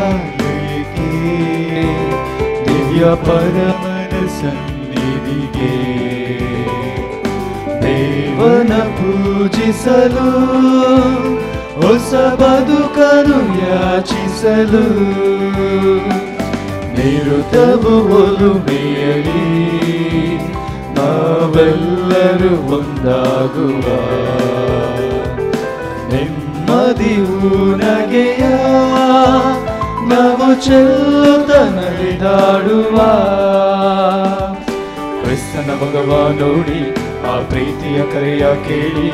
ಆಲಯಕ್ಕೆ ದಿವ್ಯ ಪರಮನ ಸನ್ನಿಧಿಗೆ ದೇವನ ಪೂಜಿಸಲು ಹೊಸ ಬದುಕನು ಯಾಚಿಸಲು ನಿರುತವು ಒಲುಮೆಯಲಿ ನಾವೆಲ್ಲರೂ ಒಂದಾಗುವ ನೆಮ್ಮದಿಯು ನಗೆಯ ನಾವು ಚೆಲ್ಲುತ್ತ ನಡೆದಾಡುವ ಕ್ರಿಸ್ತನ ಭಗವ ನೋಡಿ ಆ ಪ್ರೀತಿಯ ಕರೆಯ ಕೇಳಿ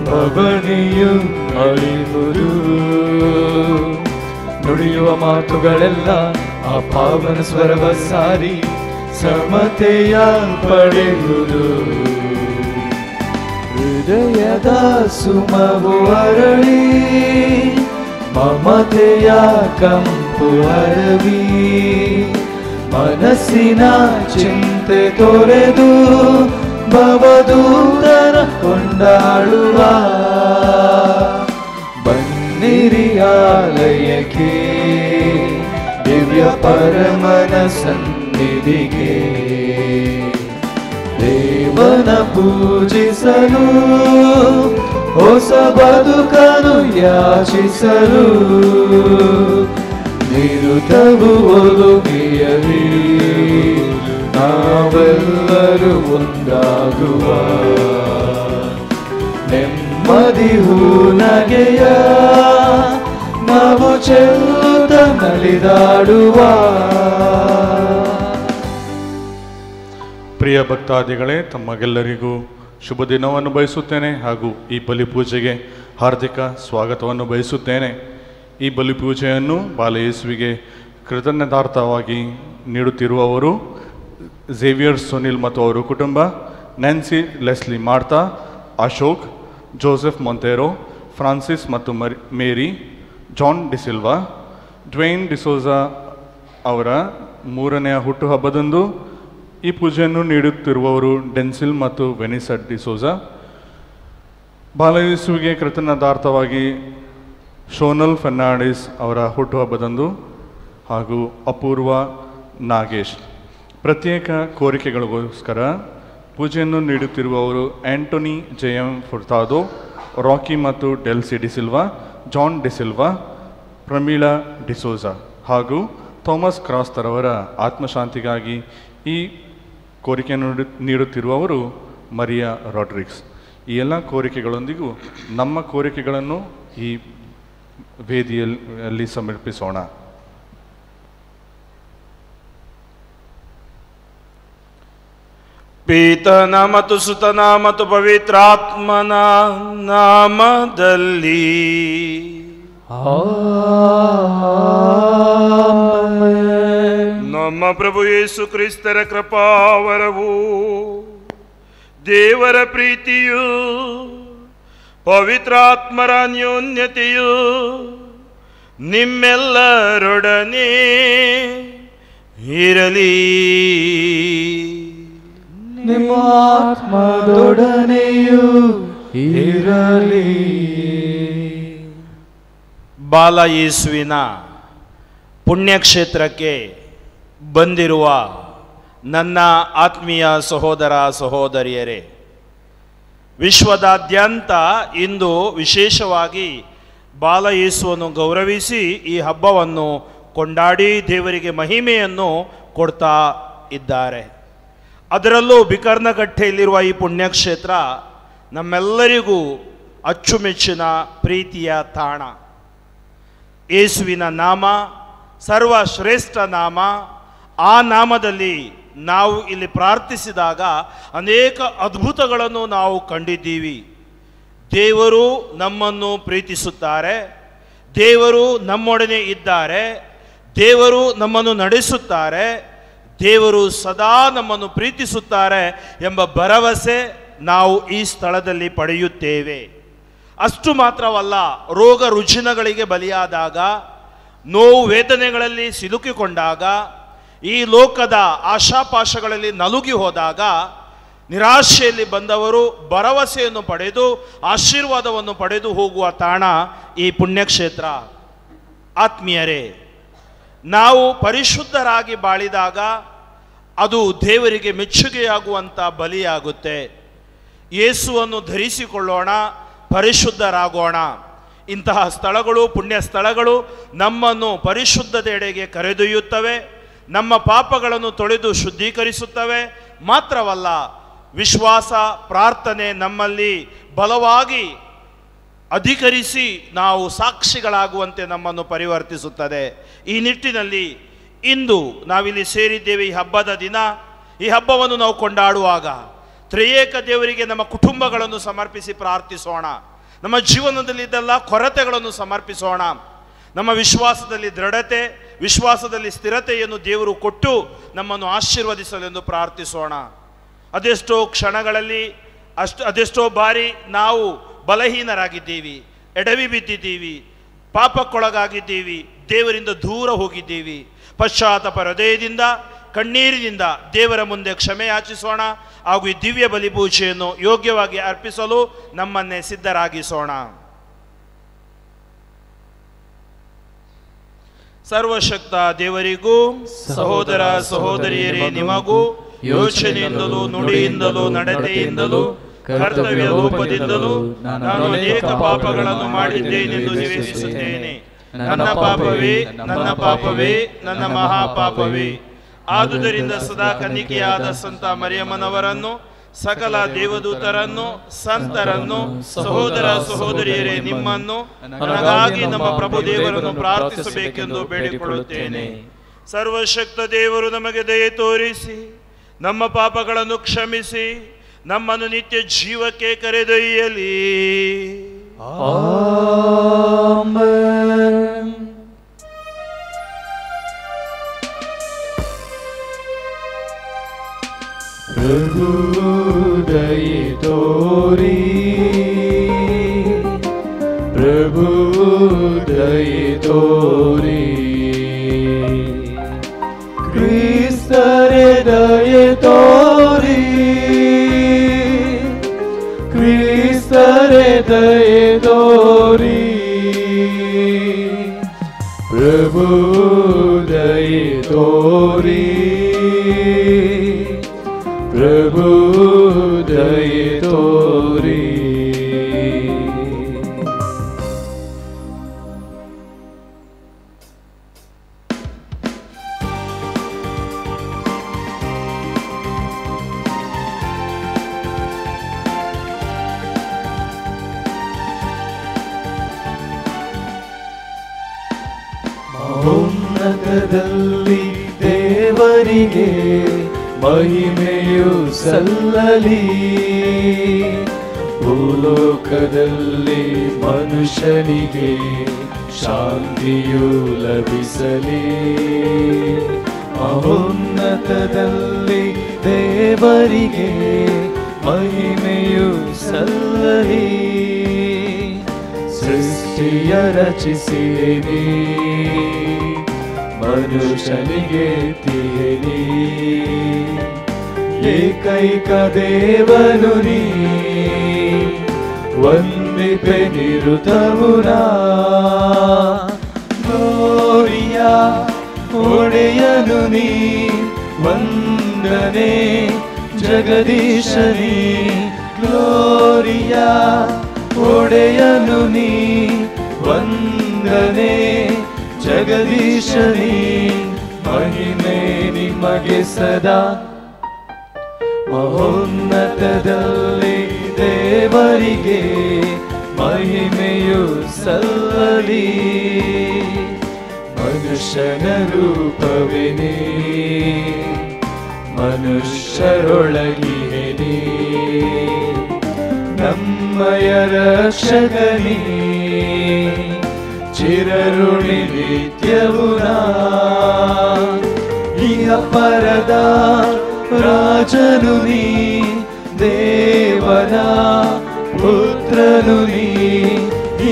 ಭವನೆಯು ಅಳಿವುದು ನುಡಿಯುವ ಮಾತುಗಳೆಲ್ಲ ಆ ಪಾವನ ಸ್ವರವ ಸಾರಿ ಸಮತೆಯ ಪಡೆಯುವುದು ಹೃದಯದ ಸುಮವು ಅರಳಿ ಮಮತೆಯ ಕಂಪು ಹರವಿ ಮನಸ್ಸಿನ ಚಿಂತೆ ತೊರೆದು ಭವದೂತನ ಕೊಂಡಾಡುವ ಬನ್ನಿರಿ ಆಲಯಕ್ಕೆ ದಿವ್ಯ ಪರಮನ ಸನ್ನಿಧಿಗೆ ದೇವನ ಪೂಜಿಸಲು ಹೊಸ ಬದುಕನು ಯಾಚಿಸಲು ನಿರುತವು ಒಲುಮೆಯಲಿ ನಾವೆಲ್ಲರೂ ಒಂದಾಗುವ ನೆಮ್ಮದಿಯು ನಗೆಯ ನಾವು ಚೆಲ್ಲುತ್ತ ನಲಿದಾಡುವ. ಪ್ರಿಯ ಭಕ್ತಾದಿಗಳೇ, ತಮಗೆಲ್ಲರಿಗೂ ಶುಭ ದಿನವನ್ನು ಬಯಸುತ್ತೇನೆ ಹಾಗೂ ಈ ಬಲಿಪೂಜೆಗೆ ಹಾರ್ದಿಕ ಸ್ವಾಗತವನ್ನು ಬಯಸುತ್ತೇನೆ. ಈ ಬಲಿಪೂಜೆಯನ್ನು ಬಾಲಯೇಸುವಿಗೆ ಕೃತಜ್ಞತಾರ್ಥವಾಗಿ ನೀಡುತ್ತಿರುವವರು ಝೇವಿಯರ್ ಸುನಿಲ್ ಮತ್ತು ಅವರ ಕುಟುಂಬ, ನ್ಯಾನ್ಸಿ ಲೆಸ್ಲಿ ಮಾರ್ತಾ, ಅಶೋಕ್, ಜೋಸೆಫ್ ಮೊಂತೆರೋ, ಫ್ರಾನ್ಸಿಸ್ ಮತ್ತು ಮೇರಿ, ಜಾನ್ ಡಿಸಿಲ್ವಾ, ಡ್ವೇನ್ ಡಿಸೋಜಾ ಅವರ 3ನೇ ಹುಟ್ಟುಹಬ್ಬದಂದು ಈ ಪೂಜೆಯನ್ನು ನೀಡುತ್ತಿರುವವರು ಡೆನ್ಸಿಲ್ ಮತ್ತು ವೆನಿಸಾ ಡಿಸೋಜಾ. ಬಾಲಯೇಸುವಿಗೆ ಕೃತಜ್ಞತಾರ್ಥವಾಗಿ ಶೋನಲ್ ಫೆರ್ನಾಂಡಿಸ್ ಅವರ ಹುಟ್ಟುಹಬ್ಬದಂದು ಹಾಗೂ ಅಪೂರ್ವ ನಾಗೇಶ್. ಪ್ರತ್ಯೇಕ ಕೋರಿಕೆಗಳಿಗೋಸ್ಕರ ಪೂಜೆಯನ್ನು ನೀಡುತ್ತಿರುವವರು ಆಂಟೋನಿ ಜೆಎಂ ಫುರ್ತಾದೋ, ರಾಕಿ ಮತ್ತು ಡೆಲ್ಸಿ ಡಿಸಿಲ್ವಾ, ಜಾನ್ ಡಿಸಿಲ್ವಾ, ಪ್ರಮೀಳಾ ಡಿಸೋಜಾ ಹಾಗೂ ಥಾಮಸ್ ಕ್ರಾಸ್ತರವರ ಆತ್ಮಶಾಂತಿಗಾಗಿ ಈ ಕೋರಿಕೆಯನ್ನು ನೀಡುತ್ತಿರುವವರು ಮರಿಯಾ ರಾಡ್ರಿಕ್ಸ್. ಈ ಎಲ್ಲ ಕೋರಿಕೆಗಳೊಂದಿಗೂ ನಮ್ಮ ಕೋರಿಕೆಗಳನ್ನು ಈ ವೇದಿಯಲ್ಲಿ ಸಮರ್ಪಿಸೋಣ. ಪಿತನ ಮತ್ತು ಸುತನ ಮತ್ತು ಪವಿತ್ರಾತ್ಮನ ನಾಮದಲ್ಲಿ ನಮ್ಮ ಪ್ರಭು ಯೇಸು ಕ್ರಿಸ್ತರ ಕೃಪಾವರವು, ದೇವರ ಪ್ರೀತಿಯು, ಪವಿತ್ರಾತ್ಮರ ಅನ್ಯೋನ್ಯತೆಯು ನಿಮ್ಮೆಲ್ಲರೊಡನೆ ಇರಲಿ. ನಿಮ್ಮ ಆತ್ಮದೊಡನೆಯೂ ಇರಲಿ. ಬಾಲಯೇಸುವಿನ ಪುಣ್ಯಕ್ಷೇತ್ರಕ್ಕೆ ಬಂದಿರುವ ನನ್ನ ಆತ್ಮೀಯ ಸಹೋದರ ಸಹೋದರಿಯರೇ, ವಿಶ್ವದಾದ್ಯಂತ ಇಂದು ವಿಶೇಷವಾಗಿ ಬಾಲಯೇಸುವನ್ನು ಗೌರವಿಸಿ ಈ ಹಬ್ಬವನ್ನು ಕೊಂಡಾಡಿ ದೇವರಿಗೆ ಮಹಿಮೆಯನ್ನು ಕೊಡ್ತಾ ಇದ್ದಾರೆ. ಅದರಲ್ಲೂ ಬಿಕರ್ನಗಟ್ಟೆಯಲ್ಲಿರುವ ಈ ಪುಣ್ಯಕ್ಷೇತ್ರ ನಮ್ಮೆಲ್ಲರಿಗೂ ಅಚ್ಚುಮೆಚ್ಚಿನ ಪ್ರೀತಿಯ ತಾಣ. ಯೇಸುವಿನ ನಾಮ ಸರ್ವಶ್ರೇಷ್ಠ ನಾಮ. ಆ ನಾಮದಲ್ಲಿ ನಾವು ಇಲ್ಲಿ ಪ್ರಾರ್ಥಿಸಿದಾಗ ಅನೇಕ ಅದ್ಭುತಗಳನ್ನು ನಾವು ಕಂಡಿದ್ದೀವಿ. ದೇವರು ನಮ್ಮನ್ನು ಪ್ರೀತಿಸುತ್ತಾರೆ, ದೇವರು ನಮ್ಮೊಡನೆ ಇದ್ದಾರೆ, ದೇವರು ನಮ್ಮನ್ನು ನಡೆಸುತ್ತಾರೆ, ದೇವರು ಸದಾ ನಮ್ಮನ್ನು ಪ್ರೀತಿಸುತ್ತಾರೆ ಎಂಬ ಭರವಸೆ ನಾವು ಈ ಸ್ಥಳದಲ್ಲಿ ಪಡೆಯುತ್ತೇವೆ. ಅಷ್ಟು ಮಾತ್ರವಲ್ಲ, ರೋಗ ರುಜಿನಗಳಿಗೆ ಬಲಿಯಾದಾಗ, ನೋವು ವೇದನೆಗಳಲ್ಲಿ ಸಿಲುಕಿಕೊಂಡಾಗ, ಈ ಲೋಕದ ಆಶಾಪಾಶಗಳಲ್ಲಿ ನಲುಗಿ ಹೋದಾಗ, ನಿರಾಶೆಯಲ್ಲಿ ಬಂದವರು ಭರವಸೆಯನ್ನು ಪಡೆದು ಆಶೀರ್ವಾದವನ್ನು ಪಡೆದು ಹೋಗುವ ತಾಣ ಈ ಪುಣ್ಯಕ್ಷೇತ್ರ. ಆತ್ಮೀಯರೇ, ನಾವು ಪರಿಶುದ್ಧರಾಗಿ ಬಾಳಿದಾಗ ಅದು ದೇವರಿಗೆ ಮೆಚ್ಚುಗೆಯಾಗುವಂಥ ಬಲಿಯಾಗುತ್ತೆ. ಯೇಸುವನ್ನು ಧರಿಸಿಕೊಳ್ಳೋಣ, ಪರಿಶುದ್ಧರಾಗೋಣ. ಇಂತಹ ಸ್ಥಳಗಳು, ಪುಣ್ಯ ಸ್ಥಳಗಳು ನಮ್ಮನ್ನು ಪರಿಶುದ್ಧತೆಡೆಗೆ ಕರೆದೊಯ್ಯುತ್ತವೆ, ನಮ್ಮ ಪಾಪಗಳನ್ನು ತೊಳೆದು ಶುದ್ಧೀಕರಿಸುತ್ತವೆ. ಮಾತ್ರವಲ್ಲ, ವಿಶ್ವಾಸ, ಪ್ರಾರ್ಥನೆ ನಮ್ಮಲ್ಲಿ ಬಲವಾಗಿ ಅಧಿಕರಿಸಿ ನಾವು ಸಾಕ್ಷಿಗಳಾಗುವಂತೆ ನಮ್ಮನ್ನು ಪರಿವರ್ತಿಸುತ್ತದೆ. ಈ ನಿಟ್ಟಿನಲ್ಲಿ ಇಂದು ನಾವಿಲ್ಲಿ ಸೇರಿದ್ದೇವೆ. ಈ ಹಬ್ಬದ ದಿನ, ಈ ಹಬ್ಬವನ್ನು ನಾವು ಕೊಂಡಾಡುವಾಗ ತ್ರಿಯೇಕ ದೇವರಿಗೆ ನಮ್ಮ ಕುಟುಂಬಗಳನ್ನು ಸಮರ್ಪಿಸಿ ಪ್ರಾರ್ಥಿಸೋಣ. ನಮ್ಮ ಜೀವನದಲ್ಲಿದ್ದೆಲ್ಲ ಕೊರತೆಗಳನ್ನು ಸಮರ್ಪಿಸೋಣ. ನಮ್ಮ ವಿಶ್ವಾಸದಲ್ಲಿ ದೃಢತೆ, ವಿಶ್ವಾಸದಲ್ಲಿ ಸ್ಥಿರತೆಯನ್ನು ದೇವರು ಕೊಟ್ಟು ನಮ್ಮನ್ನು ಆಶೀರ್ವದಿಸಲೆಂದು ಪ್ರಾರ್ಥಿಸೋಣ. ಅದೆಷ್ಟೋ ಕ್ಷಣಗಳಲ್ಲಿ ಅದೆಷ್ಟೋ ಬಾರಿ ನಾವು ಬಲಹೀನರಾಗಿದ್ದೀವಿ, ಎಡವಿ ಬಿದ್ದಿದ್ದೀವಿ, ಪಾಪಕ್ಕೊಳಗಾಗಿದ್ದೀವಿ, ದೇವರಿಂದ ದೂರ ಹೋಗಿದ್ದೀವಿ. ಪಶ್ಚಾತ್ತಾಪ ಹೃದಯದಿಂದ, ಕಣ್ಣೀರಿನಿಂದ ದೇವರ ಮುಂದೆ ಕ್ಷಮೆ ಯಾಚಿಸೋಣ. ಹಾಗೂ ಈ ದಿವ್ಯ ಬಲಿಪೂಜೆಯನ್ನು ಯೋಗ್ಯವಾಗಿ ಅರ್ಪಿಸಲು ನಮ್ಮನ್ನೇ ಸಿದ್ಧರಾಗಿಸೋಣ. ಸರ್ವಶಕ್ತ ದೇವರಿಗೂ ಸಹೋದರ ಸಹೋದರಿಯರೇ ನಿಮಗೂ ಯೋಚನೆಯಿಂದಲೂ ನುಡಿಯಿಂದಲೂ ನಡತೆಯಿಂದಲೂ ಕರ್ತವ್ಯ ಲೋಪದಿಂದಲೂ ನಾನು ಅನೇಕ ಪಾಪಗಳನ್ನು ಮಾಡಿದ್ದೇನೆಂದು ನಿವೇದಿಸುತ್ತೇನೆ. ನನ್ನ ಪಾಪವೇ, ನನ್ನ ಪಾಪವೇ, ನನ್ನ ಮಹಾಪಾಪವೇ. ಆದುದರಿಂದ ಸದಾ ಕನ್ನಿಕೆಯಾದ ಸಂತ ಮರಿಯಮ್ಮನವರನ್ನು, ಸಕಲ ದೇವದೂತರನ್ನು, ಸಂತರನ್ನು, ಸಹೋದರ ಸಹೋದರಿಯರೇ ನಿಮ್ಮನ್ನು, ನನಗಾಗಿ ನಮ್ಮ ಪ್ರಭು ದೇವರನ್ನು ಪ್ರಾರ್ಥಿಸಬೇಕೆಂದು ಬೇಡಿಕೊಳ್ಳುತ್ತೇನೆ. ಸರ್ವಶಕ್ತ ದೇವರು ನಮಗೆ ದಯೆ ತೋರಿಸಿ ನಮ್ಮ ಪಾಪಗಳನ್ನು ಕ್ಷಮಿಸಿ ನಮ್ಮನ್ನು ನಿತ್ಯ ಜೀವಕ್ಕೆ ಕರೆದೊಯ್ಯಲಿ. ಆಮೆನ್. ಪ್ರಭು ದಯೆ ತೋರಿ, ಪ್ರಭು ದಯೆ ತೋರಿ, ಕ್ರಿಸ್ತರೇ ದಯೆ ತೋರಿ, ಕ್ರಿಸ್ತರೇ ದಯೆ ತೋರಿ, ಪ್ರಭು ದಯೆ ತೋರಿ, ಪ್ರಭು ದಯೆ ತೋರಿ. ಮಹೋನ್ನತದಲ್ಲಿ ದೇವರಿಗೆ ಮಹಿಮೆಯು ಸಲ್ಲಲಿ, ಭೂಲೋಕದಲ್ಲಿ ಮನುಷ್ಯನಿಗೆ ಶಾಂತಿಯು ಲಭಿಸಲಿ. ಮಹೋನ್ನತದಲ್ಲಿ ದೇವರಿಗೆ ಮಹಿಮೆಯು ಸಲ್ಲಲಿ. ಸೃಷ್ಟಿಯ ರಚಿಸಿರಿ, ಮನುಷ್ಯನಿಗೆ ತಿರಿ, ಏಕೈಕ ದೇವನು ನೀ, ವಂದಿಪೆ ನಿರುತವುನಾ. ಗ್ಲೋರಿಯ ಒಡೆಯನು ನೀ, ವಂದನೆ ಜಗದೀಶನಿ. ಗ್ಲೋರಿಯ ಒಡೆಯನು ನೀ, ವಂದನೆ ಜಗದೀಶನಿ. ಮಹಿಮೆ ನಿಮಗೆ ಸದಾ. ಮಹೋನ್ನತದಲ್ಲಿ ದೇವರಿಗೆ ಮಹಿಮೆಯು ಸಲ್ಲಲಿ. ಮನುಷ್ಯನ ರೂಪವೇ ನೀ, ಮನುಷ್ಯರೊಳಗಿಯೇ ನೀ, ನಮ್ಮಯ ರಕ್ಷಕನೇ, ಚಿರಋಣಿ ನಿತ್ಯವೂ ನಾ. ಇಹ ಪರದ ರಾಜನು ನೀ, ದೇವನ ಪುತ್ರನು ನೀ.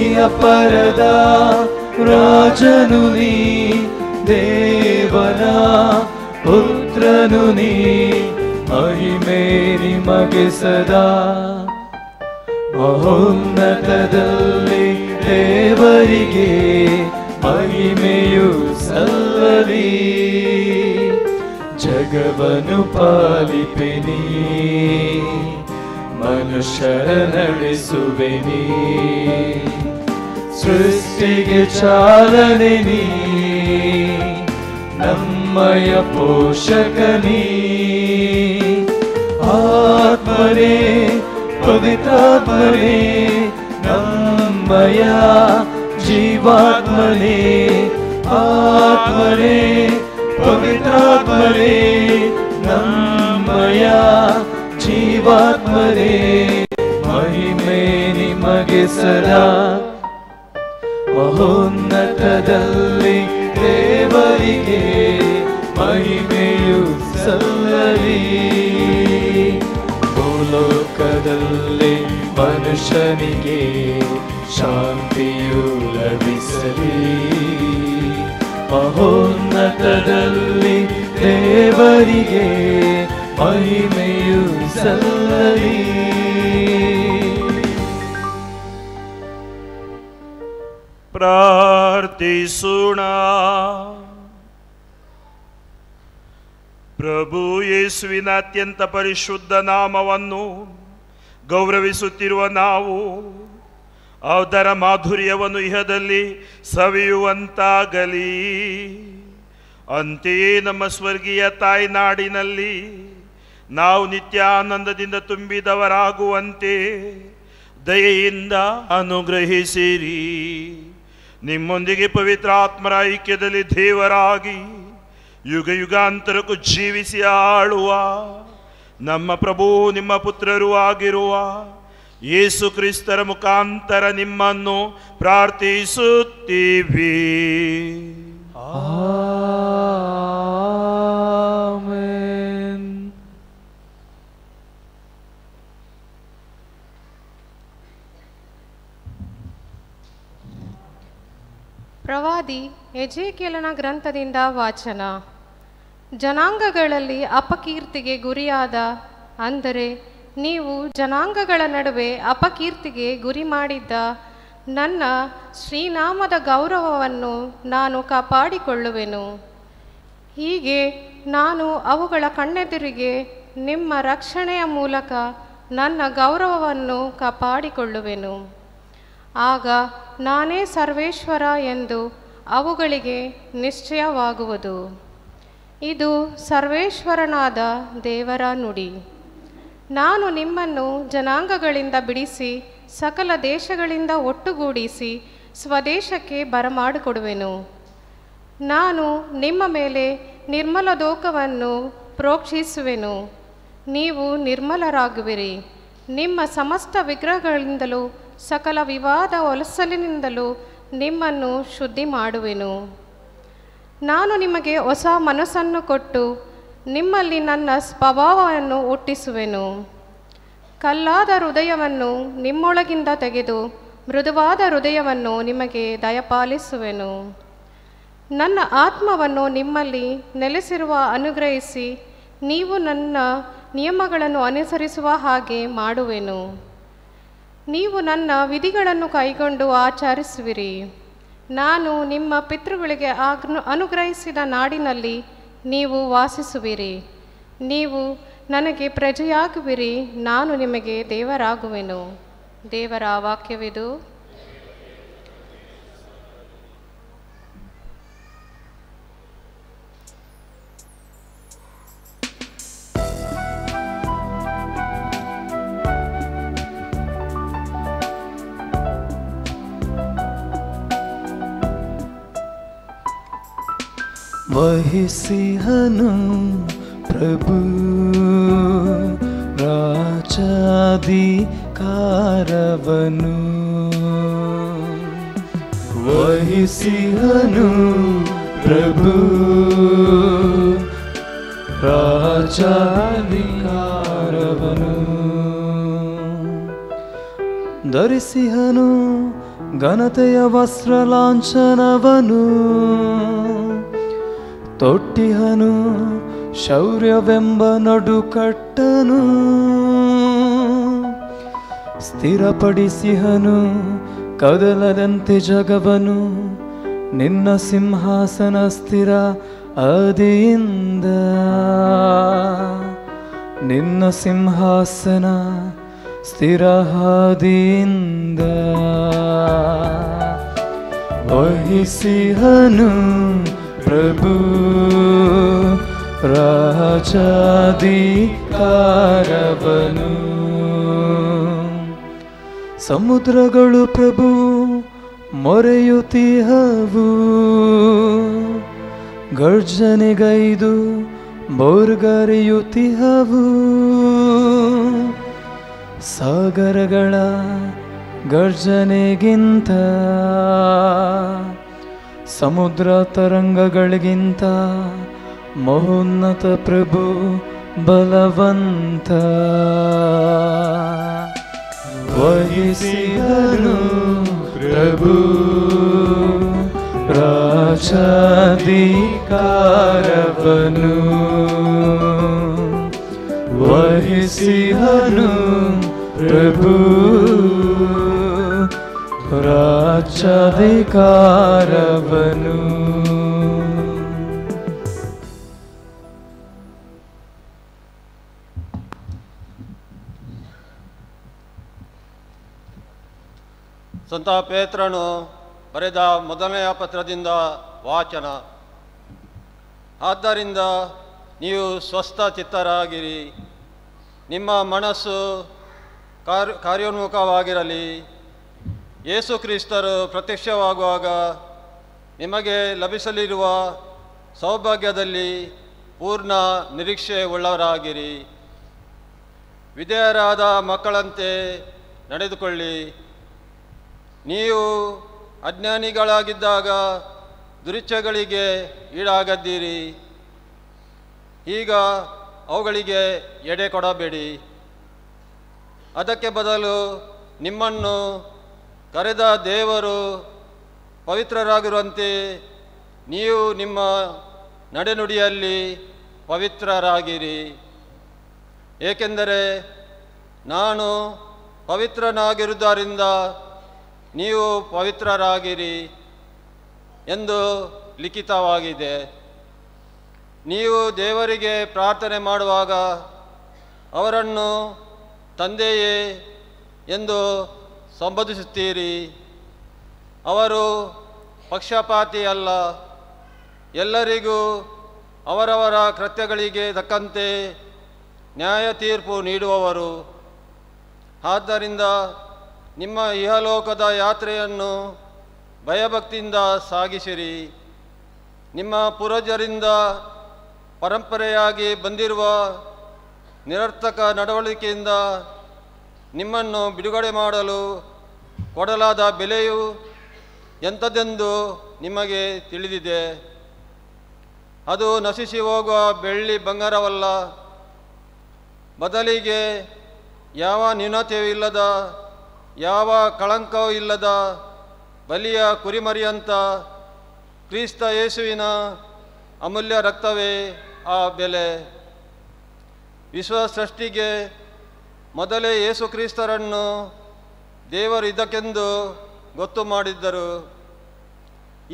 ಇಹ ಪರದ ರಾಜನು ನೀ, ದೇವನ ಪುತ್ರನು ನೀ. ಮಹಿಮೆ ನಿಮಗೆ ಸದಾ. ಮಹೋನ್ನತದಲ್ಲಿ ದೇವರಿಗೆ ಮಹಿಮೆಯು ಸಲ್ಲಲಿ. ಜಗವನ್ನು ಪಾಲಿಪೆನಿ, ಮನುಷ್ಯರ ನಡೆಸುವೆನಿ. ಸೃಷ್ಟಿಗೆ ಚಾಲನೆ ನೀ, ನಮ್ಮಯ ಪೋಷಕನೀ. ಆತ್ಮನೇ ಪವಿತ್ರಾತ್ಮನೇ, ನಮ್ಮಯ ಜೀವಾತ್ಮನೇ. ಆತ್ಮನೇ ಪವಿತ್ರಾತ್ಮನೇ, ನಮ್ಮಯ ಜೀವಾತ್ಮನೇ. ಮಹಿಮೆ ನಿಮಗೆ ಸದಾ, ಮಹೋನ್ನತದಲ್ಲಿ ದೇವರಿಗೆ ಮಹಿಮೆಯು ಸಲ್ಲಲಿ. ಭೂಲೋಕದಲ್ಲಿ ಮನುಷ್ಯನಿಗೆ ಶಾಂತಿಯು ಲಭಿಸಲಿ. ಮಹೋನ್ನತದಲ್ಲಿ ದೇವರಿಗೆ ಮಹಿಮೆಯು ಸಲ್ಲಲಿ. ಪ್ರಾರ್ಥಿಸೋಣ. ಪ್ರಭು ಯೇಸುವಿನ ಅತ್ಯಂತ ಪರಿಶುದ್ಧ ನಾಮವನ್ನು ಗೌರವಿಸುತ್ತಿರುವ ನಾವು ಅದರ ಮಾಧುರ್ಯವನ್ನು ಇಹದಲ್ಲಿ ಸವಿಯುವಂತಾಗಲಿ. ಅಂತೆಯೇ ನಮ್ಮ ಸ್ವರ್ಗೀಯ ತಾಯ್ನಾಡಿನಲ್ಲಿ ನಾವು ನಿತ್ಯಾನಂದದಿಂದ ತುಂಬಿದವರಾಗುವಂತೆ ದಯೆಯಿಂದ ಅನುಗ್ರಹಿಸಿರಿ. ನಿಮ್ಮೊಂದಿಗೆ ಪವಿತ್ರಾತ್ಮರ ಐಕ್ಯದಲ್ಲಿ ದೇವರಾಗಿ ಯುಗ ಯುಗಾಂತರಕ್ಕೂ ಜೀವಿಸಿ ಆಳುವ ನಮ್ಮ ಪ್ರಭು ನಿಮ್ಮ ಪುತ್ರರೂ ಆಗಿರುವ ಯೇಸು ಕ್ರಿಸ್ತರ ಮುಖಾಂತರ ನಿಮ್ಮನ್ನು ಪ್ರಾರ್ಥಿಸುತ್ತೀವಿ. ಆಮೆನ್. ಪ್ರವಾದಿ ಎಜೇಕಿಯೇಲನ ಗ್ರಂಥದಿಂದ ವಾಚನ. ಜನಾಂಗಗಳಲ್ಲಿ ಅಪಕೀರ್ತಿಗೆ ಗುರಿಯಾದ, ಅಂದರೆ ನೀವು ಜನಾಂಗಗಳ ನಡುವೆ ಅಪಕೀರ್ತಿಗೆ ಗುರಿ ಮಾಡಿದ್ದ ನನ್ನ ಶ್ರೀನಾಮದ ಗೌರವವನ್ನು ನಾನು ಕಾಪಾಡಿಕೊಳ್ಳುವೆನು. ಹೀಗೆ ನಾನು ಅವುಗಳ ಕಣ್ಣೆದುರಿಗೆ ನಿಮ್ಮ ರಕ್ಷಣೆಯ ಮೂಲಕ ನನ್ನ ಗೌರವವನ್ನು ಕಾಪಾಡಿಕೊಳ್ಳುವೆನು. ಆಗ ನಾನೇ ಸರ್ವೇಶ್ವರ ಎಂದು ಅವುಗಳಿಗೆ ನಿಶ್ಚಯವಾಗುವುದು. ಇದು ಸರ್ವೇಶ್ವರನಾದ ದೇವರ ನುಡಿ. ನಾನು ನಿಮ್ಮನ್ನು ಜನಾಂಗಗಳಿಂದ ಬಿಡಿಸಿ ಸಕಲ ದೇಶಗಳಿಂದ ಒಟ್ಟುಗೂಡಿಸಿ ಸ್ವದೇಶಕ್ಕೆ ಬರಮಾಡಿಕೊಡುವೆನು. ನಾನು ನಿಮ್ಮ ಮೇಲೆ ನಿರ್ಮಲೋದಕವನ್ನು ಪ್ರೋಕ್ಷಿಸುವೆನು. ನೀವು ನಿರ್ಮಲರಾಗುವಿರಿ. ನಿಮ್ಮ ಸಮಸ್ತ ವಿಗ್ರಹಗಳಿಂದಲೂ ಸಕಲ ವಿವಾದ ಒಲಸಲಿನಿಂದಲೂ ನಿಮ್ಮನ್ನು ಶುದ್ಧಿ ಮಾಡುವೆನು. ನಾನು ನಿಮಗೆ ಹೊಸ ಮನಸ್ಸನ್ನು ಕೊಟ್ಟು ನಿಮ್ಮಲ್ಲಿ ನನ್ನ ಸ್ವಭಾವವನ್ನು ಹುಟ್ಟಿಸುವೆನು. ಕಲ್ಲಾದ ಹೃದಯವನ್ನು ನಿಮ್ಮೊಳಗಿಂದ ತೆಗೆದು ಮೃದುವಾದ ಹೃದಯವನ್ನು ನಿಮಗೆ ದಯಪಾಲಿಸುವೆನು. ನನ್ನ ಆತ್ಮವನ್ನು ನಿಮ್ಮಲ್ಲಿ ನೆಲೆಸಿರುವ ಅನುಗ್ರಹಿಸಿ ನೀವು ನನ್ನ ನಿಯಮಗಳನ್ನು ಅನುಸರಿಸುವ ಹಾಗೆ ಮಾಡುವೆನು. ನೀವು ನನ್ನ ವಿಧಿಗಳನ್ನು ಕೈಗೊಂಡು ಆಚರಿಸುವಿರಿ. ನಾನು ನಿಮ್ಮ ಪಿತೃಗಳಿಗೆ ಅನುಗ್ರಹಿಸಿದ ನಾಡಿನಲ್ಲಿ ನೀವು ವಾಸಿಸುವಿರಿ. ನೀವು ನನಗೆ ಪ್ರಜೆಯಾಗುವಿರಿ, ನಾನು ನಿಮಗೆ ದೇವರಾಗುವೆನು. ದೇವರ ವಾಕ್ಯವಿದು. ವಹಿಸಿಹನು ಪ್ರಭು ರಾಜಾಧಿಕಾರವನು. ವಹಿಸಿಹನು ಪ್ರಭು ರಾಜಾಧಿಕಾರವನು. ಧರಿಸಿಹನು ಘನತೆಯ ವಸ್ತ್ರಲಾಂಛನವನು. ತೊಟ್ಟಿಹನು ಶೌರ್ಯವೆಂಬ ನಡುಕಟ್ಟನು. ಸ್ಥಿರಪಡಿಸಿಹನು ಕದಲದಂತೆ ಜಗವನು. ನಿನ್ನ ಸಿಂಹಾಸನ ಸ್ಥಿರ ಆದಿಯಿಂದ, ನಿನ್ನ ಸಿಂಹಾಸನ ಸ್ಥಿರ ಆದಿಯಿಂದ ವಹಿಸಿಹನು ಪ್ರಭು ರಾಜಾಧಿಕಾರವನು. ಸಮುದ್ರಗಳು ಪ್ರಭು ಮೊರೆಯುತ್ತಿಹವು, ಗರ್ಜನೆಗೈದು ಬೋರ್ಗರೆಯುತ್ತಿಹವು. ಸಾಗರಗಳ ಗರ್ಜನೆಗಿಂತ ಸಮುದ್ರ ತರಂಗಗಳಿಗಿಂತ ಮಹೋನ್ನತ ಪ್ರಭು ಬಲವಂತ. ವಹಿಸಿದನು ಪ್ರಭು ರಾಜಾಧಿಕಾರವನು, ವಹಿಸಿದನು ಪ್ರಭು ರಾಜಾಧಿಕಾರವನು. ಸಂತ ಪೇತ್ರನು ಬರೆದ ಮೊದಲನೆಯ ಪತ್ರದಿಂದ ವಾಚನ. ಆದ್ದರಿಂದ ನೀವು ಸ್ವಸ್ಥ ಚಿತ್ತರಾಗಿರಿ, ನಿಮ್ಮ ಮನಸ್ಸು ಕಾರ್ಯೋನ್ಮುಖವಾಗಿರಲಿ. ಯೇಸು ಕ್ರಿಸ್ತರು ಪ್ರತ್ಯಕ್ಷವಾಗುವಾಗ ನಿಮಗೆ ಲಭಿಸಲಿರುವ ಸೌಭಾಗ್ಯದಲ್ಲಿ ಪೂರ್ಣ ನಿರೀಕ್ಷೆ ಉಳ್ಳವರಾಗಿರಿ. ವಿಧೇಯರಾದ ಮಕ್ಕಳಂತೆ ನಡೆದುಕೊಳ್ಳಿ. ನೀವು ಅಜ್ಞಾನಿಗಳಾಗಿದ್ದಾಗ ದುರಿಚ್ಛೆಗಳಿಗೆ ಈಡಾಗದ್ದೀರಿ. ಈಗ ಅವುಗಳಿಗೆ ಎಡೆ ಕೊಡಬೇಡಿ. ಅದಕ್ಕೆ ಬದಲು ನಿಮ್ಮನ್ನು ಕರೆದ ದೇವರು ಪವಿತ್ರರಾಗಿರುವಂತೆ ನೀವು ನಿಮ್ಮ ನಡೆನುಡಿಯಲ್ಲಿ ಪವಿತ್ರರಾಗಿರಿ. ಏಕೆಂದರೆ ನಾನು ಪವಿತ್ರನಾಗಿರುವುದರಿಂದ ನೀವು ಪವಿತ್ರರಾಗಿರಿ ಎಂದು ಲಿಖಿತವಾಗಿದೆ. ನೀವು ದೇವರಿಗೆ ಪ್ರಾರ್ಥನೆ ಮಾಡುವಾಗ ಅವರನ್ನು ತಂದೆಯೇ ಎಂದು ಸಂಬೋಧಿಸುತ್ತೀರಿ. ಅವರು ಪಕ್ಷಪಾತಿ ಅಲ್ಲ, ಎಲ್ಲರಿಗೂ ಅವರವರ ಕೃತ್ಯಗಳಿಗೆ ತಕ್ಕಂತೆ ನ್ಯಾಯ ತೀರ್ಪು ನೀಡುವವರು. ಆದ್ದರಿಂದ ನಿಮ್ಮ ಇಹಲೋಕದ ಯಾತ್ರೆಯನ್ನು ಭಯಭಕ್ತಿಯಿಂದ ಸಾಗಿಸಿರಿ. ನಿಮ್ಮ ಪೂರ್ವಜರಿಂದ ಪರಂಪರೆಯಾಗಿ ಬಂದಿರುವ ನಿರರ್ಥಕ ನಡವಳಿಕೆಯಿಂದ ನಿಮ್ಮನ್ನು ಬಿಡುಗಡೆ ಮಾಡಲು ಕೊಡಲಾದ ಬೆಲೆಯು ಎಂಥದ್ದೆಂದು ನಿಮಗೆ ತಿಳಿದಿದೆ. ಅದು ನಶಿಸಿ ಹೋಗುವ ಬೆಳ್ಳಿ ಬಂಗಾರವಲ್ಲ, ಬದಲಿಗೆ ಯಾವ ನ್ಯೂನತೆಯೂ ಇಲ್ಲದ, ಯಾವ ಕಳಂಕವೂ ಇಲ್ಲದ ಬಲಿಯ ಕುರಿಮರಿಯಂಥ ಕ್ರಿಸ್ತ ಯೇಸುವಿನ ಅಮೂಲ್ಯ ರಕ್ತವೇ ಆ ಬೆಲೆ. ವಿಶ್ವ ಸೃಷ್ಟಿಗೆ ಮೊದಲೇ ಯೇಸು ಕ್ರಿಸ್ತರನ್ನು ದೇವರು ಇದಕ್ಕೆಂದು ಗೊತ್ತು ಮಾಡಿದ್ದರು.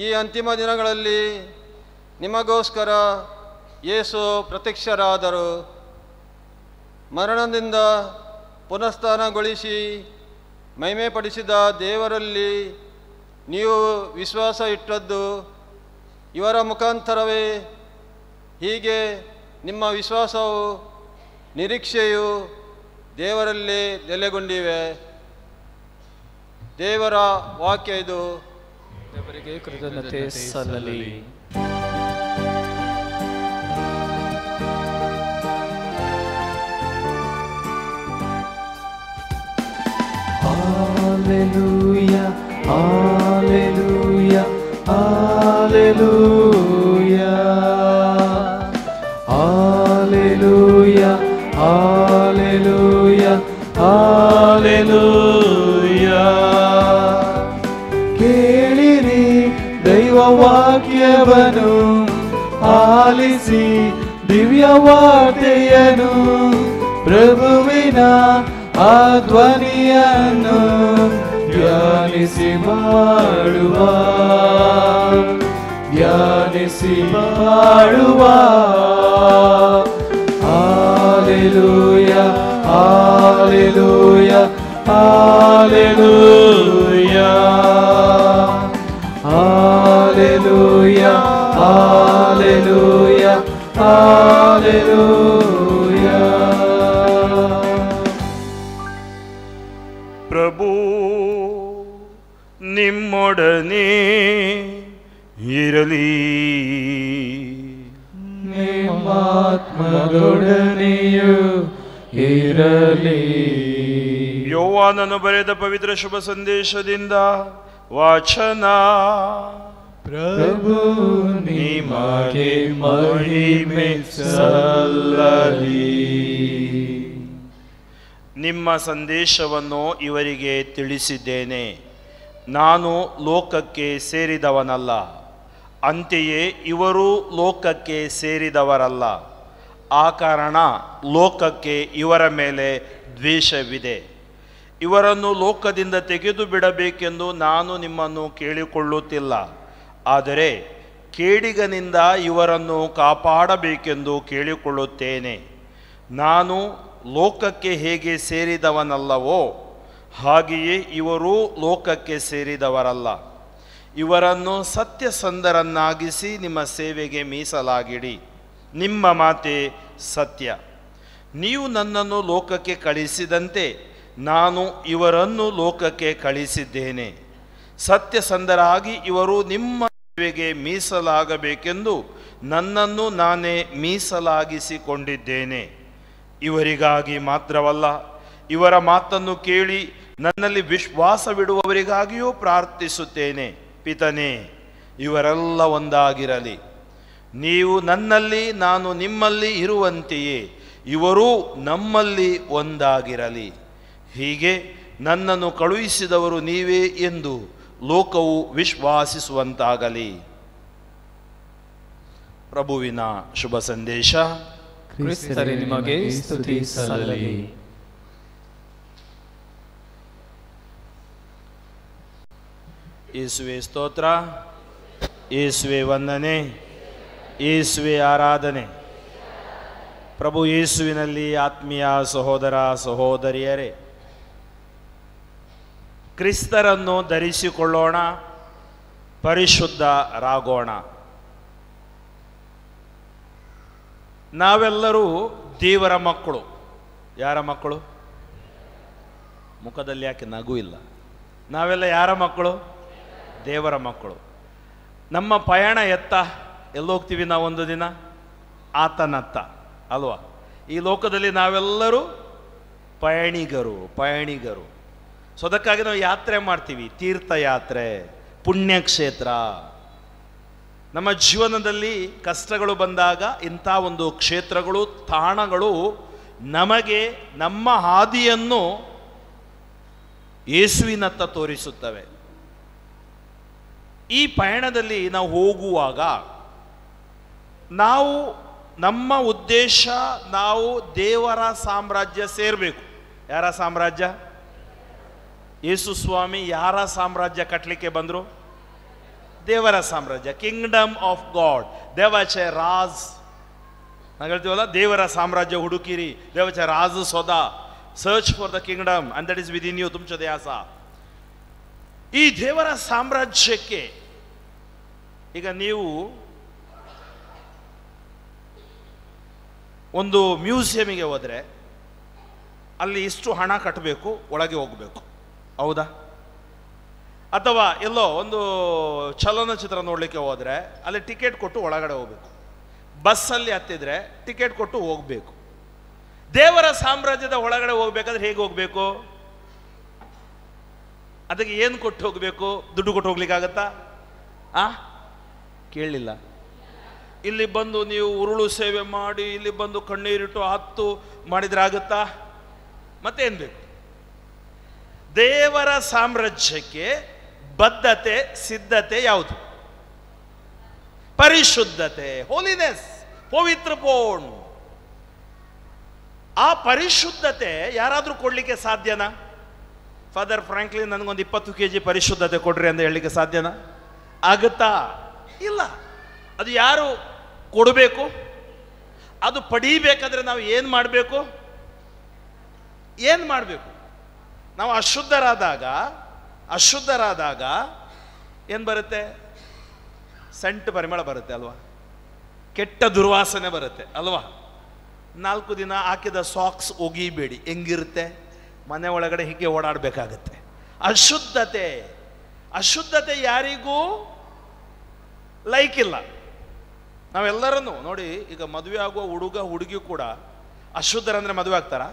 ಈ ಅಂತಿಮ ದಿನಗಳಲ್ಲಿ ನಿಮಗೋಸ್ಕರ ಯೇಸು ಪ್ರತ್ಯಕ್ಷರಾದರು. ಮರಣದಿಂದ ಪುನಃಸ್ಥಾನಗೊಳಿಸಿ ಮಹಿಮೆಪಡಿಸಿದ ದೇವರಲ್ಲಿ ನೀವು ವಿಶ್ವಾಸ ಇಟ್ಟದ್ದು ಇವರ ಮುಖಾಂತರವೇ. ಹೀಗೆ ನಿಮ್ಮ ವಿಶ್ವಾಸವು ನಿರೀಕ್ಷೆಯು ದೇವರಲ್ಲಿ ನೆಲೆಗೊಂಡಿವೆ. ದೇವರ ವಾಕ್ಯ ಇದು. ದೇವರಿಗೆ ಕೃತಜ್ಞತೆ ಸಲ್ಲಲಿ. Hallelujah, hallelujah, hallelujah, hallelujah, hallelujah, hallelujah. ಕೇಳಿರಿ ದೈವ ವಾಕ್ಯವನು, ಆಲಿಸಿ ದಿವ್ಯ ವಾರ್ತೆಯನು. ಪ್ರಭುವಿನ ಆ ಧ್ವನಿಯನ್ನು ಧ್ಯಾನಿಸಿ ಮಾಡುವ ಆಲಿಸಿ ಬಾಳುವ hallelujah hallelujah hallelujah hallelujah hallelujah hallelujah. ಪ್ರಭು ನಿಮ್ಮೊಡನೆ ಇರಲಿ, ನಿಮ್ಮಾತ್ಮದೊಡನೆಯೂ ಇರಲಿ. ಯೋವಾನನು ಬರೆದ ಪವಿತ್ರ ಶುಭ ಸಂದೇಶದಿಂದ ವಾಚನ. ಪ್ರಭು ನಿಮಗೆ ಮಹಿಮೆ ಸಲ್ಲಲಿ. ನಿಮ್ಮ ಸಂದೇಶವನ್ನು ಇವರಿಗೆ ತಿಳಿಸಿದ್ದೇನೆ. ನಾನು ಲೋಕಕ್ಕೆ ಸೇರಿದವನಲ್ಲ, ಅಂತೆಯೇ ಇವರು ಲೋಕಕ್ಕೆ ಸೇರಿದವರಲ್ಲ. ಆ ಕಾರಣ ಲೋಕಕ್ಕೆ ಇವರ ಮೇಲೆ ದ್ವೇಷವಿದೆ. ಇವರನ್ನು ಲೋಕದಿಂದ ತೆಗೆದು ಬಿಡಬೇಕೆಂದು ನಾನು ನಿಮ್ಮನ್ನು ಕೇಳಿಕೊಳ್ಳುತ್ತಿಲ್ಲ, ಆದರೆ ಕೇಡಿಗನಿಂದ ಇವರನ್ನು ಕಾಪಾಡಬೇಕೆಂದು ಕೇಳಿಕೊಳ್ಳುತ್ತೇನೆ. ನಾನು ಲೋಕಕ್ಕೆ ಹೇಗೆ ಸೇರಿದವನಲ್ಲವೋ ಹಾಗೆಯೇ ಇವರೂ ಲೋಕಕ್ಕೆ ಸೇರಿದವರಲ್ಲ. ಇವರನ್ನು ಸತ್ಯಸಂಧರನ್ನಾಗಿಸಿ ನಿಮ್ಮ ಸೇವೆಗೆ ಮೀಸಲಾಗಿಡಿ. ನಿಮ್ಮ ಮಾತೇ ಸತ್ಯ. ನೀವು ನನ್ನನ್ನು ಲೋಕಕ್ಕೆ ಕಳಿಸಿದಂತೆ ನಾನು ಇವರನ್ನು ಲೋಕಕ್ಕೆ ಕಳಿಸಿದ್ದೇನೆ. ಸತ್ಯಸಂಧರಾಗಿ ಇವರು ನಿಮ್ಮ ಸೇವೆಗೆ ಮೀಸಲಾಗಬೇಕೆಂದು ನನ್ನನ್ನು ನಾನೇ ಮೀಸಲಾಗಿಸಿಕೊಂಡಿದ್ದೇನೆ. ಇವರಿಗಾಗಿ ಮಾತ್ರವಲ್ಲ, ಇವರ ಮಾತನ್ನು ಕೇಳಿ ನನ್ನಲ್ಲಿ ವಿಶ್ವಾಸವಿಡುವವರಿಗಾಗಿಯೂ ಪ್ರಾರ್ಥಿಸುತ್ತೇನೆ. ಪಿತನೇ, ಇವರೆಲ್ಲ ಒಂದಾಗಿರಲಿ. ನೀವು ನನ್ನಲ್ಲಿ, ನಾನು ನಿಮ್ಮಲ್ಲಿ ಇರುವಂತೆಯೇ ಇವರೂ ನಮ್ಮಲ್ಲಿ ಒಂದಾಗಿರಲಿ. ಹೀಗೆ ನನ್ನನ್ನು ಕಳುಹಿಸಿದವರು ನೀವೇ ಎಂದು ಲೋಕವು ವಿಶ್ವಾಸಿಸುವಂತಾಗಲಿ. ಪ್ರಭುವಿನ ಶುಭ ಸಂದೇಶ. ಕ್ರಿಸ್ತರೇ ನಿಮಗೆ ಸ್ತುತಿ ಸಲ್ಲಲಿ. ಯೇಸುವೆ ಸ್ತೋತ್ರ, ಯೇಸುವೆ ವಂದನೆ, ಯೇಸುವೆ ಆರಾಧನೆ. ಪ್ರಭು ಯೇಸುವಿನಲ್ಲಿ ಆತ್ಮೀಯ ಸಹೋದರ ಸಹೋದರಿಯರೇ, ಕ್ರಿಸ್ತರನ್ನು ಧರಿಸಿಕೊಳ್ಳೋಣ, ಪರಿಶುದ್ಧರಾಗೋಣ. ನಾವೆಲ್ಲರೂ ದೇವರ ಮಕ್ಕಳು. ಯಾರ ಮಕ್ಕಳು? ಮುಖದಲ್ಲಿ ಯಾಕೆ ನಗು ಇಲ್ಲ? ನಾವೆಲ್ಲ ಯಾರ ಮಕ್ಕಳು? ದೇವರ ಮಕ್ಕಳು. ನಮ್ಮ ಪಯಣ ಎತ್ತ? ಎಲ್ಲೋಗ್ತೀವಿ ನಾವು ಒಂದು ದಿನ? ಆತನತ್ತ ಅಲ್ವಾ? ಈ ಲೋಕದಲ್ಲಿ ನಾವೆಲ್ಲರೂ ಪಯಣಿಗರು. ಸೊ ಅದಕ್ಕಾಗಿ ನಾವು ಯಾತ್ರೆ ಮಾಡ್ತೀವಿ, ತೀರ್ಥಯಾತ್ರೆ, ಪುಣ್ಯಕ್ಷೇತ್ರ. ನಮ್ಮ ಜೀವನದಲ್ಲಿ ಕಷ್ಟಗಳು ಬಂದಾಗ ಇಂಥ ಒಂದು ಕ್ಷೇತ್ರಗಳು, ತಾಣಗಳು ನಮಗೆ ನಮ್ಮ ಹಾದಿಯನ್ನು ಯೇಸುವಿನತ್ತ ತೋರಿಸುತ್ತವೆ. ಈ ಪಯಣದಲ್ಲಿ ನಾವು ಹೋಗುವಾಗ ನಮ್ಮ ಉದ್ದೇಶ, ನಾವು ದೇವರ ಸಾಮ್ರಾಜ್ಯ ಸೇರಬೇಕು. ಯಾರ ಸಾಮ್ರಾಜ್ಯ? ಯೇಸು ಸ್ವಾಮಿ ಯಾರ ಸಾಮ್ರಾಜ್ಯ ಕಟ್ಟಲಿಕ್ಕೆ ಬಂದರು? ದೇವರ ಸಾಮ್ರಾಜ್ಯ, ಕಿಂಗ್ಡಮ್ ಆಫ್ ಗಾಡ್. ದೇವಚೆ ರಾಜ್ ನಾವು ಹೇಳ್ತೀವಲ್ಲ, ದೇವರ ಸಾಮ್ರಾಜ್ಯ ಹುಡುಕಿರಿ, ದೇವಚೆ ರಾಜ್ ಸೋದಾ, search for the kingdom and that is within you ತುಮಚ ದ್ಯಾಸ. ಈ ದೇವರ ಸಾಮ್ರಾಜ್ಯಕ್ಕೆ ಈಗ ನೀವು ಒಂದು ಮ್ಯೂಸಿಯಮಿಗೆ ಹೋದರೆ ಅಲ್ಲಿ ಇಷ್ಟು ಹಣ ಕಟ್ಟಬೇಕು, ಒಳಗೆ ಹೋಗಬೇಕು, ಹೌದಾ? ಅಥವಾ ಎಲ್ಲೋ ಒಂದು ಚಲನಚಿತ್ರ ನೋಡಲಿಕ್ಕೆ ಹೋದರೆ ಅಲ್ಲಿ ಟಿಕೆಟ್ ಕೊಟ್ಟು ಒಳಗಡೆ ಹೋಗಬೇಕು. ಬಸ್ಸಲ್ಲಿ ಹತ್ತಿದ್ರೆ ಟಿಕೆಟ್ ಕೊಟ್ಟು ಹೋಗಬೇಕು. ದೇವರ ಸಾಮ್ರಾಜ್ಯದ ಒಳಗಡೆ ಹೋಗ್ಬೇಕಾದ್ರೆ ಹೇಗೆ ಹೋಗಬೇಕು? ಅದಕ್ಕೆ ಏನು ಕೊಟ್ಟು ಹೋಗಬೇಕು? ದುಡ್ಡು ಕೊಟ್ಟು ಹೋಗ್ಲಿಕ್ಕಾಗತ್ತಾ? ಕೇಳಲಿಲ್ಲ. ಇಲ್ಲಿ ಬಂದು ನೀವು ಉರುಳು ಸೇವೆ ಮಾಡಿ, ಇಲ್ಲಿ ಬಂದು ಕಣ್ಣೀರಿಟ್ಟು ಹತ್ತು ಮಾಡಿದ್ರೆ ಆಗುತ್ತಾ? ಮತ್ತೇನು ಬೇಕು? ದೇವರ ಸಾಮ್ರಾಜ್ಯಕ್ಕೆ ಬದ್ಧತೆ, ಸಿದ್ಧತೆ ಯಾವುದು? ಪರಿಶುದ್ಧತೆ, ಹೋಲಿನೆಸ್, ಪವಿತ್ರಪೂರ್ಣ. ಆ ಪರಿಶುದ್ಧತೆ ಯಾರಾದರೂ ಕೊಡ್ಲಿಕ್ಕೆ ಸಾಧ್ಯನಾ? ಫಾದರ್ ಫ್ರಾಂಕ್ಲಿನ್ ನನಗೊಂದು 20 kg ಪರಿಶುದ್ಧತೆ ಕೊಡ್ರಿ ಅಂತ ಹೇಳಲಿಕ್ಕೆ ಸಾಧ್ಯನಾ? ಆಗುತ್ತಾ? ಇಲ್ಲ. ಅದು ಯಾರು ಕೊಡಬೇಕು? ಅದು ಪಡೀಬೇಕಾದ್ರೆ ನಾವು ಏನು ಮಾಡಬೇಕು? ನಾವು ಅಶುದ್ಧರಾದಾಗ ಏನು ಬರುತ್ತೆ? ಸೆಂಟ್ ಪರಿಮಳ ಬರುತ್ತೆ ಅಲ್ವಾ? ಕೆಟ್ಟ ದುರ್ವಾಸನೆ ಬರುತ್ತೆ ಅಲ್ವಾ? 4 ದಿನ ಹಾಕಿದ ಸಾಕ್ಸ್ ಒಗಿಬೇಡಿ, ಹೆಂಗಿರುತ್ತೆ? ಮನೆ ಒಳಗಡೆ ಹೀಗೆ ಓಡಾಡಬೇಕಾಗತ್ತೆ. ಅಶುದ್ಧತೆ ಯಾರಿಗೂ ಲೈಕ್ ಇಲ್ಲ. ನಾವೆಲ್ಲರನ್ನು ನೋಡಿ, ಈಗ ಮದುವೆ ಆಗುವ ಹುಡುಗ ಹುಡುಗಿ ಕೂಡ ಅಶುದ್ಧರಂದ್ರೆ ಮದುವೆ ಆಗ್ತಾರಾ?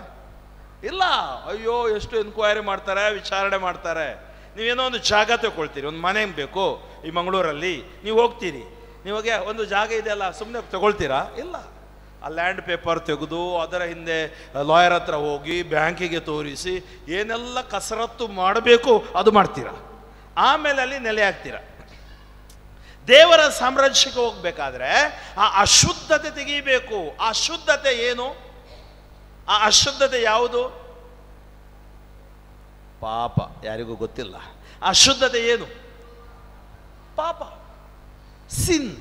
ಇಲ್ಲ. ಅಯ್ಯೋ, ಎಷ್ಟು ಎನ್ಕ್ವೈರಿ ಮಾಡ್ತಾರೆ, ವಿಚಾರಣೆ ಮಾಡ್ತಾರೆ. ನೀವೇನೋ ಒಂದು ಜಾಗ ತಗೊಳ್ತೀರಿ, ಒಂದು ಮನೆ ಬೇಕು ಈ ಮಂಗಳೂರಲ್ಲಿ, ನೀವು ಹೋಗ್ತೀರಿ, ನೀವಾಗೆ ಒಂದು ಜಾಗ ಇದೆಯಲ್ಲ, ಸುಮ್ಮನೆ ತಗೊಳ್ತೀರಾ? ಇಲ್ಲ. ಆ ಲ್ಯಾಂಡ್ ಪೇಪರ್ ತೆಗೆದು ಅದರ ಹಿಂದೆ ಲಾಯರ್ ಹತ್ರ ಹೋಗಿ ಬ್ಯಾಂಕಿಗೆ ತೋರಿಸಿ ಏನೆಲ್ಲ ಕಸರತ್ತು ಮಾಡಬೇಕು ಅದು ಮಾಡ್ತೀರಾ. ಆಮೇಲೆ ಅಲ್ಲಿ ನೆಲೆ ಆಗ್ತೀರಾ. ದೇವರ ಸಾಮ್ರಾಜ್ಯಕ್ಕೆ ಹೋಗ್ಬೇಕಾದ್ರೆ ಆ ಅಶುದ್ಧತೆ ತೆಗೀಬೇಕು. ಆ ಅಶುದ್ಧತೆ ಏನು? ಆ ಅಶುದ್ಧತೆ ಯಾವುದು? ಪಾಪ. ಯಾರಿಗೂ ಗೊತ್ತಿಲ್ಲ ಅಶುದ್ಧತೆ ಏನು? ಪಾಪ, ಸಿನ್,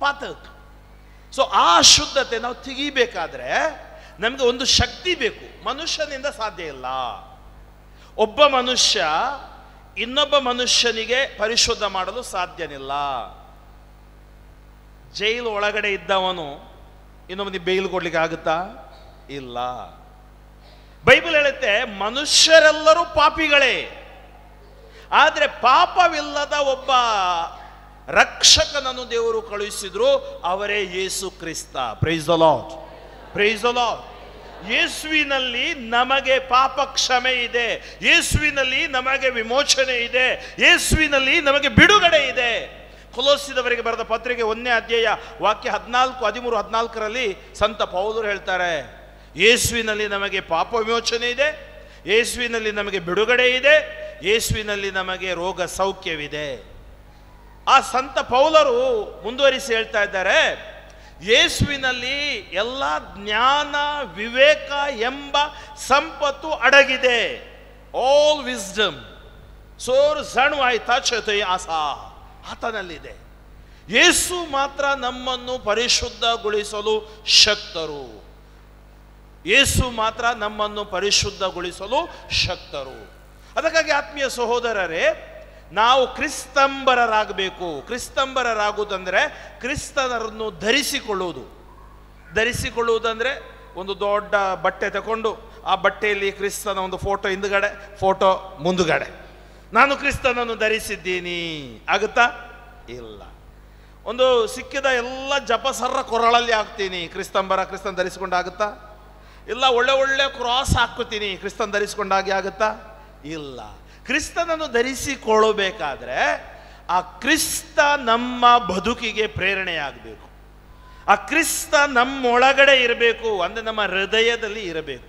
ಪಾತಕ. ಸೊ ಆ ಅಶುದ್ಧತೆ ನಾವು ತೆಗಿಬೇಕಾದ್ರೆ ನಮಗೆ ಒಂದು ಶಕ್ತಿ ಬೇಕು. ಮನುಷ್ಯನಿಂದ ಸಾಧ್ಯ ಇಲ್ಲ. ಒಬ್ಬ ಮನುಷ್ಯ ಇನ್ನೊಬ್ಬ ಮನುಷ್ಯನಿಗೆ ಪರಿಶುದ್ಧ ಮಾಡಲು ಸಾಧ್ಯನಿಲ್ಲ. ಜೈಲು ಒಳಗಡೆ ಇದ್ದವನು ಇನ್ನೊಬ್ಬನಿಗೆ ಬೇಲ್ ಕೊಡ್ಲಿಕ್ಕೆ ಆಗುತ್ತಾ? ಇಲ್ಲ. ಬೈಬಲ್ ಹೇಳುತ್ತೆ ಮನುಷ್ಯರೆಲ್ಲರೂ ಪಾಪಿಗಳೇ, ಆದರೆ ಪಾಪವಿಲ್ಲದ ಒಬ್ಬ ರಕ್ಷಕನನ್ನು ದೇವರು ಕಳುಹಿಸಿದ್ರು, ಅವರೇ Yesu Krista. Praise the lord, praise the lord. ಯೇಸುವಿನಲ್ಲಿ ನಮಗೆ ಪಾಪ ಕ್ಷಮೆ ಇದೆ, ಯೇಸುವಿನಲ್ಲಿ ನಮಗೆ ವಿಮೋಚನೆ ಇದೆ, ಯೇಸುವಿನಲ್ಲಿ ನಮಗೆ ಬಿಡುಗಡೆ ಇದೆ. ಕೊಲೋಸ್ಯದವರಿಗೆ ಬರೆದ ಪತ್ರಿಕೆ 1ನೇ ಅಧ್ಯಾಯ ವಾಕ್ಯ 14, 13, 14ರಲ್ಲಿ ಸಂತ ಪೌಲರು ಹೇಳ್ತಾರೆ, ಯೇಸುವಿನಲ್ಲಿ ನಮಗೆ ಪಾಪ ವಿಮೋಚನೆ ಇದೆ, ಯೇಸುವಿನಲ್ಲಿ ನಮಗೆ ಬಿಡುಗಡೆ ಇದೆ, ಯೇಸುವಿನಲ್ಲಿ ನಮಗೆ ರೋಗ ಸೌಖ್ಯವಿದೆ. ಆ ಸಂತ ಪೌಲರು ಮುಂದುವರಿಸಿ ಹೇಳ್ತಾ ಇದ್ದಾರೆ, ಯೇಸುವಿನಲ್ಲಿ ಎಲ್ಲ ಜ್ಞಾನ ವಿವೇಕ ಎಂಬ ಸಂಪತ್ತು ಅಡಗಿದೆ. ಆಲ್ ವಿಸ್ಡಮ್ ಸೋರ್ ಸಣ್ವಾಯ್ತಾ ಚತೈ ಆಸಾ ಆತನಲ್ಲಿದೆ. ಯೇಸು ಮಾತ್ರ ನಮ್ಮನ್ನು ಪರಿಶುದ್ಧಗೊಳಿಸಲು ಶಕ್ತರು. ಯೇಸು ಮಾತ್ರ ನಮ್ಮನ್ನು ಪರಿಶುದ್ಧಗೊಳಿಸಲು ಶಕ್ತರು. ಅದಕ್ಕಾಗಿ ಆತ್ಮೀಯ ಸಹೋದರರೇ, ನಾವು ಕ್ರಿಸ್ತಂಬರರಾಗಬೇಕು. ಕ್ರಿಸ್ತಂಬರರಾಗುವುದಂದರೆ ಕ್ರಿಸ್ತನರನ್ನು ಧರಿಸಿಕೊಳ್ಳುವುದಂದರೆ ಒಂದು ದೊಡ್ಡ ಬಟ್ಟೆ ತಗೊಂಡು ಆ ಬಟ್ಟೆಯಲ್ಲಿ ಕ್ರಿಸ್ತನ ಒಂದು ಫೋಟೋ ಹಿಂದುಗಡೆ, ಫೋಟೋ ಮುಂದುಗಡೆ, ನಾನು ಕ್ರಿಸ್ತನನ್ನು ಧರಿಸಿದ್ದೀನಿ ಆಗುತ್ತಾ? ಇಲ್ಲ. ಒಂದು ಸಿಕ್ಕಿದ ಎಲ್ಲ ಜಪಸರ್ರ ಕೊರಳಲ್ಲಿ ಹಾಕ್ತೀನಿ, ಕ್ರಿಸ್ತನ ಧರಿಸಿಕೊಂಡು ಆಗುತ್ತಾ? ಇಲ್ಲ. ಒಳ್ಳೆ ಒಳ್ಳೆ ಕ್ರಾಸ್ ಹಾಕ್ತೀನಿ, ಕ್ರಿಸ್ತನ ಧರಿಸಿಕೊಂಡಾಗಿ ಆಗುತ್ತಾ? ಇಲ್ಲ. ಕ್ರಿಸ್ತನನ್ನು ಧರಿಸಿಕೊಳ್ಳಬೇಕಾದ್ರೆ ಆ ಕ್ರಿಸ್ತ ನಮ್ಮ ಬದುಕಿಗೆ ಪ್ರೇರಣೆಯಾಗಬೇಕು. ಆ ಕ್ರಿಸ್ತ ನಮ್ಮೊಳಗಡೆ ಇರಬೇಕು, ಅಂದರೆ ನಮ್ಮ ಹೃದಯದಲ್ಲಿ ಇರಬೇಕು.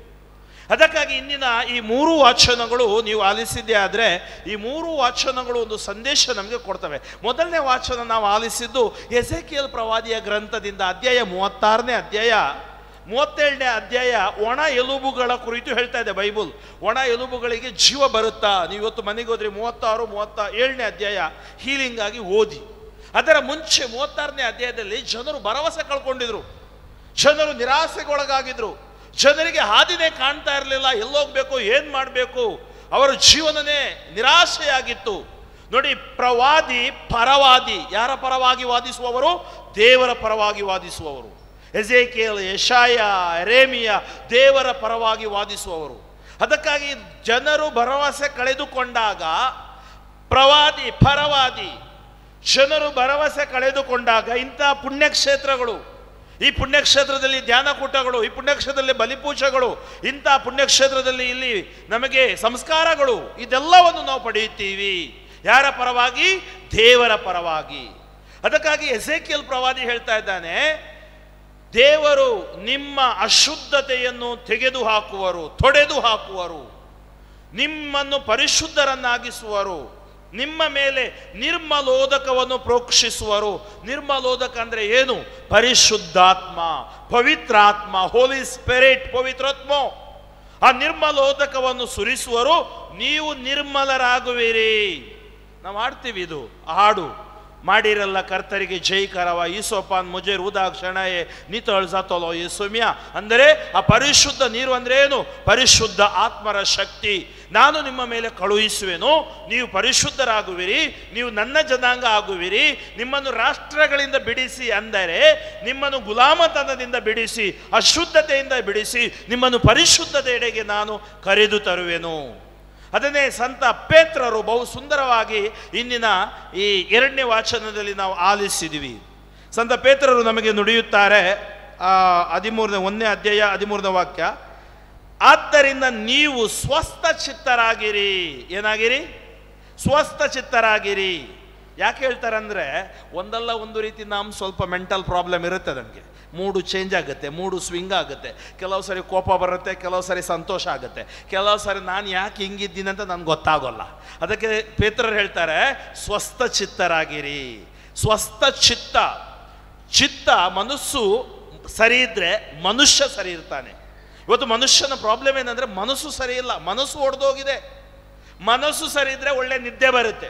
ಅದಕ್ಕಾಗಿ ಇಂದಿನ ಈ 3 ವಾಚನಗಳು ನೀವು ಆಲಿಸಿದ್ದೇ ಆದರೆ ಈ 3 ವಾಚನಗಳು ಒಂದು ಸಂದೇಶ ನಮಗೆ ಕೊಡ್ತವೆ. ಮೊದಲನೇ ವಾಚನ ನಾವು ಆಲಿಸಿದ್ದು ಎಸೆಕಿಯೇಲ್ ಪ್ರವಾದಿಯ ಗ್ರಂಥದಿಂದ ಅಧ್ಯಾಯ 36ನೇ ಅಧ್ಯಾಯ 37ನೇ ಅಧ್ಯಾಯ ಒಣ ಎಲುಬುಗಳ ಕುರಿತು ಹೇಳ್ತಾ ಇದೆ ಬೈಬಲ್. ಒಣ ಎಲುಬುಗಳಿಗೆ ಜೀವ ಬರುತ್ತಾ? ನೀವು ಇವತ್ತು ಮನೆಗೆ ಹೋದ್ರೆ 36, 37ನೇ ಅಧ್ಯಾಯ ಹೀಲಿಂಗ್ ಆಗಿ ಓದಿ. ಅದರ ಮುಂಚೆ 36ನೇ ಅಧ್ಯಾಯದಲ್ಲಿ ಜನರು ಭರವಸೆ ಕಳ್ಕೊಂಡಿದ್ರು, ಜನರು ನಿರಾಸೆಗೊಳಗಾಗಿದ್ರು, ಜನರಿಗೆ ಹಾದಿನೇ ಕಾಣ್ತಾ ಇರಲಿಲ್ಲ, ಎಲ್ಲೋಗ್ಬೇಕು, ಏನ್ ಮಾಡಬೇಕು, ಅವರ ಜೀವನನೇ ನಿರಾಶೆಯಾಗಿತ್ತು. ನೋಡಿ, ಪ್ರವಾದಿ ಪರವಾದಿ. ಯಾರ ಪರವಾಗಿ ವಾದಿಸುವವರು? ದೇವರ ಪರವಾಗಿ ವಾದಿಸುವವರು. ಎಸೆಕಿಯೇಲ್, ಯೆಶಾಯ, ಯೆರೆಮೀಯ ದೇವರ ಪರವಾಗಿ ವಾದಿಸುವವರು. ಅದಕ್ಕಾಗಿ ಜನರು ಭರವಸೆ ಕಳೆದುಕೊಂಡಾಗ ಪ್ರವಾದಿ ಪರವಾದಿ, ಜನರು ಭರವಸೆ ಕಳೆದುಕೊಂಡಾಗ ಇಂತಹ ಪುಣ್ಯಕ್ಷೇತ್ರಗಳು, ಈ ಪುಣ್ಯಕ್ಷೇತ್ರದಲ್ಲಿ ಧ್ಯಾನಕೂಟಗಳು, ಈ ಪುಣ್ಯಕ್ಷೇತ್ರದಲ್ಲಿ ಬಲಿಪೂಜೆಗಳು, ಇಂಥ ಪುಣ್ಯಕ್ಷೇತ್ರದಲ್ಲಿ ಇಲ್ಲಿ ನಮಗೆ ಸಂಸ್ಕಾರಗಳು, ಇದೆಲ್ಲವನ್ನು ನಾವು ಪಡೆಯುತ್ತೀವಿ. ಯಾರ ಪರವಾಗಿ? ದೇವರ ಪರವಾಗಿ. ಅದಕ್ಕಾಗಿ ಎಸೆಕಿಯೇಲ್ ಪ್ರವಾದಿ ಹೇಳ್ತಾ ಇದ್ದಾನೆ, ದೇವರು ನಿಮ್ಮ ಅಶುದ್ಧತೆಯನ್ನು ತೆಗೆದು ಹಾಕುವರು, ತೊಡೆದು ಹಾಕುವರು, ನಿಮ್ಮನ್ನು ಪರಿಶುದ್ಧರನ್ನಾಗಿಸುವರು, ನಿಮ್ಮ ಮೇಲೆ ನಿರ್ಮಲೋದಕವನ್ನು ಪ್ರೋಕ್ಷಿಸುವರು. ನಿರ್ಮಲೋದಕ ಅಂದರೆ ಏನು? ಪರಿಶುದ್ಧಾತ್ಮ, ಪವಿತ್ರಾತ್ಮ, ಹೋಲಿ ಸ್ಪಿರಿಟ್, ಪವಿತ್ರಾತ್ಮ. ಆ ನಿರ್ಮಲೋದಕವನ್ನು ಸುರಿಸುವರು, ನೀವು ನಿರ್ಮಲರಾಗುವಿರಿ. ನಾವು ಹಾಡ್ತೀವಿ, ಇದು ಹಾಡು, ಮಾಡಿರಲ್ಲ ಕರ್ತರಿಗೆ ಜೈಕರವ ಈಸೋಪಾನ್ ಮುಜೆ ರುದಾಕ್ಷಣಯೇ ನಿತಳ್ಸತೋಲೋ ಈ ಸುಮ್ಯ. ಅಂದರೆ ಆ ಪರಿಶುದ್ಧ ನೀರು ಅಂದ್ರೆ ಏನು? ಪರಿಶುದ್ಧ ಆತ್ಮರ ಶಕ್ತಿ. ನಾನು ನಿಮ್ಮ ಮೇಲೆ ಕಳುಹಿಸುವೆನು, ನೀವು ಪರಿಶುದ್ಧರಾಗುವಿರಿ, ನೀವು ನನ್ನ ಜನಾಂಗ ಆಗುವಿರಿ, ನಿಮ್ಮನ್ನು ರಾಷ್ಟ್ರಗಳಿಂದ ಬಿಡಿಸಿ, ಅಂದರೆ ನಿಮ್ಮನ್ನು ಗುಲಾಮತನದಿಂದ ಬಿಡಿಸಿ, ಅಶುದ್ಧತೆಯಿಂದ ಬಿಡಿಸಿ, ನಿಮ್ಮನ್ನು ಪರಿಶುದ್ಧತೆಯೆಡೆಗೆ ನಾನು ಕರೆದು ತರುವೆನು. ಅದನ್ನೇ ಸಂತ ಪೇತ್ರರು ಬಹು ಸುಂದರವಾಗಿ ಇಂದಿನ ಈ 2ನೇ ವಾಚನದಲ್ಲಿ ನಾವು ಆಲಿಸಿದ್ವಿ. ಸಂತ ಪೇತ್ರರು ನಮಗೆ ನುಡಿಯುತ್ತಾರೆ, 1ನೇ ಅಧ್ಯಾಯ 13ನೇ ವಾಕ್ಯ, ಆದ್ದರಿಂದ ನೀವು ಸ್ವಸ್ಥ ಚಿತ್ತರಾಗಿರಿ. ಏನಾಗಿರಿ? ಸ್ವಸ್ಥ ಚಿತ್ತರಾಗಿರಿ. ಯಾಕೆ ಹೇಳ್ತಾರೆ ಅಂದರೆ, ಒಂದಲ್ಲ ಒಂದು ರೀತಿ ನಮ್ಮ ಸ್ವಲ್ಪ ಮೆಂಟಲ್ ಪ್ರಾಬ್ಲಮ್ ಇರುತ್ತೆ. ನಮಗೆ ಮೂಡು ಚೇಂಜ್ ಆಗುತ್ತೆ, ಮೂಡು ಸ್ವಿಂಗ್ ಆಗುತ್ತೆ. ಕೆಲವು ಸರಿ ಕೋಪ ಬರುತ್ತೆ, ಕೆಲವು ಸರಿ ಸಂತೋಷ ಆಗುತ್ತೆ, ಕೆಲವು ಸರಿ ನಾನು ಯಾಕೆ ಹಿಂಗಿದ್ದೀನಿ ಅಂತ ನನಗೆ ಗೊತ್ತಾಗೋಲ್ಲ. ಅದಕ್ಕೆ ಪೇತ್ರರು ಹೇಳ್ತಾರೆ, ಸ್ವಸ್ಥ ಚಿತ್ತರಾಗಿರಿ. ಸ್ವಸ್ಥ ಚಿತ್ತ. ಚಿತ್ತ, ಮನಸ್ಸು ಸರಿ ಇದ್ದರೆ ಮನುಷ್ಯ ಸರಿ ಇರ್ತಾನೆ. ಇವತ್ತು ಮನುಷ್ಯನ ಪ್ರಾಬ್ಲಮ್ ಏನಂದರೆ ಮನಸ್ಸು ಸರಿ ಇಲ್ಲ, ಮನಸ್ಸು ಒಡೆದೋಗಿದೆ. ಮನಸ್ಸು ಸರಿ ಇದ್ದರೆ ಒಳ್ಳೆ ನಿದ್ದೆ ಬರುತ್ತೆ,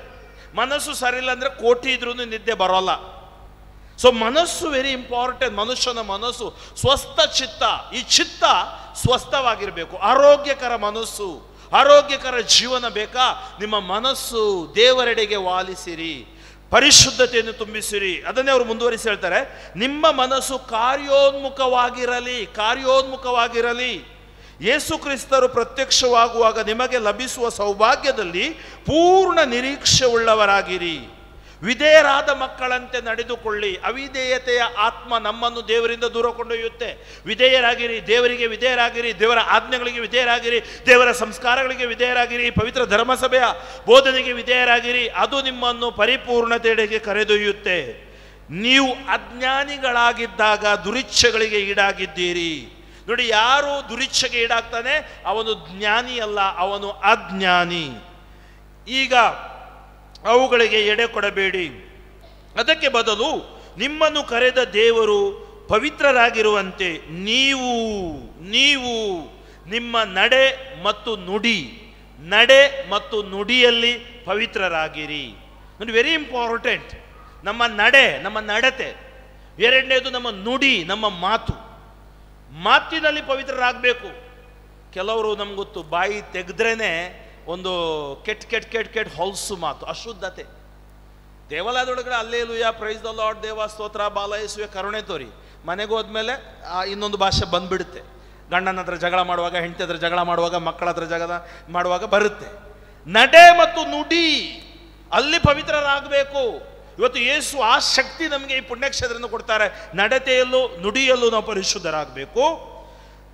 ಮನಸ್ಸು ಸರಿ ಇಲ್ಲ ಅಂದರೆ ಕೋಟಿ ಇದ್ರೂ ನಿದ್ದೆ ಬರೋಲ್ಲ. ಸೊ ಮನಸ್ಸು ವೆರಿ ಇಂಪಾರ್ಟೆಂಟ್. ಮನುಷ್ಯನ ಮನಸ್ಸು ಸ್ವಸ್ಥ ಚಿತ್ತ. ಈ ಚಿತ್ತ ಸ್ವಸ್ಥವಾಗಿರಬೇಕು. ಆರೋಗ್ಯಕರ ಮನಸ್ಸು, ಆರೋಗ್ಯಕರ ಜೀವನ ಬೇಕಾ? ನಿಮ್ಮ ಮನಸ್ಸು ದೇವರೆಡೆಗೆ ವಾಲಿಸಿರಿ, ಪರಿಶುದ್ಧತೆಯನ್ನು ತುಂಬಿಸಿರಿ. ಅದನ್ನೇ ಅವರು ಮುಂದುವರಿಸಿ ಹೇಳ್ತಾರೆ, ನಿಮ್ಮ ಮನಸ್ಸು ಕಾರ್ಯೋನ್ಮುಖವಾಗಿರಲಿ. ಕಾರ್ಯೋನ್ಮುಖವಾಗಿರಲಿ. ಯೇಸು ಕ್ರಿಸ್ತರು ಪ್ರತ್ಯಕ್ಷವಾಗುವಾಗ ನಿಮಗೆ ಲಭಿಸುವ ಸೌಭಾಗ್ಯದಲ್ಲಿ ಪೂರ್ಣ ನಿರೀಕ್ಷೆ ಉಳ್ಳವರಾಗಿರಿ. ವಿಧೇಯರಾದ ಮಕ್ಕಳಂತೆ ನಡೆದುಕೊಳ್ಳಿ. ಅವಿಧೇಯತೆಯ ಆತ್ಮ ನಮ್ಮನ್ನು ದೇವರಿಂದ ದೂರ ಕೊಂಡೊಯ್ಯುತ್ತೆ. ವಿಧೇಯರಾಗಿರಿ, ದೇವರಿಗೆ ವಿಧೇಯರಾಗಿರಿ, ದೇವರ ಆಜ್ಞೆಗಳಿಗೆ ವಿಧೇಯರಾಗಿರಿ, ದೇವರ ಸಂಸ್ಕಾರಗಳಿಗೆ ವಿಧೇಯರಾಗಿರಿ, ಪವಿತ್ರ ಧರ್ಮಸಭೆಯ ಬೋಧನೆಗೆ ವಿಧೇಯರಾಗಿರಿ. ಅದು ನಿಮ್ಮನ್ನು ಪರಿಪೂರ್ಣತೆಯೆಡೆಗೆ ಕರೆದೊಯ್ಯುತ್ತೆ. ನೀವು ಅಜ್ಞಾನಿಗಳಾಗಿದ್ದಾಗ ದುರಿಚ್ಛೆಗಳಿಗೆ ಈಡಾಗಿದ್ದೀರಿ. ನೋಡಿ, ಯಾರು ದುರಿಚ್ಛೆಗೆ ಈಡಾಗ್ತಾನೆ ಅವನು ಜ್ಞಾನಿ ಅಲ್ಲ, ಅವನು ಅಜ್ಞಾನಿ. ಈಗ ಅವುಗಳಿಗೆ ಎಡೆ ಕೊಡಬೇಡಿ. ಅದಕ್ಕೆ ಬದಲು ನಿಮ್ಮನ್ನು ಕರೆದ ದೇವರು ಪವಿತ್ರರಾಗಿರುವಂತೆ ನೀವು ನಿಮ್ಮ ನಡೆ ಮತ್ತು ನುಡಿಯಲ್ಲಿ ಪವಿತ್ರರಾಗಿರಿ. ನೋಡಿ, ವೆರಿ ಇಂಪಾರ್ಟೆಂಟ್. ನಮ್ಮ ನಡೆ, ನಮ್ಮ ನಡತೆ. ಎರಡನೇದು ನಮ್ಮ ನುಡಿ, ನಮ್ಮ ಮಾತಿನಲ್ಲಿ ಪವಿತ್ರರಾಗಬೇಕು. ಕೆಲವರು ನಮ್ಗೆ ಗೊತ್ತು, ಬಾಯಿ ತೆಗೆದ್ರೇನೆ ಒಂದು ಕೆಟ್ಟ ಹೊಲ್ಸು ಮಾತು, ಅಶುದ್ಧತೆ. ದೇವಾಲಯದೊಳಗಡೆ ಅಲ್ಲೇಲುಯ್ಯ, ಪ್ರೈಸ್ ದ ಲಾರ್ಡ್, ದೇವ ಸ್ತೋತ್ರ, ಬಾಲಯೇಸುವೆ ಕರುಣೆ ತೋರಿ, ಮನೆಗೆ ಹೋದ್ಮೇಲೆ ಇನ್ನೊಂದು ಭಾಷೆ ಬಂದ್ಬಿಡುತ್ತೆ. ಗಂಡನ ಹತ್ರ ಜಗಳ ಮಾಡುವಾಗ, ಹೆಂಡತಿ ಹತ್ರ ಜಗಳ ಮಾಡುವಾಗ, ಮಕ್ಕಳ ಹತ್ರ ಜಗಳ ಮಾಡುವಾಗ ಬರುತ್ತೆ. ನಡೆ ಮತ್ತು ನುಡಿ, ಅಲ್ಲಿ ಪವಿತ್ರರಾಗಬೇಕು. ಇವತ್ತು ಯೇಸು ಆ ಶಕ್ತಿ ನಮಗೆ ಈ ಪುಣ್ಯಕ್ಷೇತ್ರವನ್ನು ಕೊಡ್ತಾರೆ. ನಡತೆಯಲ್ಲೂ ನುಡಿಯಲ್ಲೂ ನಾವು ಪರಿಶುದ್ಧರಾಗಬೇಕು.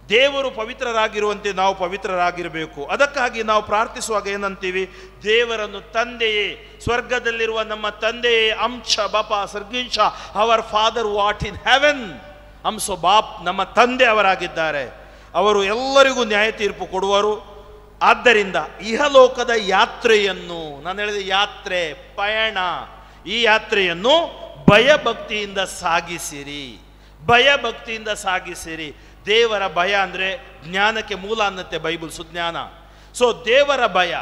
ದೇವರು ಪವಿತ್ರರಾಗಿರುವಂತೆ ನಾವು ಪವಿತ್ರರಾಗಿರಬೇಕು. ಅದಕ್ಕಾಗಿ ನಾವು ಪ್ರಾರ್ಥಿಸುವಾಗ ಏನಂತೀವಿ? ದೇವರನ್ನು ತಂದೆಯೇ, ಸ್ವರ್ಗದಲ್ಲಿರುವ ನಮ್ಮ ತಂದೆಯೇ, ಅಂಶ ಬಾಪ ಸರ್ಗಿಂಶ, our father what in heaven. ಅಂಶ ಬಾಪ್, ನಮ್ಮ ತಂದೆ ಅವರಾಗಿದ್ದಾರೆ. ಅವರು ಎಲ್ಲರಿಗೂ ನ್ಯಾಯ ತೀರ್ಪು ಕೊಡುವರು. ಆದ್ದರಿಂದ ಇಹಲೋಕದ ಯಾತ್ರೆಯನ್ನು, ನಾನು ಹೇಳಿದ ಯಾತ್ರೆ, ಪಯಣ, ಈ ಯಾತ್ರೆಯನ್ನು ಭಯಭಕ್ತಿಯಿಂದ ಸಾಗಿಸಿರಿ. ಭಯಭಕ್ತಿಯಿಂದ ಸಾಗಿಸಿರಿ. ದೇವರ ಭಯ ಅಂದರೆ ಜ್ಞಾನಕ್ಕೆ ಮೂಲ ಅನ್ನತ್ತೆ ಬೈಬಲ್, ಸುಜ್ಞಾನ. ಸೊ ದೇವರ ಭಯ,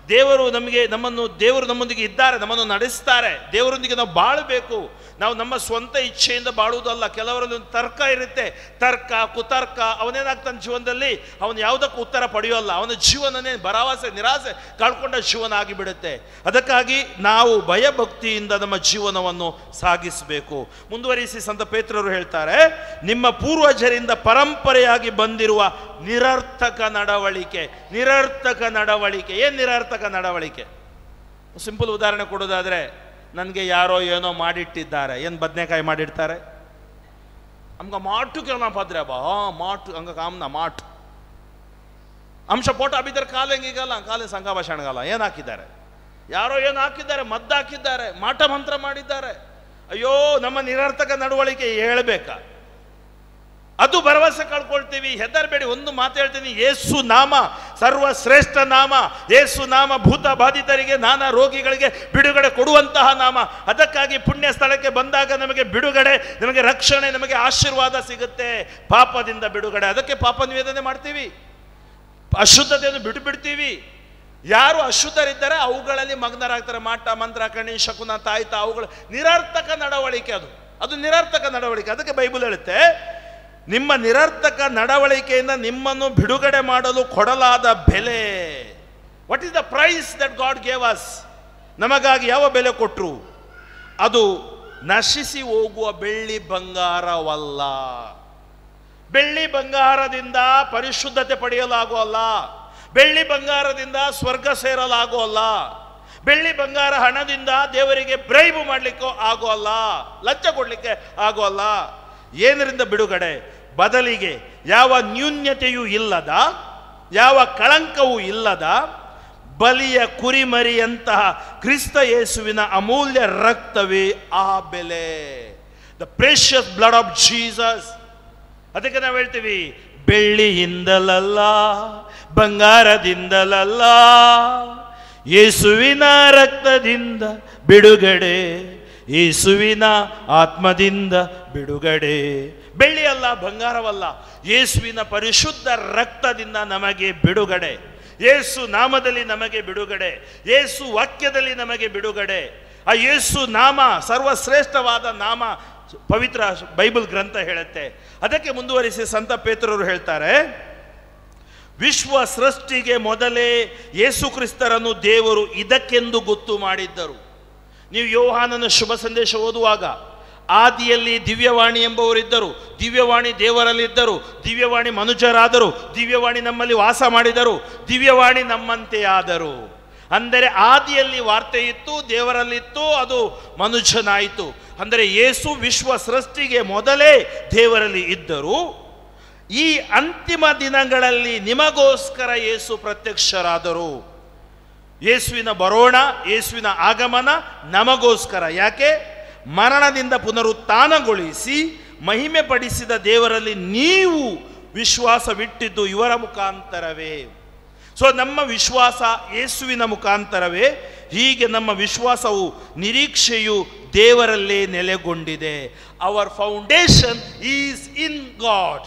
ದೇವರು ನಮ್ಮೊಂದಿಗೆ ಇದ್ದಾರೆ, ನಮ್ಮನ್ನು ನಡೆಸ್ತಾರೆ. ದೇವರೊಂದಿಗೆ ನಾವು ಬಾಳಬೇಕು. ನಾವು ನಮ್ಮ ಸ್ವಂತ ಇಚ್ಛೆಯಿಂದ ಬಾಳುವುದಲ್ಲ. ಕೆಲವರಲ್ಲಿ ಒಂದು ತರ್ಕ ಇರುತ್ತೆ, ತರ್ಕ ಕುತರ್ಕ. ಅವನೇನಾಗ್ತಾನೆ ಜೀವನದಲ್ಲಿ, ಅವನು ಯಾವುದಕ್ಕೂ ಉತ್ತರ ಪಡೆಯೋಲ್ಲ. ಅವನ ಜೀವನನೇ ಭರವಸೆ ನಿರಾಸೆ ಕಳ್ಕೊಂಡ ಜೀವನ ಆಗಿಬಿಡುತ್ತೆ. ಅದಕ್ಕಾಗಿ ನಾವು ಭಯಭಕ್ತಿಯಿಂದ ನಮ್ಮ ಜೀವನವನ್ನು ಸಾಗಿಸಬೇಕು. ಮುಂದುವರಿಸಿ ಸಂತ ಪೇತ್ರರು ಹೇಳ್ತಾರೆ, ನಿಮ್ಮ ಪೂರ್ವಜರಿಂದ ಪರಂಪರೆಯಾಗಿ ಬಂದಿರುವ ನಿರರ್ಥಕ ನಡವಳಿಕೆ. ನಿರರ್ಥಕ ನಡವಳಿಕೆ. ಏನು ನಿರರ್ಥಕ ನಡವಳಿಕೆ? ಸಿಂಪಲ್ ಉದಾಹರಣೆ ಕೊಡೋದಾದ್ರೆ, ನನಗೆ ಯಾರೋ ಏನೋ ಮಾಡಿಟ್ಟಿದ್ದಾರೆ. ಏನು ಬದನೆಕಾಯಿ ಮಾಡಿರ್ತಾರೆ, ನಮ್ಗೆ ಮಾಟು ಕೇಳೋ ಪದ್ರೆ ಬಾ ಮಾಟು ಹಂಗ ಕಾಮ್ನ ಮಾಟು ಅಂಶ ಪೋಟ ಅಬಿದ್ರೆ ಕಾಲು ಹೆಂಗೀಗಲ್ಲ, ಕಾಲೇ ಸಂಘ ಭಾಷಣಗಲ್ಲ. ಏನು ಹಾಕಿದ್ದಾರೆ? ಯಾರೋ ಏನು ಹಾಕಿದ್ದಾರೆ, ಮದ್ದು ಹಾಕಿದ್ದಾರೆ, ಮಾಟ ಮಂತ್ರ ಮಾಡಿದ್ದಾರೆ. ಅಯ್ಯೋ, ನಮ್ಮ ನಿರರ್ಥಕ ನಡವಳಿಕೆ ಹೇಳಬೇಕಾ? ಅದು ಭರವಸೆ ಕಳ್ಕೊಳ್ತೀವಿ. ಹೆದರಬೇಡಿ. ಒಂದು ಮಾತು ಹೇಳ್ತೀನಿ, ಯೇಸು ನಾಮ ಸರ್ವಶ್ರೇಷ್ಠ ನಾಮ. ಯೇಸು ನಾಮ ಭೂತ ಬಾಧಿತರಿಗೆ, ನಾನಾ ರೋಗಿಗಳಿಗೆ ಬಿಡುಗಡೆ ಕೊಡುವಂತಹ ನಾಮ. ಅದಕ್ಕಾಗಿ ಪುಣ್ಯ ಸ್ಥಳಕ್ಕೆ ಬಂದಾಗ ನಮಗೆ ಬಿಡುಗಡೆ, ನಮಗೆ ರಕ್ಷಣೆ, ನಮಗೆ ಆಶೀರ್ವಾದ ಸಿಗುತ್ತೆ. ಪಾಪದಿಂದ ಬಿಡುಗಡೆ. ಅದಕ್ಕೆ ಪಾಪ ನಿವೇದನೆ ಮಾಡ್ತೀವಿ, ಅಶುದ್ಧತೆಯನ್ನು ಬಿಡ್ತೀವಿ. ಯಾರು ಅಶುದ್ಧರಿದ್ದಾರೆ ಅವುಗಳಲ್ಲಿ ಮಗ್ನರಾಗ್ತಾರೆ. ಮಾಟ ಮಂತ್ರ ಕಣಿ ಶಕುನ ತಾಯ್ತ ಅವುಗಳು ನಿರರ್ಥಕ ನಡವಳಿಕೆ, ಅದು ನಿರರ್ಥಕ ನಡವಳಿಕೆ. ಅದಕ್ಕೆ ಬೈಬಲ್ ಹೇಳುತ್ತೆ, ನಿಮ್ಮ ನಿರರ್ಥಕ ನಡವಳಿಕೆಯಿಂದ ನಿಮ್ಮನ್ನು ಬಿಡುಗಡೆ ಮಾಡಲು ಕೊಡಲಾದ ಬೆಲೆ. What is the price that God gave us? ನಮಗಾಗಿ ಯಾವ ಬೆಲೆ ಕೊಟ್ಟರು? ಅದು ನಶಿಸಿ ಹೋಗುವ ಬೆಳ್ಳಿ ಬಂಗಾರವಲ್ಲ. ಬೆಳ್ಳಿ ಬಂಗಾರದಿಂದ ಪರಿಶುದ್ಧತೆ ಪಡೆಯಲಾಗುವಲ್ಲ. ಬೆಳ್ಳಿ ಬಂಗಾರದಿಂದ ಸ್ವರ್ಗ ಸೇರಲಾಗುವಲ್ಲ. ಬೆಳ್ಳಿ ಬಂಗಾರ ಹಣದಿಂದ ದೇವರಿಗೆ ಬ್ರೈಬ್ ಮಾಡಲಿಕ್ಕೂ ಆಗೋಲ್ಲ, ಲಂಚ ಕೊಡಲಿಕ್ಕೆ ಆಗೋಲ್ಲ. ಏನರಿಂದ ಬಿಡುಗಡೆ? ಬದಲಿಗೆ ಯಾವ ನ್ಯೂನ್ಯತೆಯೂ ಇಲ್ಲದ, ಯಾವ ಕಳಂಕವೂ ಇಲ್ಲದ ಬಲಿಯ ಕುರಿಮರಿಯಂತಹ ಕ್ರಿಸ್ತ ಯೇಸುವಿನ ಅಮೂಲ್ಯ ರಕ್ತವೇ ಆ ಬೆಲೆ. The precious blood of Jesus. ಅದಕ್ಕೆ ನಾವು ಹೇಳ್ತೀವಿ, ಬೆಳ್ಳಿಯಿಂದಲಲ್ಲ ಬಂಗಾರದಿಂದಲಲ್ಲ, ಯೇಸುವಿನ ರಕ್ತದಿಂದ ಬಿಡುಗಡೆ, ಯೇಸುವಿನ ಆತ್ಮದಿಂದ ಬಿಡುಗಡೆ. ಬೆಳ್ಳಿ ಅಲ್ಲ, ಬಂಗಾರವಲ್ಲ, ಯೇಸುವಿನ ಪರಿಶುದ್ಧ ರಕ್ತದಿಂದ ನಮಗೆ ಬಿಡುಗಡೆ. ಯೇಸು ನಾಮದಲ್ಲಿ ನಮಗೆ ಬಿಡುಗಡೆ, ಯೇಸು ವಾಕ್ಯದಲ್ಲಿ ನಮಗೆ ಬಿಡುಗಡೆ. ಆ ಯೇಸು ನಾಮ ಸರ್ವಶ್ರೇಷ್ಠವಾದ ನಾಮ, ಪವಿತ್ರ ಬೈಬಲ್ ಗ್ರಂಥ ಹೇಳುತ್ತೆ. ಅದಕ್ಕೆ ಮುಂದುವರಿಸಿ ಸಂತ ಪೇತ್ರರು ಹೇಳ್ತಾರೆ, ವಿಶ್ವ ಸೃಷ್ಟಿಗೆ ಮೊದಲೇ ಯೇಸು ಕ್ರಿಸ್ತರನ್ನು ದೇವರು ಇದಕ್ಕೆಂದು ಗೊತ್ತು ಮಾಡಿದ್ದರು. ನೀವು ಯೋಹಾನನ ಶುಭ ಸಂದೇಶ ಓದುವಾಗ, ಆದಿಯಲ್ಲಿ ದಿವ್ಯವಾಣಿ ಎಂಬವರಿದ್ದರು, ದಿವ್ಯವಾಣಿ ದೇವರಲ್ಲಿದ್ದರು, ದಿವ್ಯವಾಣಿ ಮನುಜರಾದರು, ದಿವ್ಯವಾಣಿ ನಮ್ಮಲ್ಲಿ ವಾಸ ಮಾಡಿದರು, ದಿವ್ಯವಾಣಿ ನಮ್ಮಂತೆ ಆದರು. ಅಂದರೆ ಆದಿಯಲ್ಲಿ ವಾರ್ತೆ ಇತ್ತು, ದೇವರಲ್ಲಿತ್ತು, ಅದು ಮನುಷ್ಯನಾಯಿತು. ಅಂದರೆ ಯೇಸು ವಿಶ್ವ ಸೃಷ್ಟಿಗೆ ಮೊದಲೇ ದೇವರಲ್ಲಿ ಇದ್ದರು. ಈ ಅಂತಿಮ ದಿನಗಳಲ್ಲಿ ನಿಮಗೋಸ್ಕರ ಯೇಸು ಪ್ರತ್ಯಕ್ಷರಾದರು. ಯೇಸುವಿನ ಬರೋಣ, ಯೇಸುವಿನ ಆಗಮನ ನಮಗೋಸ್ಕರ. ಯಾಕೆ? ಮರಣದಿಂದ ಪುನರುತ್ಥಾನಗೊಳಿಸಿ ಮಹಿಮೆ ಪಡಿಸಿದ ದೇವರಲ್ಲಿ ನೀವು ವಿಶ್ವಾಸವಿಟ್ಟಿದ್ದು ಇವರ ಮುಖಾಂತರವೇ. ಸೊ ನಮ್ಮ ವಿಶ್ವಾಸ ಯೇಸುವಿನ ಮುಖಾಂತರವೇ. ಹೀಗೆ ನಮ್ಮ ವಿಶ್ವಾಸವು ನಿರೀಕ್ಷೆಯು ದೇವರಲ್ಲೇ ನೆಲೆಗೊಂಡಿದೆ. Our foundation is in God.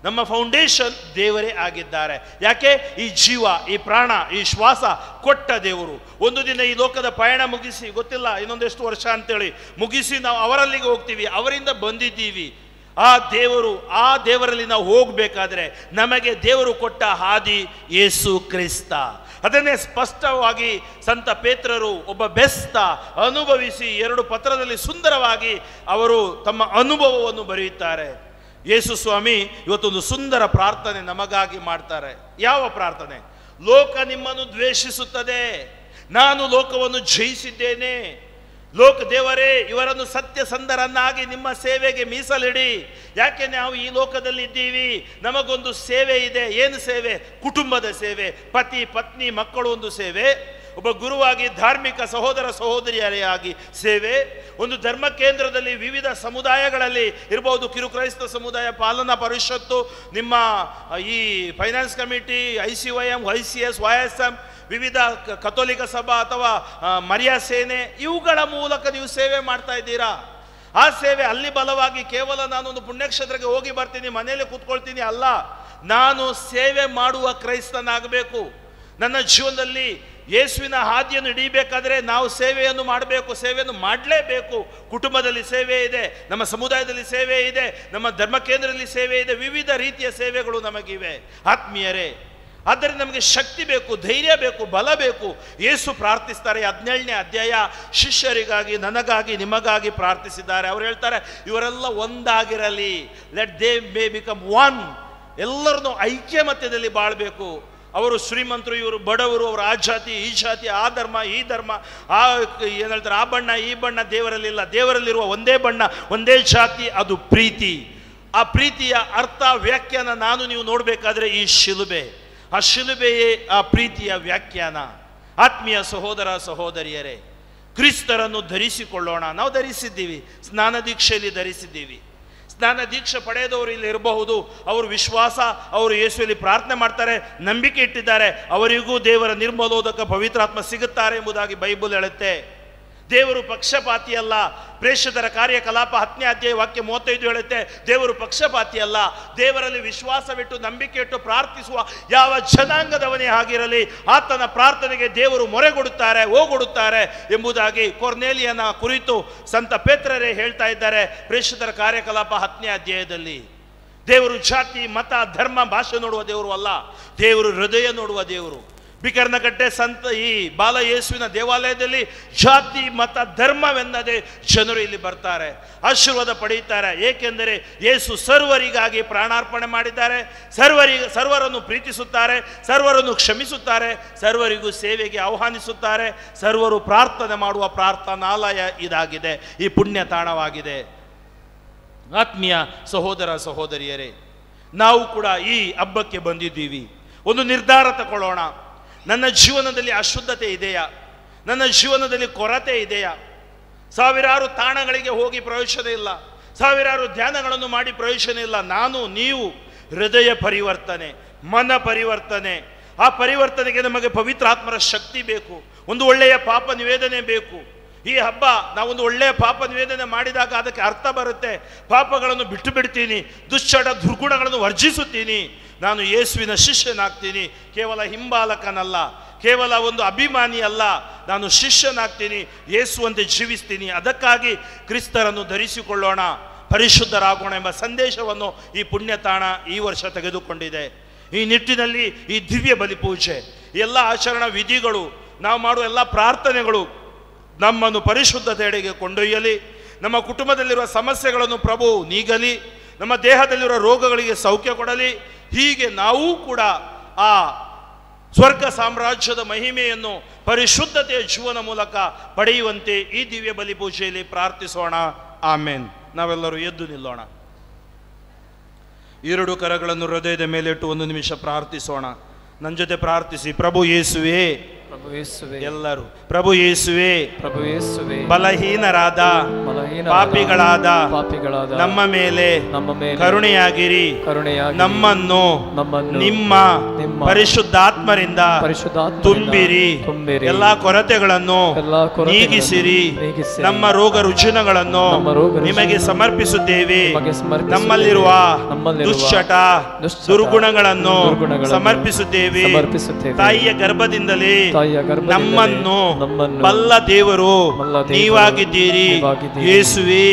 ನಮ್ಮ ಫೌಂಡೇಶನ್ ದೇವರೇ ಆಗಿದ್ದಾರೆ. ಯಾಕೆ? ಈ ಜೀವ, ಈ ಪ್ರಾಣ, ಈ ಶ್ವಾಸ ಕೊಟ್ಟ ದೇವರು. ಒಂದು ದಿನ ಈ ಲೋಕದ ಪಯಣ ಮುಗಿಸಿ, ಗೊತ್ತಿಲ್ಲ ಇನ್ನೊಂದೆಷ್ಟು ವರ್ಷ ಅಂತೇಳಿ ಮುಗಿಸಿ ನಾವು ಅವರಲ್ಲಿಗೆ ಹೋಗ್ತೀವಿ, ಅವರಿಂದ ಬಂದಿದ್ದೀವಿ. ಆ ದೇವರಲ್ಲಿ ನಾವು ಹೋಗಬೇಕಾದ್ರೆ ನಮಗೆ ದೇವರು ಕೊಟ್ಟ ಹಾದಿ ಯೇಸು ಕ್ರಿಸ್ತ. ಅದನ್ನೇ ಸ್ಪಷ್ಟವಾಗಿ ಸಂತ ಪೇತ್ರರು ಒಬ್ಬ ಬೆಸ್ತ ಅನುಭವಿಸಿ 2 ಪತ್ರದಲ್ಲಿ ಸುಂದರವಾಗಿ ಅವರು ತಮ್ಮ ಅನುಭವವನ್ನು ಬರೆಯುತ್ತಾರೆ. ಯೇಸು ಸ್ವಾಮಿ ಇವತ್ತೊಂದು ಸುಂದರ ಪ್ರಾರ್ಥನೆ ನಮಗಾಗಿ ಮಾಡ್ತಾರೆ. ಯಾವ ಪ್ರಾರ್ಥನೆ? ಲೋಕ ನಿಮ್ಮನ್ನು ದ್ವೇಷಿಸುತ್ತದೆ, ನಾನು ಲೋಕವನ್ನು ಜಯಿಸಿದ್ದೇನೆ. ದೇವರೇ, ಇವರನ್ನು ಸತ್ಯಸಂಧರನ್ನಾಗಿ ನಿಮ್ಮ ಸೇವೆಗೆ ಮೀಸಲಿಡಿ. ಯಾಕೆ ನಾವು ಈ ಲೋಕದಲ್ಲಿ ಇದ್ದೀವಿ, ನಮಗೊಂದು ಸೇವೆ ಇದೆ. ಏನು ಸೇವೆ? ಕುಟುಂಬದ ಸೇವೆ. ಪತಿ ಪತ್ನಿ ಮಕ್ಕಳು ಒಂದು ಸೇವೆ, ಒಬ್ಬ ಗುರುವಾಗಿ ಧಾರ್ಮಿಕ ಸಹೋದರ ಸಹೋದರಿಯರಾಗಿ ಸೇವೆ, ಒಂದು ಧರ್ಮ ಕೇಂದ್ರದಲ್ಲಿ ವಿವಿಧ ಸಮುದಾಯಗಳಲ್ಲಿ ಇರಬಹುದು, ಕಿರು ಕ್ರೈಸ್ತ ಸಮುದಾಯ, ಪಾಲನಾ ಪರಿಷತ್ತು, ನಿಮ್ಮ ಈ finance committee, ICYM, ICS, YSM, ವಿವಿಧ ಕಥೋಲಿಕ ಸಭಾ ಅಥವಾ ಮರಿಯಾ ಸೇನೆ, ಇವುಗಳ ಮೂಲಕ ನೀವು ಸೇವೆ ಮಾಡ್ತಾ ಇದ್ದೀರಾ. ಆ ಸೇವೆ ಅಲ್ಲಿ ಬಲವಾಗಿ ಕೇವಲ ನಾನೊಂದು ಪುಣ್ಯಕ್ಷೇತ್ರಕ್ಕೆ ಹೋಗಿ ಬರ್ತೀನಿ, ಮನೆಯಲ್ಲಿ ಕೂತ್ಕೊಳ್ತೀನಿ ಅಲ್ಲ. ನಾನು ಸೇವೆ ಮಾಡುವ ಕ್ರೈಸ್ತನಾಗಬೇಕು. ನನ್ನ ಜೀವನದಲ್ಲಿ ಯೇಸುವಿನ ಹಾದಿಯನ್ನು ಹಿಡಿಯಬೇಕಾದ್ರೆ ನಾವು ಸೇವೆಯನ್ನು ಮಾಡಬೇಕು, ಸೇವೆಯನ್ನು ಮಾಡಲೇಬೇಕು. ಕುಟುಂಬದಲ್ಲಿ ಸೇವೆ ಇದೆ, ನಮ್ಮ ಸಮುದಾಯದಲ್ಲಿ ಸೇವೆ ಇದೆ, ನಮ್ಮ ಧರ್ಮ ಕೇಂದ್ರದಲ್ಲಿ ಸೇವೆ ಇದೆ, ವಿವಿಧ ರೀತಿಯ ಸೇವೆಗಳು ನಮಗಿವೆ ಆತ್ಮೀಯರೇ. ಆದ್ದರಿಂದ ನಮಗೆ ಶಕ್ತಿ ಬೇಕು, ಧೈರ್ಯ ಬೇಕು, ಬಲ ಬೇಕು. ಯೇಸು ಪ್ರಾರ್ಥಿಸ್ತಾರೆ. 17ನೇ ಅಧ್ಯಾಯ ಶಿಷ್ಯರಿಗಾಗಿ, ನನಗಾಗಿ, ನಿಮಗಾಗಿ ಪ್ರಾರ್ಥಿಸಿದ್ದಾರೆ. ಅವರು ಹೇಳ್ತಾರೆ, ಇವರೆಲ್ಲ ಒಂದಾಗಿರಲಿ, let they may become one. ಎಲ್ಲರನ್ನೂ ಐಕ್ಯಮತ್ಯದಲ್ಲಿ ಬಾಳಬೇಕು. ಅವರು ಶ್ರೀಮಂತರು, ಇವರು ಬಡವರು, ಅವರು ಆ ಜಾತಿ ಈ ಜಾತಿ, ಆ ಧರ್ಮ ಈ ಧರ್ಮ, ಏನು ಹೇಳ್ತಾರೆ, ಆ ಬಣ್ಣ ಈ ಬಣ್ಣ ದೇವರಲ್ಲಿಲ್ಲ. ದೇವರಲ್ಲಿರುವ ಒಂದೇ ಬಣ್ಣ, ಒಂದೇ ಜಾತಿ, ಅದು ಪ್ರೀತಿ. ಆ ಪ್ರೀತಿಯ ಅರ್ಥ ವ್ಯಾಖ್ಯಾನ ನಾನು ನೀವು ನೋಡಬೇಕಾದ್ರೆ ಈ ಶಿಲುಬೆ, ಆ ಶಿಲುಬೆಯೇ ಆ ಪ್ರೀತಿಯ ವ್ಯಾಖ್ಯಾನ. ಆತ್ಮೀಯ ಸಹೋದರ ಸಹೋದರಿಯರೇ, ಕ್ರಿಸ್ತರನ್ನು ಧರಿಸಿಕೊಳ್ಳೋಣ. ನಾವು ಧರಿಸಿದ್ದೀವಿ, ಸ್ನಾನ ದೀಕ್ಷೆಯಲ್ಲಿ ಧರಿಸಿದ್ದೀವಿ. ಸ್ನಾನ ದೀಕ್ಷೆ ಪಡೆದವರು ಇಲ್ಲಿ ಇರಬಹುದು, ಅವರು ವಿಶ್ವಾಸ, ಅವರು ಯೇಸುವಿನಲ್ಲಿ ಪ್ರಾರ್ಥನೆ ಮಾಡ್ತಾರೆ, ನಂಬಿಕೆ ಇಟ್ಟಿದ್ದಾರೆ, ಅವರಿಗೂ ದೇವರ ನಿರ್ಮಲೋದಕ ಪವಿತ್ರಾತ್ಮ ಸಿಗುತ್ತಾರೆ ಎಂಬುದಾಗಿ ಬೈಬಲ್ ಹೇಳುತ್ತೆ. ದೇವರು ಪಕ್ಷಪಾತಿ ಅಲ್ಲ. ಪ್ರೇಷಿತರ ಕಾರ್ಯಕಲಾಪ 10ನೇ ಅಧ್ಯಾಯ ವಾಕ್ಯ 35 ಹೇಳುತ್ತೆ, ದೇವರು ಪಕ್ಷಪಾತಿ ಅಲ್ಲ. ದೇವರಲ್ಲಿ ವಿಶ್ವಾಸವಿಟ್ಟು ನಂಬಿಕೆ ಇಟ್ಟು ಪ್ರಾರ್ಥಿಸುವ ಯಾವ ಜನಾಂಗದವನೇ ಆಗಿರಲಿ ಆತನ ಪ್ರಾರ್ಥನೆಗೆ ದೇವರು ಮೊರೆಗೊಡುತ್ತಾರೆ, ಓಗೊಡುತ್ತಾರೆ ಎಂಬುದಾಗಿ ಕೊರ್ನೇಲಿಯನ ಕುರಿತು ಸಂತ ಪೇತ್ರರೇ ಹೇಳ್ತಾ ಇದ್ದಾರೆ ಪ್ರೇಷಿತರ ಕಾರ್ಯಕಲಾಪ 10ನೇ ಅಧ್ಯಾಯದಲ್ಲಿ. ದೇವರು ಜಾತಿ, ಮತ, ಧರ್ಮ, ಭಾಷೆ ನೋಡುವ ದೇವರು ಅಲ್ಲ, ದೇವರು ಹೃದಯ ನೋಡುವ ದೇವರು. ಬಿಕರ್ನಕಟ್ಟೆ ಸಂತ ಈ ಬಾಲ ಯೇಸುವಿನ ದೇವಾಲಯದಲ್ಲಿ ಜಾತಿ, ಮತ, ಧರ್ಮವೆನ್ನದೆ ಜನರು ಇಲ್ಲಿ ಬರ್ತಾರೆ, ಆಶೀರ್ವಾದ ಪಡೆಯುತ್ತಾರೆ. ಏಕೆಂದರೆ ಯೇಸು ಸರ್ವರಿಗಾಗಿ ಪ್ರಾಣಾರ್ಪಣೆ ಮಾಡಿದ್ದಾರೆ, ಸರ್ವರನ್ನು ಪ್ರೀತಿಸುತ್ತಾರೆ, ಸರ್ವರನ್ನು ಕ್ಷಮಿಸುತ್ತಾರೆ, ಸರ್ವರಿಗೂ ಸೇವೆಗೆ ಆಹ್ವಾನಿಸುತ್ತಾರೆ. ಸರ್ವರು ಪ್ರಾರ್ಥನೆ ಮಾಡುವ ಪ್ರಾರ್ಥನಾಲಯ ಇದಾಗಿದೆ, ಈ ಪುಣ್ಯ ತಾಣವಾಗಿದೆ. ಆತ್ಮೀಯ ಸಹೋದರ ಸಹೋದರಿಯರೇ, ನಾವು ಕೂಡ ಈ ಹಬ್ಬಕ್ಕೆ ಬಂದಿದ್ದೀವಿ. ಒಂದು ನಿರ್ಧಾರ ತಗೊಳ್ಳೋಣ. ನನ್ನ ಜೀವನದಲ್ಲಿ ಅಶುದ್ಧತೆ ಇದೆಯಾ? ನನ್ನ ಜೀವನದಲ್ಲಿ ಕೊರತೆ ಇದೆಯಾ? ಸಾವಿರಾರು ತಾಣಗಳಿಗೆ ಹೋಗಿ ಪ್ರಯೋಜನ ಇಲ್ಲ, ಸಾವಿರಾರು ಧ್ಯಾನಗಳನ್ನು ಮಾಡಿ ಪ್ರಯೋಜನ ಇಲ್ಲ. ನಾನು ನೀವು ಹೃದಯ ಪರಿವರ್ತನೆ, ಮನ ಪರಿವರ್ತನೆ, ಆ ಪರಿವರ್ತನೆಗೆ ನಮಗೆ ಪವಿತ್ರಾತ್ಮರ ಶಕ್ತಿ ಬೇಕು, ಒಂದು ಒಳ್ಳೆಯ ಪಾಪ ನಿವೇದನೆ ಬೇಕು. ಈ ಹಬ್ಬ ನಾವೊಂದು ಒಳ್ಳೆಯ ಪಾಪ ನಿವೇದನೆ ಮಾಡಿದಾಗ ಅದಕ್ಕೆ ಅರ್ಥ ಬರುತ್ತೆ. ಪಾಪಗಳನ್ನು ಬಿಟ್ಟು ಬಿಡ್ತೀನಿ, ದುಶ್ಚಟ ದುರ್ಗುಣಗಳನ್ನು ವರ್ಜಿಸುತ್ತೀನಿ, ನಾನು ಯೇಸುವಿನ ಶಿಷ್ಯನಾಗ್ತೀನಿ. ಕೇವಲ ಹಿಂಬಾಲಕನಲ್ಲ, ಕೇವಲ ಒಂದು ಅಭಿಮಾನಿ ಅಲ್ಲ, ನಾನು ಶಿಷ್ಯನಾಗ್ತೀನಿ, ಯೇಸುವಂತೆ ಜೀವಿಸ್ತೀನಿ. ಅದಕ್ಕಾಗಿ ಕ್ರಿಸ್ತರನ್ನು ಧರಿಸಿಕೊಳ್ಳೋಣ, ಪರಿಶುದ್ಧರಾಗೋಣ ಎಂಬ ಸಂದೇಶವನ್ನು ಈ ಪುಣ್ಯತಾಣ ಈ ವರ್ಷ ತೆಗೆದುಕೊಂಡಿದೆ. ಈ ನಿಟ್ಟಿನಲ್ಲಿ ಈ ದಿವ್ಯ ಬಲಿಪೂಜೆ, ಎಲ್ಲ ಆಚರಣಾ ವಿಧಿಗಳು, ನಾವು ಮಾಡುವ ಎಲ್ಲ ಪ್ರಾರ್ಥನೆಗಳು ನಮ್ಮನ್ನು ಪರಿಶುದ್ಧತೆಯೆಡೆಗೆ ಕೊಂಡೊಯ್ಯಲಿ. ನಮ್ಮ ಕುಟುಂಬದಲ್ಲಿರುವ ಸಮಸ್ಯೆಗಳನ್ನು ಪ್ರಭು ನೀಗಲಿ, ನಮ್ಮ ದೇಹದಲ್ಲಿರುವ ರೋಗಗಳಿಗೆ ಸೌಖ್ಯ ಕೊಡಲಿ. ಹೀಗೆ ನಾವು ಕೂಡ ಆ ಸ್ವರ್ಗ ಸಾಮ್ರಾಜ್ಯದ ಮಹಿಮೆಯನ್ನು ಪರಿಶುದ್ಧತೆಯ ಜೀವನ ಮೂಲಕ ಪಡೆಯುವಂತೆ ಈ ದಿವ್ಯ ಬಲಿಪೂಜೆಯಲ್ಲಿ ಪ್ರಾರ್ಥಿಸೋಣ. ಆಮೇನ್. ನಾವೆಲ್ಲರೂ ಎದ್ದು ನಿಲ್ಲೋಣ. 2 ಕರಗಳನ್ನು ಹೃದಯದ ಮೇಲಿಟ್ಟು 1 ನಿಮಿಷ ಪ್ರಾರ್ಥಿಸೋಣ. ನನ್ನ ಜೊತೆ ಪ್ರಾರ್ಥಿಸಿ. ಪ್ರಭು ಯೇಸುವೇ, ಎಲ್ಲರೂ ಪ್ರಭು ಯೇಸುವೇ, ಬಲಹೀನರಾದ ಪಾಪಿಗಳಾದ ನಮ್ಮ ಮೇಲೆ ಕರುಣೆಯಾಗಿರಿ. ನಮ್ಮನ್ನು ನಿಮ್ಮ ಪರಿಶುದ್ಧಾತ್ಮರಿಂದ ತುಂಬಿರಿ. ಎಲ್ಲಾ ಕೊರತೆಗಳನ್ನು ನೀಗಿಸಿರಿ. ನಮ್ಮ ರೋಗ ರುಜಿನಗಳನ್ನು ನಿಮಗೆ ಸಮರ್ಪಿಸುತ್ತೇವೆ. ನಮ್ಮಲ್ಲಿರುವ ದುಶ್ಚಟ ದುರ್ಗುಣಗಳನ್ನು ಸಮರ್ಪಿಸುತ್ತೇವೆ. ತಾಯಿಯ ಗರ್ಭದಿಂದಲೇ ನಮ್ಮನ್ನು ಬಲ್ಲ ದೇವರು ನೀವಾಗಿದ್ದೀರಿ. ಯೇಸುವೇ,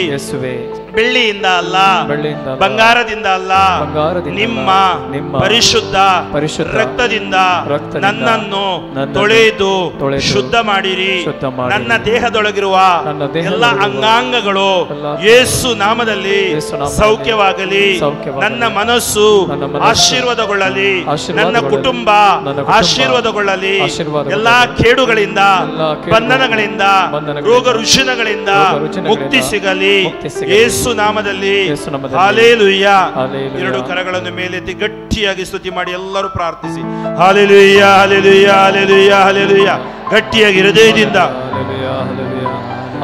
ಬೆಳ್ಳಿಯಿಂದ ಅಲ್ಲ, ಬಂಗಾರದಿಂದ ಅಲ್ಲ, ನಿಮ್ಮ ಪರಿಶುದ್ಧ ರಕ್ತದಿಂದ ನನ್ನನ್ನು ತೊಳೆದು ಶುದ್ಧ ಮಾಡಿರಿ. ನನ್ನ ದೇಹದೊಳಗಿರುವ ಎಲ್ಲ ಅಂಗಾಂಗಗಳು ಯೇಸು ನಾಮದಲ್ಲಿ ಸೌಖ್ಯವಾಗಲಿ. ನನ್ನ ಮನಸ್ಸು ಆಶೀರ್ವಾದಗೊಳ್ಳಲಿ. ನನ್ನ ಕುಟುಂಬ ಆಶೀರ್ವಾದಗೊಳ್ಳಲಿ. ಎಲ್ಲಾ ಕೇಡುಗಳಿಂದ, ಬಂಧನಗಳಿಂದ, ರೋಗ ರುಜಿನಗಳಿಂದ ಮುಕ್ತಿ ಸಿಗಲಿ. ಯೇಸು ನಾಮದಲ್ಲಿ. ಹಾಲೆಲೂಯಾ. 2 ಕರಗಳನ್ನು ಮೇಲೆತ್ತಿ ಗಟ್ಟಿಯಾಗಿ ಸ್ತುತಿ ಮಾಡಿ ಎಲ್ಲರೂ ಪ್ರಾರ್ಥಿಸಿ. Hallelujah, hallelujah, hallelujah, hallelujah. ಗಟ್ಟಿಯಾಗಿ ಹೃದಯದಿಂದ.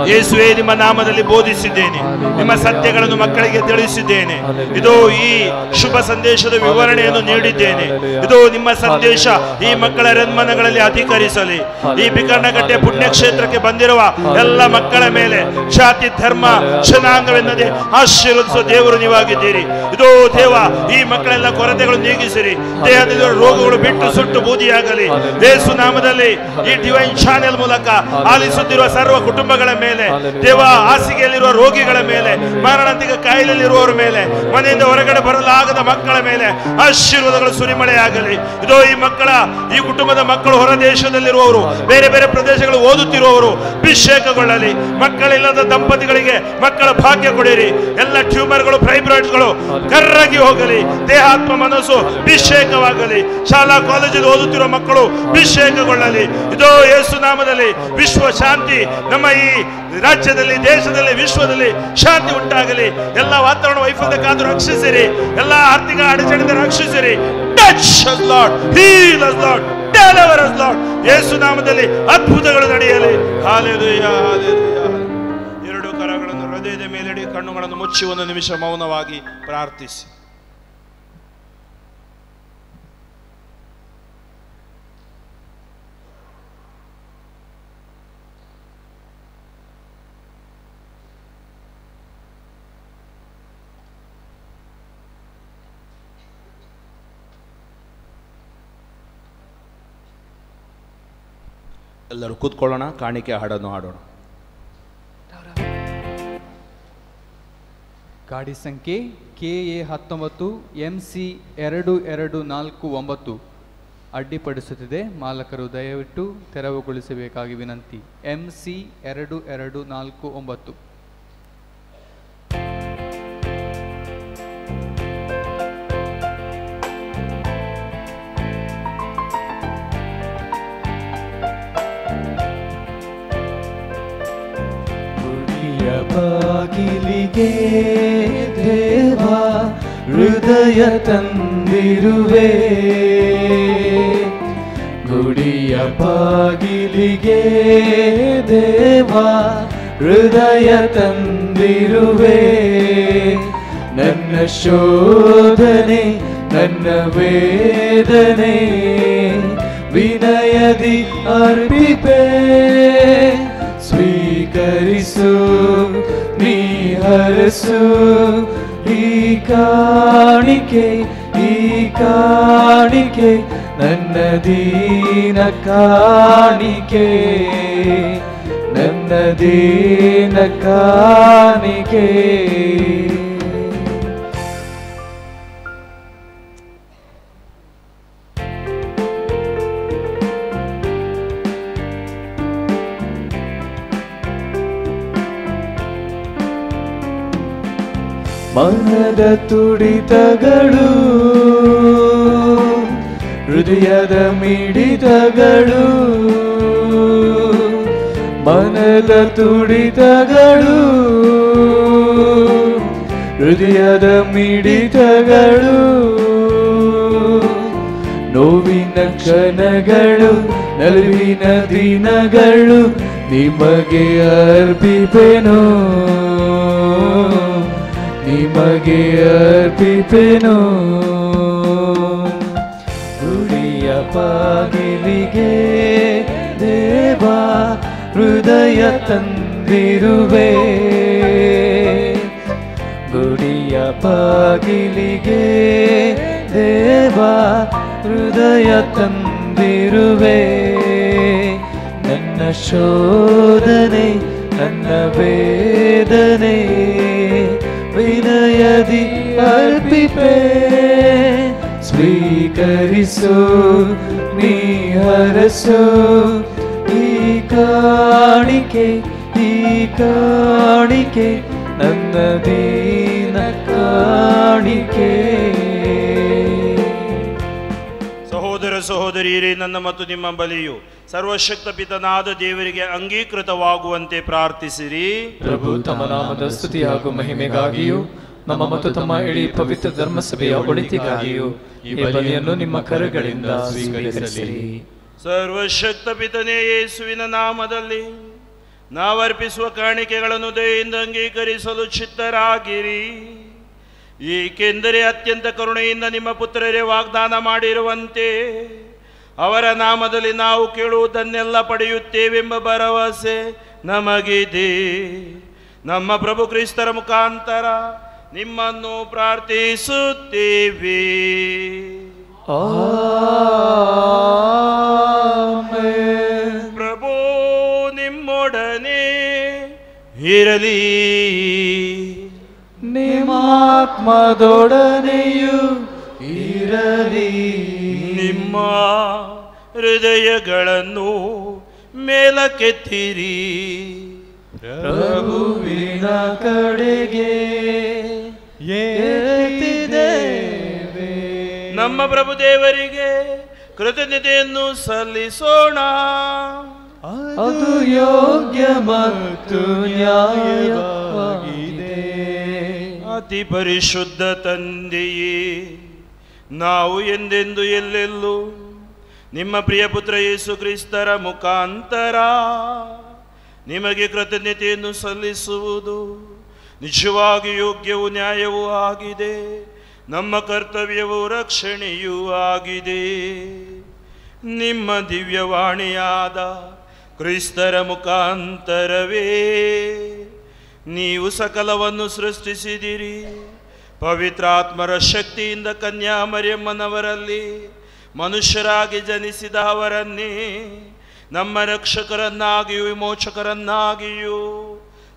ಯೇಸುವೇ, ನಿಮ್ಮ ನಾಮದಲ್ಲಿ ಬೋಧಿಸಿದ್ದೇನೆ, ನಿಮ್ಮ ಸತ್ಯಗಳನ್ನು ಮಕ್ಕಳಿಗೆ ತಿಳಿಸಿದ್ದೇನೆ. ಇದು ಈ ಶುಭ ಸಂದೇಶದ ವಿವರಣೆಯನ್ನು ನೀಡಿದ್ದೇನೆ. ಇದು ನಿಮ್ಮ ಸಂದೇಶ ಈ ಮಕ್ಕಳ ಹೃನ್ಮನಗಳಲ್ಲಿ ಅಧಿಕರಿಸಲಿ. ಈ ಬಿಕರ್ನಕಟ್ಟೆ ಪುಣ್ಯಕ್ಷೇತ್ರಕ್ಕೆ ಬಂದಿರುವ ಎಲ್ಲ ಮಕ್ಕಳ ಮೇಲೆ ಜಾತಿ, ಧರ್ಮ, ಜನಾಂಗವೆನ್ನದೆ ಆಶೀರ್ವದಿಸುವ ದೇವರು ನೀವಾಗಿದ್ದೀರಿ. ಇದು ದೇವ, ಈ ಮಕ್ಕಳೆಲ್ಲ ಕೊರತೆಗಳು ನೀಗಿಸಿರಿ. ದೇಹದಲ್ಲಿರುವ ರೋಗಗಳು ಬಿಟ್ಟು ಸುಟ್ಟು ಬೂದಿಯಾಗಲಿ. ಯೇಸು ನಾಮದಲ್ಲಿ ಈ ಡಿವೈನ್ ಚಾನೆಲ್ ಮೂಲಕ ಆಲಿಸುತ್ತಿರುವ ಸರ್ವ ಕುಟುಂಬಗಳ ಮೇಲೆ ದೇವ, ಹಾಸಿಗೆಯಲ್ಲಿರುವ ರೋಗಿಗಳ ಮೇಲೆ, ಮಾರಣಾಂತಿಕ ಕಾಯಿಲೆಯಲ್ಲಿರುವವರ ಮೇಲೆ, ಮನೆಯಿಂದ ಹೊರಗಡೆ ಬರಲಾಗದ ಮಕ್ಕಳ ಮೇಲೆ ಆಶೀರ್ವಾದಗಳು ಸುರಿಮಳೆಯಾಗಲಿ. ಇದೋ ಈ ಕುಟುಂಬದ ಮಕ್ಕಳು ಹೊರ ದೇಶದಲ್ಲಿರುವವರು, ಬೇರೆ ಬೇರೆ ಪ್ರದೇಶಗಳು ಓದುತ್ತಿರುವವರು ಅಭಿಷೇಕಗೊಳ್ಳಲಿ. ಮಕ್ಕಳಿಲ್ಲದ ದಂಪತಿಗಳಿಗೆ ಮಕ್ಕಳ ಭಾಗ್ಯ ಕೊಡಿರಿ. ಎಲ್ಲ ಟ್ಯೂಮರ್ಗಳು, ಫೈಬ್ರಾಯ್ಡ್ಸ್ಗಳು ಕರ್ರಾಗಿ ಹೋಗಲಿ. ದೇಹಾತ್ಮ ಮನಸ್ಸು ಅಭಿಷೇಕವಾಗಲಿ. ಶಾಲಾ ಕಾಲೇಜಲ್ಲಿ ಓದುತ್ತಿರುವ ಮಕ್ಕಳು ಅಭಿಷೇಕಗೊಳ್ಳಲಿ. ಇದೋ ಯೇಸು ನಾಮದಲ್ಲಿ ವಿಶ್ವ ಶಾಂತಿ ನಮ್ಮ ಈ ರಾಜ್ಯದಲ್ಲಿ, ದೇಶದಲ್ಲಿ, ವಿಶ್ವದಲ್ಲಿ ಶಾಂತಿ ಉಂಟಾಗಲಿ. ಎಲ್ಲ ವಾತಾವರಣ ವೈಫಲ್ಯಕ್ಕಾದರೂ ರಕ್ಷಿಸಿರಿ. ಎಲ್ಲ ಆರ್ಥಿಕ ಅಡಚಣೆಯಿಂದ ರಕ್ಷಿಸಿರಿ. Touch us, Lord. Heal us, Lord. Deliver us, Lord. ಯೇಸು ನಾಮದಲ್ಲಿ ಅದ್ಭುತಗಳು ನಡೆಯಲಿ. Hallelujah, hallelujah. 2 ಕರಗಳನ್ನು ಹೃದಯದ ಮೇಲಿಡಿ, ಕಣ್ಣುಗಳನ್ನು ಮುಚ್ಚಿ 1 ನಿಮಿಷ ಮೌನವಾಗಿ ಪ್ರಾರ್ಥಿಸಿ. ಎಲ್ಲರೂ ಕೂತ್ಕೊಳ್ಳೋಣ, ಕಾಣಿಕೆ ಹಾಡನ್ನು ಹಾಡೋಣ. ಗಾಡಿ ಸಂಖ್ಯೆ KA 19 MC 2249 ಅಡ್ಡಿಪಡಿಸುತ್ತಿದೆ. ಮಾಲಕರು ದಯವಿಟ್ಟು ತೆರವುಗೊಳಿಸಬೇಕಾಗಿ ವಿನಂತಿ. MC 2249. ಬಾಗಿಲಿಗೆ ದೇವ ಹೃದಯ ತಂದಿರುವೆ, ಗುಡಿಯ ಬಾಗಿಲಿಗೆ ದೇವ ಹೃದಯ ತಂದಿರುವೆ. ನನ್ನ ಶೋಧನೆ ನನ್ನ ವೇದನೆ ವಿನಯದಿ ಅರ್ಪಿಪೆ, ಸ್ವೀಕರಿಸು ನೀ ಹರಸು ಈ ಕಾಣಿಕೆ ನನ್ನ ದೀನ ಕಾಣಿಕೆ, ನನ್ನ ದೀನ ಕಾಣಿಕೆ. ಮನದ ತುಡಿತಗಳು ಹೃದಯದ ಮಿಡಿತಗಳು, ಮನದ ತುಡಿತಗಳು ಹೃದಯದ ಮಿಡಿತಗಳು, ನೋವಿನ ಕ್ಷಣಗಳು ನಲಿವಿನ ದಿನಗಳು ನಿಮಗೆ ಅರ್ಪಿಪೆನು, ನಿಮಗೆ ಅರ್ಪಿಪೆನು. ಗುಡಿಯ ಬಾಗಿಲಿಗೆ ದೇವ ಹೃದಯ ತಂದಿರುವೆ, ಗುಡಿಯ ಬಾಗಿಲಿಗೆ ದೇವ ಹೃದಯ ತಂದಿರುವೆ. ನನ್ನ ಶೋಧನೆ ನನ್ನ ವೇದನೆ ವಿನಯದಿ ಅರ್ಪಿಪೆ, ಸ್ವೀಕರಿಸು ನೀ ಹರಸು ಈ ಕಾಣಿಕೆ ನನ್ನ ದೀನ ಕಾಣಿಕೆ. ಸಹೋದರ ಸಹೋದರಿಯರೇ, ನನ್ನ ಮತ್ತು ನಿಮ್ಮ ಬಲಿಯು ಸರ್ವಶಕ್ತ ಪಿತನಾದ ದೇವರಿಗೆ ಅಂಗೀಕೃತವಾಗುವಂತೆ ಪ್ರಾರ್ಥಿಸಿರಿ. ಪ್ರಭು ತಮ್ಮ ನಾಮದ ಸ್ತುತಿ ಹಾಗೂ ಮಹಿಮೆಗಾಗಿಯೂ ನಮ್ಮ ಮತ್ತು ತಮ್ಮ ಇಡೀ ಪವಿತ್ರ ಧರ್ಮಸಭೆಯ ಒಳಿತಿಗಾಗಿಯೂ ಈ ಬಲಿಯನ್ನು ನಿಮ್ಮ ಕರಗಳಿಂದ ಸ್ವೀಕರಿಸಿರಿ. ಸರ್ವಶಕ್ತ ಪಿತನೇ, ಯೇಸುವಿನ ನಾಮದಲ್ಲಿ ನಾವರ್ಪಿಸುವ ಕಾಣಿಕೆಗಳನ್ನು ದಯೆಯಿಂದ ಅಂಗೀಕರಿಸಲು ಚಿತ್ತರಾಗಿರಿ. ಏಕೆಂದರೆ ಅತ್ಯಂತ ಕರುಣೆಯಿಂದ ನಿಮ್ಮ ಪುತ್ರರೇ ವಾಗ್ದಾನ ಮಾಡಿರುವಂತೆ ಅವರ ನಾಮದಲ್ಲಿ ನಾವು ಕೇಳುವುದನ್ನೆಲ್ಲ ಪಡೆಯುತ್ತೇವೆಂಬ ಭರವಸೆ ನಮಗಿದೆ. ನಮ್ಮ ಪ್ರಭು ಕ್ರಿಸ್ತರ ಮುಖಾಂತರ ನಿಮ್ಮನ್ನು ಪ್ರಾರ್ಥಿಸುತ್ತೇವೆ. ಪ್ರಭು ನಿಮ್ಮೊಡನೆ ಇರಲಿ, ನಿಮ್ಮಾತ್ಮದೊಡನೆಯೂ ಇರಲಿ. ನಿಮ್ಮ ಹೃದಯಗಳನ್ನು ಮೇಲಕ್ಕೆತ್ತಿರಿ, ಪ್ರಭುವಿನ ಕಡೆಗೆ ಎತ್ತಿದ್ದೇವೆ. ನಮ್ಮ ಪ್ರಭು ದೇವರಿಗೆ ಕೃತಜ್ಞತೆಯನ್ನು ಸಲ್ಲಿಸೋಣ. ಅದು ಯೋಗ್ಯ ಮತ್ತು ನ್ಯಾಯವಾಗಿದೆ. ಅತಿ ಪರಿಶುದ್ಧ ತಂದೆಯೇ, ನಾವು ಎಂದೆಂದು ಎಲ್ಲೆಲ್ಲೂ ನಿಮ್ಮ ಪ್ರಿಯ ಪುತ್ರ ಯೇಸು ಕ್ರಿಸ್ತರ ಮುಖಾಂತರ ನಿಮಗೆ ಕೃತಜ್ಞತೆಯನ್ನು ಸಲ್ಲಿಸುವುದು ನಿಜವಾಗಿ ಯೋಗ್ಯವೂ ನ್ಯಾಯವೂ ಆಗಿದೆ. ನಮ್ಮ ಕರ್ತವ್ಯವೂ ರಕ್ಷಣೆಯೂ ಆಗಿದೆ. ನಿಮ್ಮ ದಿವ್ಯವಾಣಿಯಾದ ಕ್ರಿಸ್ತರ ಮುಖಾಂತರವೇ ನೀವು ಸಕಲವನ್ನು ಸೃಷ್ಟಿಸಿದಿರಿ. ಪವಿತ್ರಾತ್ಮರ ಶಕ್ತಿಯಿಂದ ಕನ್ಯಾ ಮರಿಯಮ್ಮನವರಲ್ಲಿ ಮನುಷ್ಯರಾಗಿ ಜನಿಸಿದ ಅವರನ್ನೇ ನಮ್ಮ ರಕ್ಷಕರನ್ನಾಗಿಯೂ ವಿಮೋಚಕರನ್ನಾಗಿಯೂ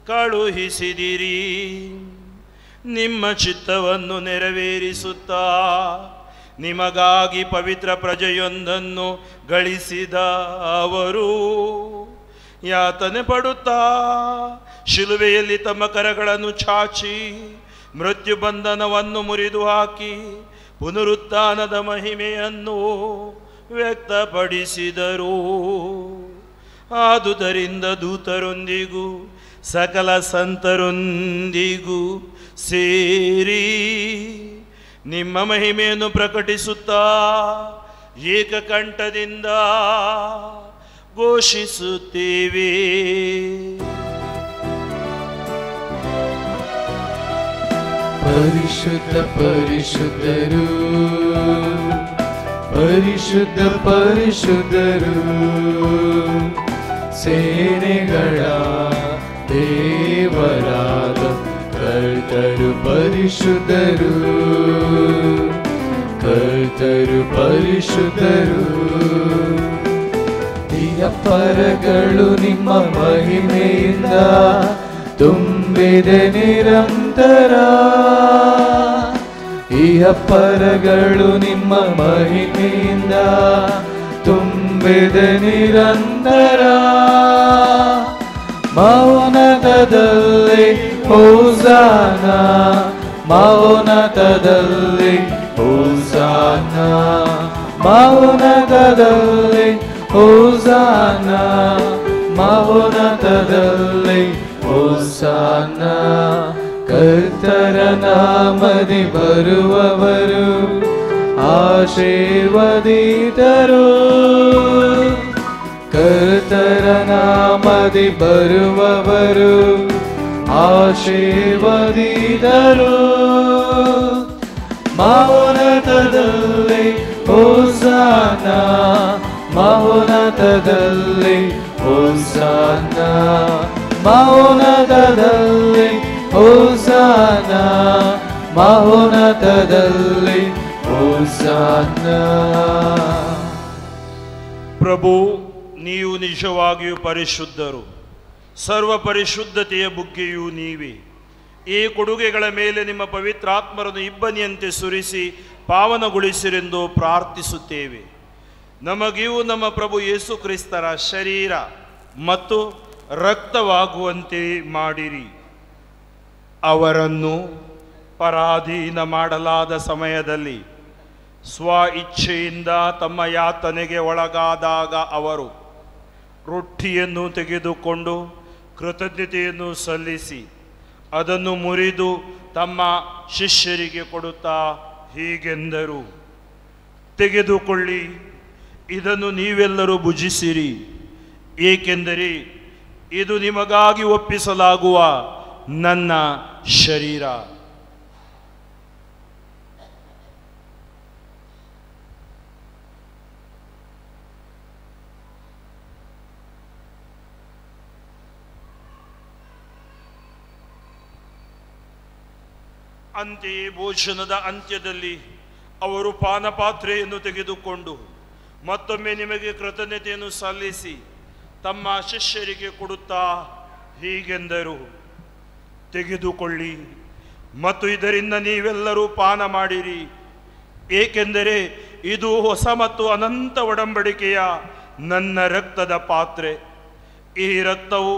ಕಳುಹಿಸಿದಿರಿ. ನಿಮ್ಮ ಚಿತ್ತವನ್ನು ನೆರವೇರಿಸುತ್ತಾ ನಿಮಗಾಗಿ ಪವಿತ್ರ ಪ್ರಜೆಯೊಂದನ್ನು ಗಳಿಸಿದ ಅವರು ಯಾತನೆ ಪಡುತ್ತಾ ಶಿಲುಬೆಯಲ್ಲಿ ತಮ್ಮ ಕರಗಳನ್ನು ಚಾಚಿ ಮೃತ್ಯು ಬಂಧನವನ್ನು ಮುರಿದು ಹಾಕಿ ಪುನರುತ್ಥಾನದ ಮಹಿಮೆಯನ್ನು ವ್ಯಕ್ತಪಡಿಸಿದರು. ಆದುದರಿಂದ ದೂತರೊಂದಿಗೂ ಸಕಲ ಸಂತರೊಂದಿಗೂ ಸೇರಿ ನಿಮ್ಮ ಮಹಿಮೆಯನ್ನು ಪ್ರಕಟಿಸುತ್ತಾ ಏಕಕಂಠದಿಂದ ಘೋಷಿಸುತ್ತೇವೆ. ಪರಿಶುದ್ಧ ಪರಿಶುದ್ಧರು, ಪರಿಶುದ್ಧ ಪರಿಶುದ್ಧರು, ಸೇನೆಗಳ ದೇವರಾದ ಕರ್ತರು ಪರಿಶುದ್ಧರು, ಕರ್ತರು ಪರಿಶುದ್ಧರು. ದಿಗಂಬರಗಳು ನಿಮ್ಮ ಮಹಿಮೆಯಿಂದ ತುಂಬಿದೆ ನಿರಂತರ. ಇಹಪರಗಳು ನಿಮ್ಮ ಮಹಿಮೆಯಿಂದ ತುಂಬಿದೆ ನಿರಂತರ. ಮೌನತದಲ್ಲಿ ಹೋಸಾನ, ಮೌನತದಲ್ಲಿ ಹೋಸಾನ, ಮೌನತದಲ್ಲಿ ಹೋಸಾನ, ಮೌನತದಲ್ಲಿ ಹೋಸಾನ. ಕರ್ತರ ನಾಮದಿ ಬರುವವರು ಆಶೀರ್ವದಿತರು, ಕರ್ತರ ನಾಮದಿ ಬರುವವರು ಆಶೀರ್ವದಿತರು. ಮೌನತದಲ್ಲಿ ಹೋಸಾನ, ಮೌನತದಲ್ಲಿ ಹೋಸಾನ, ಮೌನತದಲ್ಲಿ ಹೋಸಾನ, ಮೌನತದಲ್ಲಿ ಹೋಸಾನ. ಪ್ರಭು, ನೀವು ನಿಜವಾಗಿಯೂ ಪರಿಶುದ್ಧರು, ಸರ್ವ ಪರಿಶುದ್ಧತೆಯ ಬುಗ್ಗೆಯೂ ನೀವೇ. ಈ ಕೊಡುಗೆಗಳ ಮೇಲೆ ನಿಮ್ಮ ಪವಿತ್ರಾತ್ಮರನ್ನು ಇಬ್ಬನಿಯಂತೆ ಸುರಿಸಿ ಪಾವನಗೊಳಿಸಿರೆಂದು ಪ್ರಾರ್ಥಿಸುತ್ತೇವೆ. ನಮಗಿಯೂ ನಮ್ಮ ಪ್ರಭು ಯೇಸು ಕ್ರಿಸ್ತರ ಶರೀರ ಮತ್ತು ರಕ್ತವಾಗುವಂತೆ ಮಾಡಿರಿ. ಅವರನ್ನು ಪರಾಧೀನ ಮಾಡಲಾದ ಸಮಯದಲ್ಲಿ ಸ್ವ ಇಚ್ಛೆಯಿಂದ ತಮ್ಮ ಯಾತನೆಗೆ ಒಳಗಾದಾಗ ಅವರು ರೊಟ್ಟಿಯನ್ನು ತೆಗೆದುಕೊಂಡು ಕೃತಜ್ಞತೆಯನ್ನು ಸಲ್ಲಿಸಿ ಅದನ್ನು ಮುರಿದು ತಮ್ಮ ಶಿಷ್ಯರಿಗೆ ಕೊಡುತ್ತಾ ಹೀಗೆಂದರು, ತೆಗೆದುಕೊಳ್ಳಿ, ಇದನ್ನು ನೀವೆಲ್ಲರೂ ಭುಜಿಸಿರಿ, ಏಕೆಂದರೆ ಇದು ನಿಮಗಾಗಿ ಒಪ್ಪಿಸಲಾಗುವ ನನ್ನ ಶರೀರ. ಅಂತೆಯೇ ಭೋಜನದ ಅಂತ್ಯದಲ್ಲಿ ಅವರು ಪಾನಪಾತ್ರೆಯನ್ನು ತೆಗೆದುಕೊಂಡು ಮತ್ತೊಮ್ಮೆ ನಿಮಗೆ ಕೃತಜ್ಞತೆಯನ್ನು ಸಲ್ಲಿಸಿ ತಮ್ಮ ಶಿಷ್ಯರಿಗೆ ಕೊಡುತ್ತಾ ಹೀಗೆಂದರು, ತೆಗೆದುಕೊಳ್ಳಿ ಮತ್ತು ಇದರಿಂದ ನೀವೆಲ್ಲರೂ ಪಾನ ಮಾಡಿರಿ, ಏಕೆಂದರೆ ಇದು ಹೊಸ ಮತ್ತು ಅನಂತ ಒಡಂಬಡಿಕೆಯ ನನ್ನ ರಕ್ತದ ಪಾತ್ರೆ. ಈ ರಕ್ತವು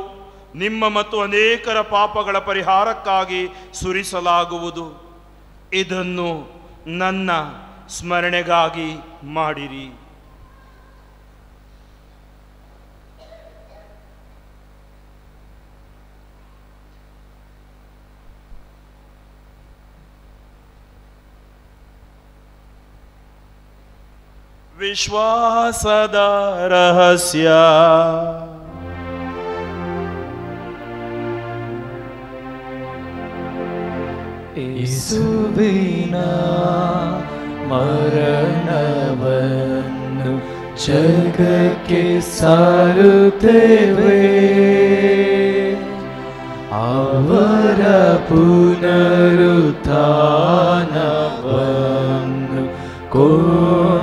ನಿಮ್ಮ ಮತ್ತು ಅನೇಕರ ಪಾಪಗಳ ಪರಿಹಾರಕ್ಕಾಗಿ ಸುರಿಸಲಾಗುವುದು. ಇದನ್ನು ನನ್ನ ಸ್ಮರಣೆಗಾಗಿ ಮಾಡಿರಿ. ವಿಶ್ವಾಸದ ರಹಸ್ಯ. ಯೇಸುವಿನ ಮರಣವನ್ನು ಜಗಕ್ಕೆ ಸಾರುತ್ತೇವೆ, ಅವರ ಪುನರುತ್ಥಾನವನ್ನು ಕೊಂಡಾಡುತ್ತೇವೆ.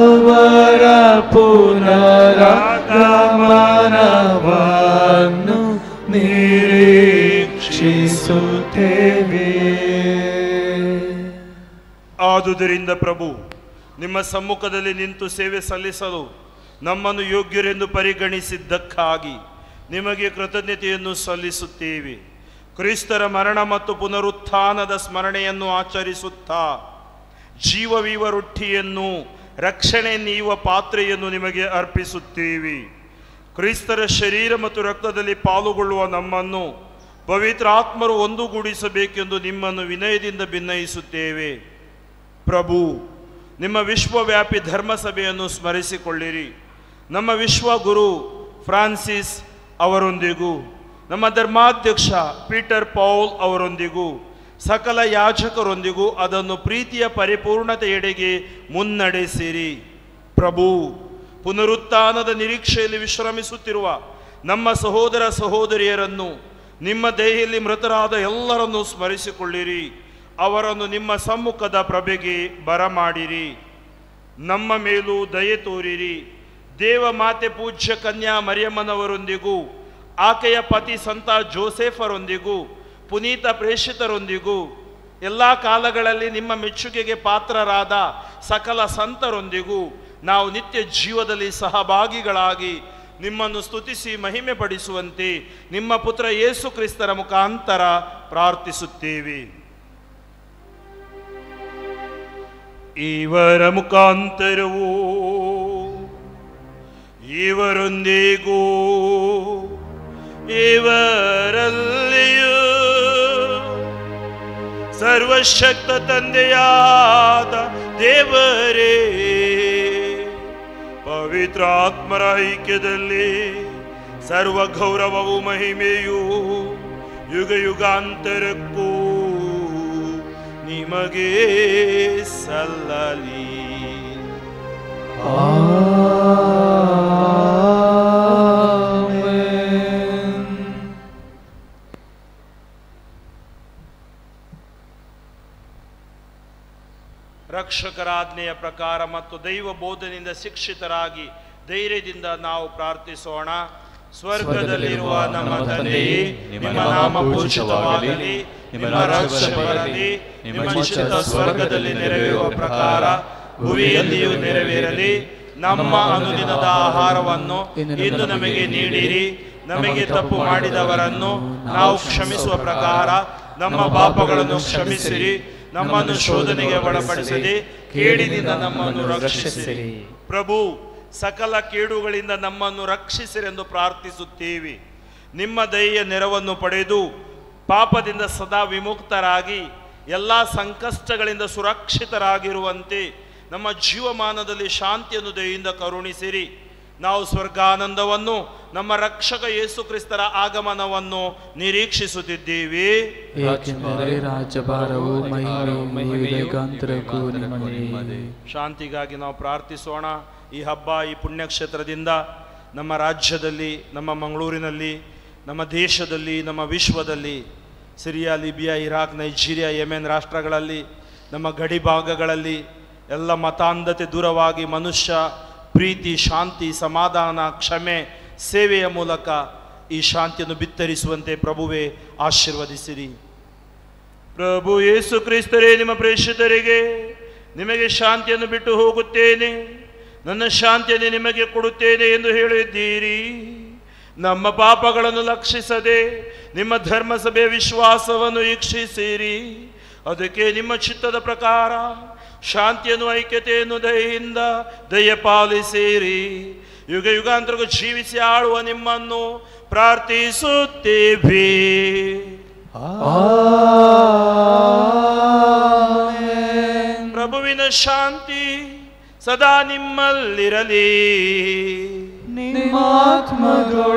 ಅವರ ಪುನರಾಗಮನವನ್ನು ನಿರೀಕ್ಷಿಸುತ್ತೇವೆ. ಆದುದರಿಂದ ಪ್ರಭು, ನಿಮ್ಮ ಸಮ್ಮುಖದಲ್ಲಿ ನಿಂತು ಸೇವೆ ಸಲ್ಲಿಸಲು ನಮ್ಮನ್ನು ಯೋಗ್ಯರೆಂದು ಪರಿಗಣಿಸಿದ್ದಕ್ಕಾಗಿ ನಿಮಗೆ ಕೃತಜ್ಞತೆಯನ್ನು ಸಲ್ಲಿಸುತ್ತೇವೆ. ಕ್ರಿಸ್ತರ ಮರಣ ಮತ್ತು ಪುನರುತ್ಥಾನದ ಸ್ಮರಣೆಯನ್ನು ಆಚರಿಸುತ್ತಾ ಜೀವವೀವ ರೊಟ್ಟಿಯನ್ನು ರಕ್ಷಣೆ ನೀಯುವ ಪಾತ್ರೆಯನ್ನು ನಿಮಗೆ ಅರ್ಪಿಸುತ್ತೇವೆ. ಕ್ರಿಸ್ತರ ಶರೀರ ಮತ್ತು ರಕ್ತದಲ್ಲಿ ಪಾಲುಗೊಳ್ಳುವ ನಮ್ಮನ್ನು ಪವಿತ್ರಾತ್ಮರು ಒಂದುಗೂಡಿಸಬೇಕೆಂದು ನಿಮ್ಮನ್ನು ವಿನಯದಿಂದ ಭಿನ್ನಯಿಸುತ್ತೇವೆ. ಪ್ರಭು, ನಿಮ್ಮ ವಿಶ್ವವ್ಯಾಪಿ ಧರ್ಮಸಭೆಯನ್ನು ಸ್ಮರಿಸಿಕೊಳ್ಳಿರಿ. ನಮ್ಮ ವಿಶ್ವಗುರು ಫ್ರಾನ್ಸಿಸ್ ಅವರೊಂದಿಗೂ ನಮ್ಮ ಧರ್ಮಾಧ್ಯಕ್ಷ ಪೀಟರ್ ಪೌಲ್ ಅವರೊಂದಿಗೂ ಸಕಲ ಯಾಜಕರೊಂದಿಗೂ ಅದನ್ನು ಪ್ರೀತಿಯ ಪರಿಪೂರ್ಣತೆಯೆಡೆಗೆ ಮುನ್ನಡೆಸಿರಿ. ಪ್ರಭು, ಪುನರುತ್ಥಾನದ ನಿರೀಕ್ಷೆಯಲ್ಲಿ ವಿಶ್ರಮಿಸುತ್ತಿರುವ ನಮ್ಮ ಸಹೋದರ ಸಹೋದರಿಯರನ್ನು, ನಿಮ್ಮ ದಯೆಯಲ್ಲಿ ಮೃತರಾದ ಎಲ್ಲರನ್ನೂ ಸ್ಮರಿಸಿಕೊಳ್ಳಿರಿ. ಅವರನ್ನು ನಿಮ್ಮ ಸಮ್ಮುಖದ ಪ್ರಭೆಗೆ ಬರಮಾಡಿರಿ. ನಮ್ಮ ಮೇಲೂ ದಯೆ ತೋರಿರಿ. ದೇವಮಾತೆ ಪೂಜ್ಯ ಕನ್ಯಾ ಮರಿಯಮ್ಮನವರೊಂದಿಗೂ ಆಕೆಯ ಪತಿ ಸಂತ ಜೋಸೆಫರೊಂದಿಗೂ ಪುನೀತ ಪ್ರೇಷಿತರೊಂದಿಗೂ ಎಲ್ಲ ಕಾಲಗಳಲ್ಲಿ ನಿಮ್ಮ ಮೆಚ್ಚುಗೆಗೆ ಪಾತ್ರರಾದ ಸಕಲ ಸಂತರೊಂದಿಗೂ ನಾವು ನಿತ್ಯ ಜೀವದಲ್ಲಿ ಸಹಭಾಗಿಗಳಾಗಿ ನಿಮ್ಮನ್ನು ಸ್ತುತಿಸಿ ಮಹಿಮೆ ಪಡಿಸುವಂತೆ ನಿಮ್ಮ ಪುತ್ರ ಯೇಸು ಕ್ರಿಸ್ತರ ಮುಖಾಂತರ ಪ್ರಾರ್ಥಿಸುತ್ತೇವೆ. ಇವರ ಮುಖಾಂತರವೂ ಇವರೊಂದಿಗೂ ಇವರಲ್ಲಿಯೂ ಸರ್ವಶಕ್ತ ತಂದೆಯಾದ ದೇವರೇ, ಪವಿತ್ರಾತ್ಮರ ಐಕ್ಯದಲ್ಲಿ ಸರ್ವ ಗೌರವವು ಮಹಿಮೆಯೂ ಯುಗ ಯುಗಾಂತರಕ್ಕೂ ನಿಮಗೆ ಸಲ್ಲಲಿ. ರಕ್ಷಕರ ಆಜ್ಞೆಯ ಪ್ರಕಾರ ಮತ್ತು ದೈವ ಬೋಧನೆಯಿಂದ ಶಿಕ್ಷಿತರಾಗಿ ಧೈರ್ಯದಿಂದ ನಾವು ಪ್ರಾರ್ಥಿಸೋಣ. ಸ್ವರ್ಗದಲ್ಲಿರುವ ನಮ್ಮ ತಂದೆಯೇ, ನಿಮ್ಮ ನಾಮ ಪೂಜಿತವಾಗಲಿ, ನಿಮ್ಮ ರಾಜ್ಯ ಬರಲಿ, ನಿಮ್ಮ ಚಿತ್ತ ಸ್ವರ್ಗದಲ್ಲಿ ನೆರವೇರುವ ಪ್ರಕಾರ ಭೂಮಿಯಲ್ಲಿಯೂ ನೆರವೇರಲಿ. ನಮ್ಮ ಅನುದಿನದ ಆಹಾರವನ್ನು ಇಂದು ನಮಗೆ ನೀಡಿರಿ. ನಮಗೆ ತಪ್ಪು ಮಾಡಿದವರನ್ನು ನಾವು ಕ್ಷಮಿಸುವ ಪ್ರಕಾರ ನಮ್ಮ ಪಾಪಗಳನ್ನು ಕ್ಷಮಿಸಿರಿ. ನಮ್ಮನ್ನು ಶೋಧನೆಗೆ ಒಳಪಡಿಸದೆ ಕೇಡಿನಿಂದ ನಮ್ಮನ್ನು ರಕ್ಷಿಸಿರಿ. ಪ್ರಭು, ಸಕಲ ಕೇಡುಗಳಿಂದ ನಮ್ಮನ್ನು ರಕ್ಷಿಸಿರೆಂದು ಪ್ರಾರ್ಥಿಸುತ್ತೇವೆ. ನಿಮ್ಮ ದಯೆಯ ನೆರವನ್ನು ಪಡೆದು ಪಾಪದಿಂದ ಸದಾ ವಿಮುಕ್ತರಾಗಿ ಎಲ್ಲ ಸಂಕಷ್ಟಗಳಿಂದ ಸುರಕ್ಷಿತರಾಗಿರುವಂತೆ ನಮ್ಮ ಜೀವಮಾನದಲ್ಲಿ ಶಾಂತಿಯನ್ನು ದಯೆಯಿಂದ ಕರುಣಿಸಿರಿ. ನಾವು ಸ್ವರ್ಗಾನಂದವನ್ನು, ನಮ್ಮ ರಕ್ಷಕ ಯೇಸು ಕ್ರಿಸ್ತರ ಆಗಮನವನ್ನು ನಿರೀಕ್ಷಿಸುತ್ತಿದ್ದೇವೆ. ಶಾಂತಿಗಾಗಿ ನಾವು ಪ್ರಾರ್ಥಿಸೋಣ. ಈ ಹಬ್ಬ, ಈ ಪುಣ್ಯಕ್ಷೇತ್ರದಿಂದ ನಮ್ಮ ರಾಜ್ಯದಲ್ಲಿ, ನಮ್ಮ ಮಂಗಳೂರಿನಲ್ಲಿ, ನಮ್ಮ ದೇಶದಲ್ಲಿ, ನಮ್ಮ ವಿಶ್ವದಲ್ಲಿ, Syria, Libya, Iraq, Nigeria, Yemen ರಾಷ್ಟ್ರಗಳಲ್ಲಿ, ನಮ್ಮ ಗಡಿ ಭಾಗಗಳಲ್ಲಿ ಎಲ್ಲ ಮತಾಂಧತೆ ದೂರವಾಗಿ ಮನುಷ್ಯ ಪ್ರೀತಿ, ಶಾಂತಿ, ಸಮಾಧಾನ, ಕ್ಷಮೆ, ಸೇವೆಯ ಮೂಲಕ ಈ ಶಾಂತಿಯನ್ನು ಬಿತ್ತರಿಸುವಂತೆ ಪ್ರಭುವೇ ಆಶೀರ್ವದಿಸಿರಿ. ಪ್ರಭು ಯೇಸು ಕ್ರಿಸ್ತರೇ, ನಿಮ್ಮ ಪ್ರೇಷಿತರಿಗೆ ನಿಮಗೆ ಶಾಂತಿಯನ್ನು ಬಿಟ್ಟು ಹೋಗುತ್ತೇನೆ, ನನ್ನ ಶಾಂತಿಯನ್ನು ನಿಮಗೆ ಕೊಡುತ್ತೇನೆ ಎಂದು ಹೇಳಿದ್ದೀರಿ. ನಮ್ಮ ಪಾಪಗಳನ್ನು ಲಕ್ಷಿಸದೆ ನಿಮ್ಮ ಧರ್ಮಸಭೆಯ ವಿಶ್ವಾಸವನ್ನು ವೀಕ್ಷಿಸಿರಿ. ಅದಕ್ಕೆ ನಿಮ್ಮ ಚಿತ್ತದ ಪ್ರಕಾರ ಶಾಂತಿಯನ್ನು, ಐಕ್ಯತೆಯನ್ನು ದಯೆಯಿಂದ ದಯಪಾಲಿಸಿರಿ. ಯುಗ ಯುಗಾಂತರಕ್ಕೂ ಜೀವಿಸಿ ಆಳುವ ನಿಮ್ಮನ್ನು ಪ್ರಾರ್ಥಿಸುತ್ತೇವೆ. ಪ್ರಭುವಿನ ಶಾಂತಿ ಸದಾ ನಿಮ್ಮಲ್ಲಿರಲಿ, ನಿಮ್ಮಾತ್ಮದೊಡನೆಯೂ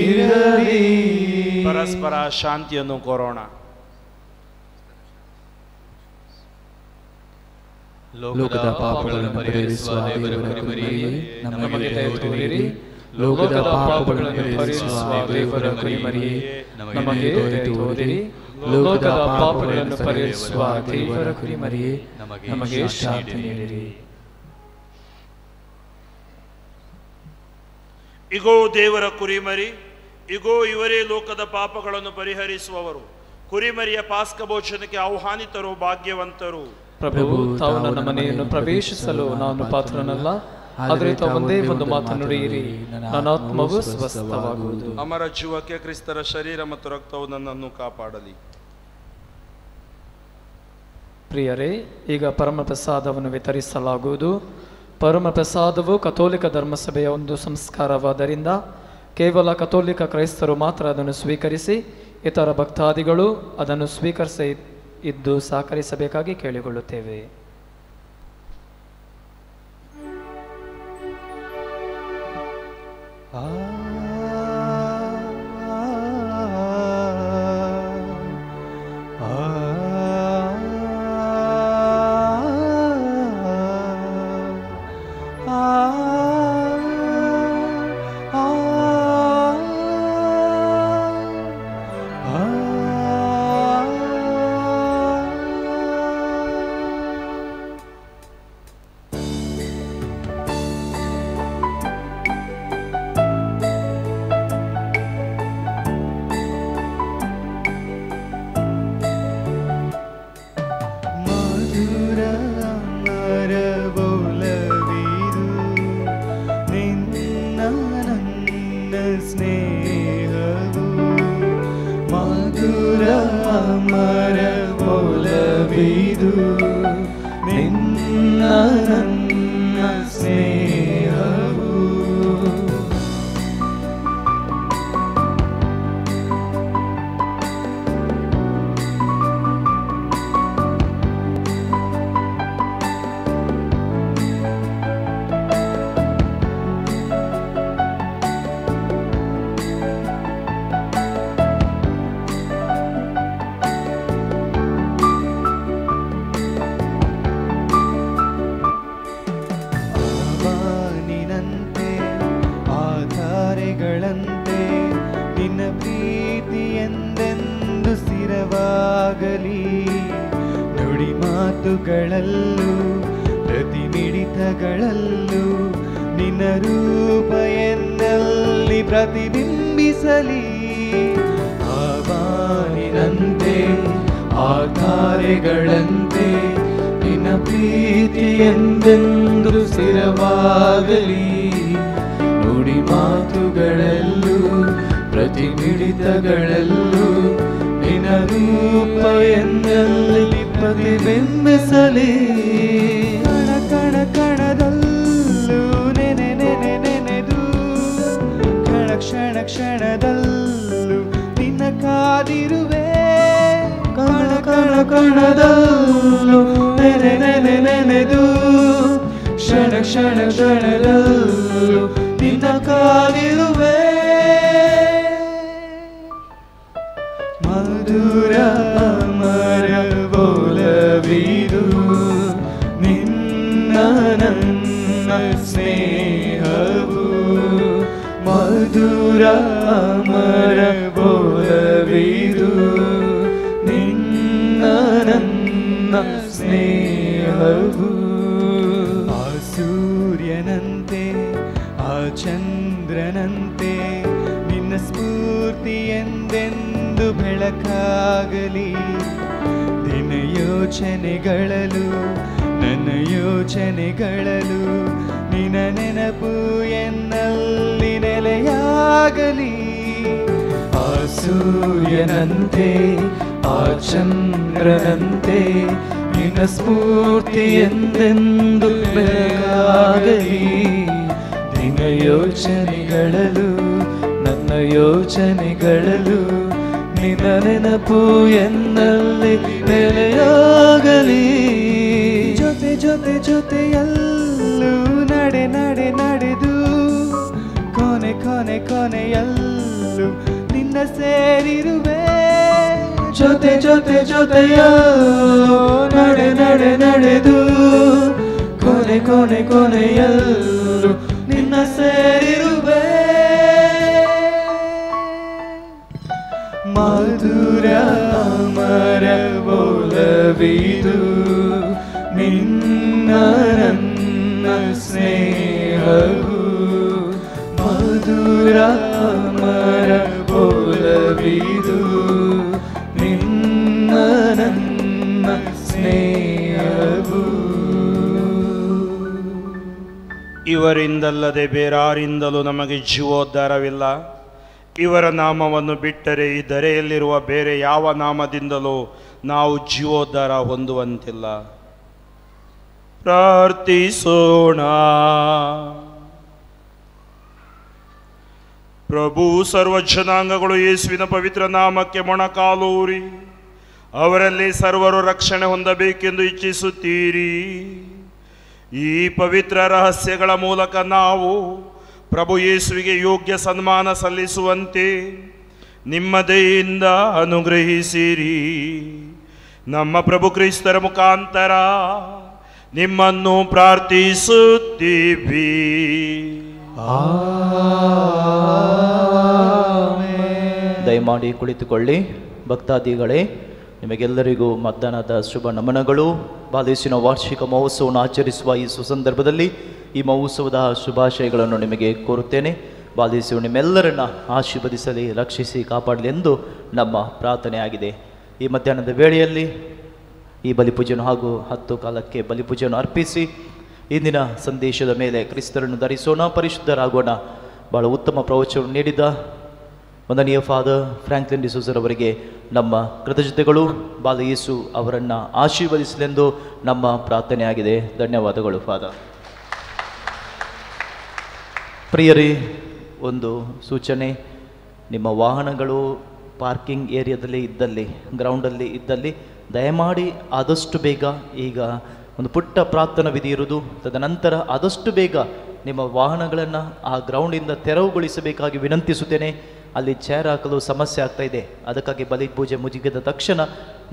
ಇರಲಿ. ಪರಸ್ಪರ ಶಾಂತಿಯನ್ನು ಕೋರೋಣ. ಲೋಕದ ಪಾಪಗಳನ್ನು ಪರಿಹರಿಸುವ ದೇವರ ಕುರಿಮರಿಯೇ, ನಮಗೆ ದಯೆ ತೋರಿರಿ. ಲೋಕದ ಪಾಪಗಳನ್ನು ಪರಿಹರಿಸುವ ದೇವರ ಕುರಿಮರಿಯೇ, ನಮಗೆ ದಯೆ ತೋರಿರಿ. ಲೋಕದ ಪಾಪಗಳನ್ನು ಪರಿಹರಿಸುವ ದೇವರ ಕುರಿಮರಿಯೇ, ನಮಗೆ ಶಾಂತಿ ನೀಡಿರಿ. ಇಗೋ ದೇವರ ಕುರಿಮರಿ, ಇಗೋ ಇವರೇ ಲೋಕದ ಪಾಪಗಳನ್ನು ಪರಿಹರಿಸುವವರು. ಕುರಿಮರಿಯ ಪಾಸ್ಕ ಭೋಜನಕ್ಕೆ ಆಹ್ವಾನಿತರು ಭಾಗ್ಯವಂತರು. ಪ್ರಭು, ತಾವು ನನ್ನ ಮನೆಯನ್ನು ಪ್ರವೇಶಿಸಲು ನಾನು ಪಾತ್ರನಲ್ಲ, ಆದರೆ ತಾವು ಒಂದೇ ಒಂದು ಮಾತು ನುಡಿಯಿರಿ, ನನ್ನ ಆತ್ಮವು ಸ್ವಸ್ಥವಾಗುವುದು. ಅಮರ ಜೀವಕ್ಕೆ ಕ್ರಿಸ್ತರ ಶರೀರ ಮತ್ತು ರಕ್ತವು ನನ್ನನ್ನು ಕಾಪಾಡಲಿ. ಪ್ರಿಯರೇ, ಈಗ ಪರಮಪ್ರಸಾದವನ್ನು ವಿತರಿಸಲಾಗುವುದು. ಪರಮಪ್ರಸಾದವು ಕಥೋಲಿಕ ಧರ್ಮಸಭೆಯ ಒಂದು ಸಂಸ್ಕಾರವಾದ್ದರಿಂದ ಕೇವಲ ಕಥೋಲಿಕ ಕ್ರೈಸ್ತರು ಮಾತ್ರ ಅದನ್ನು ಸ್ವೀಕರಿಸಿ, ಇತರ ಭಕ್ತಾದಿಗಳು ಅದನ್ನು ಸ್ವೀಕರಿಸ ಇದ್ದು ಸಹಕರಿಸಬೇಕಾಗಿ ಕೇಳಿಕೊಳ್ಳುತ್ತೇವೆ. ನಿನ್ನ ನನ್ನ ಸ್ನೇಹವು ಮಧುರ ರಾಮರ ಒಲವಿದು ನಿನ್ನ ನನ್ನ ಸ್ನೇಹವು. ಇವರಿಂದಲ್ಲದೆ ಬೇರಾರಿಂದಲೂ ನಮಗೆ ಜೀವೋದ್ಧಾರವಿಲ್ಲ. ಇವರ ನಾಮವನ್ನು ಬಿಟ್ಟರೆ ಈ ಧರೆಯಲ್ಲಿರುವ ಬೇರೆ ಯಾವ ನಾಮದಿಂದಲೂ ನಾವು ಜೀವೋದ್ಧಾರ ಹೊಂದುವಂತಿಲ್ಲ. ಪ್ರಾರ್ಥಿಸೋಣ. ಪ್ರಭು ಸರ್ವ ಜನಾಂಗಗಳು ಯೇಸುವಿನ ಪವಿತ್ರ ನಾಮಕ್ಕೆ ಮೊಣಕಾಲೂರಿ ಅವರಲ್ಲಿ ಸರ್ವರು ರಕ್ಷಣೆ ಹೊಂದಬೇಕೆಂದು ಇಚ್ಛಿಸುತ್ತೀರಿ. ಈ ಪವಿತ್ರ ರಹಸ್ಯಗಳ ಮೂಲಕ ನಾವು ಪ್ರಭು ಯೇಸುವಿಗೆ ಯೋಗ್ಯ ಸನ್ಮಾನ ಸಲ್ಲಿಸುವಂತೆ ನಿಮ್ಮ ದಯೆಯಿಂದ ಅನುಗ್ರಹಿಸಿರಿ. ನಮ್ಮ ಪ್ರಭು ಕ್ರಿಸ್ತರ ಮುಖಾಂತರ ನಿಮ್ಮನ್ನು ಪ್ರಾರ್ಥಿಸುತ್ತೀವಿ. ದಯಮಾಡಿ ಕುಳಿತುಕೊಳ್ಳಿ. ಭಕ್ತಾದಿಗಳೇ, ನಿಮಗೆಲ್ಲರಿಗೂ ಮಧ್ಯಾಹ್ನದ ಶುಭ ನಮನಗಳು. ಬಾಲೇಸಿನ ವಾರ್ಷಿಕ ಮಹೋತ್ಸವವನ್ನು ಆಚರಿಸುವ ಈ ಸುಸಂದರ್ಭದಲ್ಲಿ ಈ ಮಹೋತ್ಸವದ ಶುಭಾಶಯಗಳನ್ನು ನಿಮಗೆ ಕೋರುತ್ತೇನೆ. ಬಾಲೇಸಿಯು ನಿಮ್ಮೆಲ್ಲರನ್ನ ಆಶೀರ್ವದಿಸಲಿ, ರಕ್ಷಿಸಿ, ಕಾಪಾಡಲಿ ಎಂದು ನಮ್ಮ ಪ್ರಾರ್ಥನೆಯಾಗಿದೆ. ಈ ಮಧ್ಯಾಹ್ನದ ವೇಳೆಯಲ್ಲಿ ಈ ಬಲಿಪೂಜೆಯನ್ನು ಹಾಗೂ 10 ಕಾಲಕ್ಕೆ ಬಲಿಪೂಜೆಯನ್ನು ಅರ್ಪಿಸಿ ಇಂದಿನ ಸಂದೇಶದ ಮೇಲೆ ಕ್ರಿಸ್ತರನ್ನು ಧರಿಸೋಣ, ಪರಿಶುದ್ಧರಾಗೋಣ. ಬಹಳ ಉತ್ತಮ ಪ್ರವಚನವನ್ನು ನೀಡಿದ ವಂದನೀಯ ಫಾದರ್ ಫ್ರಾಂಕ್ಲಿನ್ ಡಿಸೂಜರ್ ಅವರಿಗೆ ನಮ್ಮ ಕೃತಜ್ಞತೆಗಳು. ಬಾಲ ಯೇಸು ಅವರನ್ನು ಆಶೀರ್ವದಿಸಲೆಂದು ನಮ್ಮ ಪ್ರಾರ್ಥನೆಯಾಗಿದೆ. ಧನ್ಯವಾದಗಳು ಫಾದರ್. ಪ್ರಿಯರೇ, ಒಂದು ಸೂಚನೆ. ನಿಮ್ಮ ವಾಹನಗಳು ಪಾರ್ಕಿಂಗ್ ಏರಿಯಾದಲ್ಲಿ ಇದ್ದಲ್ಲಿ, ಗ್ರೌಂಡಲ್ಲಿ ಇದ್ದಲ್ಲಿ ದಯಮಾಡಿ ಆದಷ್ಟು ಬೇಗ, ಈಗ ಒಂದು ಪುಟ್ಟ ಪ್ರಾರ್ಥನಾ ವಿಧಿ ಇರುವುದು, ತದನಂತರ ಆದಷ್ಟು ಬೇಗ ನಿಮ್ಮ ವಾಹನಗಳನ್ನು ಆ ಗ್ರೌಂಡಿಂದ ತೆರವುಗೊಳಿಸಬೇಕಾಗಿ ವಿನಂತಿಸುತ್ತೇನೆ. ಅಲ್ಲಿ ಚೇರ್ ಹಾಕಲು ಸಮಸ್ಯೆ ಆಗ್ತಾ ಇದೆ. ಅದಕ್ಕಾಗಿ ಬಲಿಪೂಜೆ ಮುಗಿದ ತಕ್ಷಣ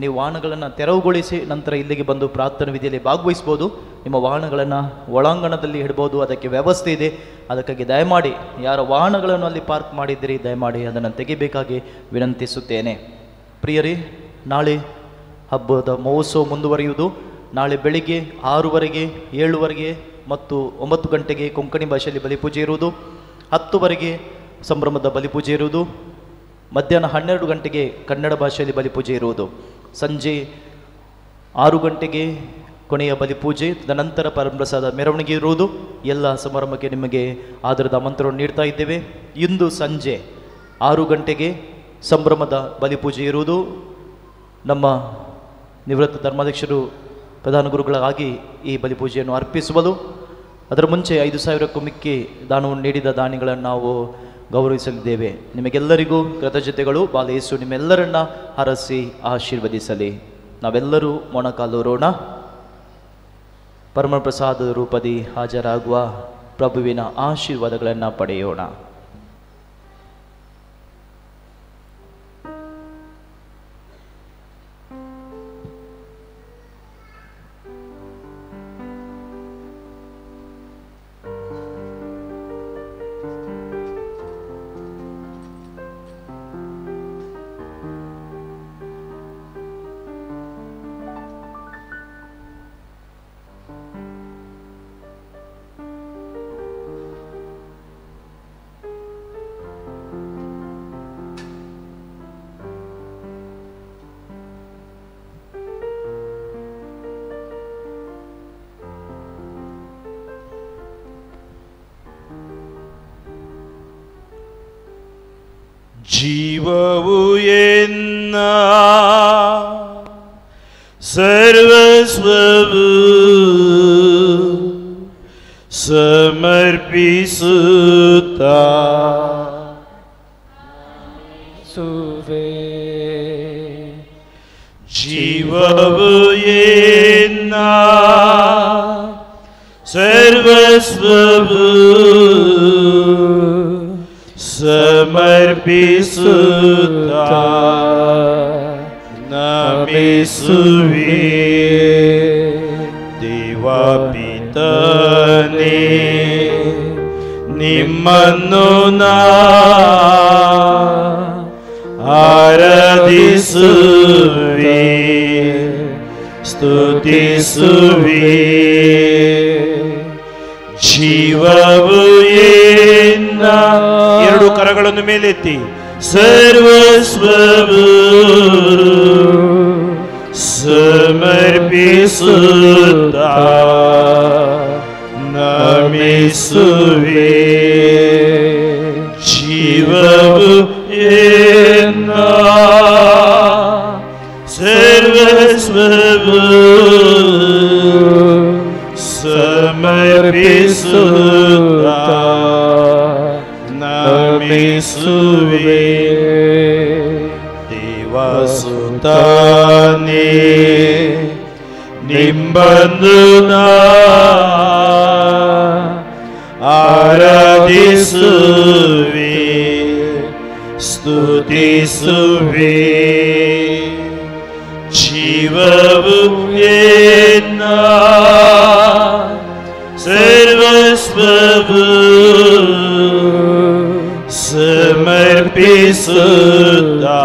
ನೀವು ವಾಹನಗಳನ್ನು ತೆರವುಗೊಳಿಸಿ ನಂತರ ಇಲ್ಲಿಗೆ ಬಂದು ಪ್ರಾರ್ಥನಾ ವಿಧಿಯಲ್ಲಿ ಭಾಗವಹಿಸ್ಬೋದು. ನಿಮ್ಮ ವಾಹನಗಳನ್ನು ಒಳಾಂಗಣದಲ್ಲಿ ಇಡ್ಬೋದು, ಅದಕ್ಕೆ ವ್ಯವಸ್ಥೆ ಇದೆ. ಅದಕ್ಕಾಗಿ ದಯಮಾಡಿ ಯಾರ ವಾಹನಗಳನ್ನು ಅಲ್ಲಿ ಪಾರ್ಕ್ ಮಾಡಿದ್ದೀರಿ ದಯಮಾಡಿ ಅದನ್ನು ತೆಗಿಬೇಕಾಗಿ ವಿನಂತಿಸುತ್ತೇನೆ. ಪ್ರಿಯರೇ, ನಾಳೆ ಹಬ್ಬದ ಮಹೋತ್ಸವ ಮುಂದುವರಿಯುವುದು. ನಾಳೆ ಬೆಳಿಗ್ಗೆ 6:15, 7:15 ಮತ್ತು 9 ಗಂಟೆಗೆ ಕೊಂಕಣಿ ಭಾಷೆಯಲ್ಲಿ ಬಲಿಪೂಜೆ ಇರುವುದು. 10:00 ಸಂಭ್ರಮದ ಬಲಿಪೂಜೆ ಇರುವುದು. ಮಧ್ಯಾಹ್ನ 12 ಗಂಟೆಗೆ ಕನ್ನಡ ಭಾಷೆಯಲ್ಲಿ ಬಲಿಪೂಜೆ ಇರುವುದು. ಸಂಜೆ 6 ಗಂಟೆಗೆ ಕೊನೆಯ ಬಲಿಪೂಜೆ, ತದನಂತರ ಪರಮಪ್ರಸಾದ ಮೆರವಣಿಗೆ ಇರುವುದು. ಎಲ್ಲ ಸಮಾರಂಭಕ್ಕೆ ನಿಮಗೆ ಆಧಾರದ ಆಮಂತ್ರಣವನ್ನು ನೀಡ್ತಾ ಇದ್ದೇವೆ. ಇಂದು ಸಂಜೆ 6 ಗಂಟೆಗೆ ಸಂಭ್ರಮದ ಬಲಿಪೂಜೆ ಇರುವುದು. ನಮ್ಮ ನಿವೃತ್ತ ಧರ್ಮಾಧ್ಯಕ್ಷರು ಪ್ರಧಾನ ಗುರುಗಳಾಗಿ ಈ ಬಲಿಪೂಜೆಯನ್ನು ಅರ್ಪಿಸುವುದು. ಅದರ ಮುಂಚೆ 5,000ಕ್ಕೂ ಮಿಕ್ಕಿ ದಾನವನ್ನು ನೀಡಿದ ದಾನಿಗಳನ್ನು ನಾವು ಗೌರವಿಸಲಿದ್ದೇವೆ. ನಿಮಗೆಲ್ಲರಿಗೂ ಕೃತಜ್ಞತೆಗಳು. ಬಾಲ ಯೇಸು ನಿಮ್ಮೆಲ್ಲರನ್ನ ಹರಸಿ ಆಶೀರ್ವದಿಸಲಿ. ನಾವೆಲ್ಲರೂ ಮೊಣಕಾಲೂರೋಣ. ಪರಮಪ್ರಸಾದ ರೂಪದಿ ಹಾಜರಾಗುವ ಪ್ರಭುವಿನ ಆಶೀರ್ವಾದಗಳನ್ನು ಪಡೆಯೋಣ. ಜೀವವು ಎನ್ನ ಸರ್ವಸ್ವವು ಸಮರ್ಪಿಸುತ್ತಾ ಜೀವವು ಎನ್ನ ಸರ್ವಸ್ವವು ಸಮರ್ಪಿಸುತ್ತಾ ನಮಿಸುವೆ. ದೇವಪಿತನೇ, ನಿಮ್ಮನ್ನು ನಾ ಆರಾಧಿಸುವೆ, ಸ್ತುತಿಸುವೆ. ಜೀವವು ಎನ್ನ ಎರಡು ಕರಗಳನ್ನು ಮೇಲೆತ್ತಿ ಸರ್ವಸ್ವವು ಸಮರ್ಪಿಸುತ್ತಾ ನಮಿಸುವೆ. ಜೀವವು ಎನ್ನ ಸರ್ವಸ್ವವು ಸಮರ್ಪಿಸುತ್ತಾ ನಮಿಸುವೆ. ದೇವಸುತಾನೇ ನಿಮ್ಮನ್ನು ನಾ ಆರಾಧಿಸುವೆ, ಸ್ತುತಿಸುವೆ. ಜೀವವು ಎನ್ನ ಸರ್ವಸ್ವವು ಸಮರ್ಪಿಸುತ್ತಾ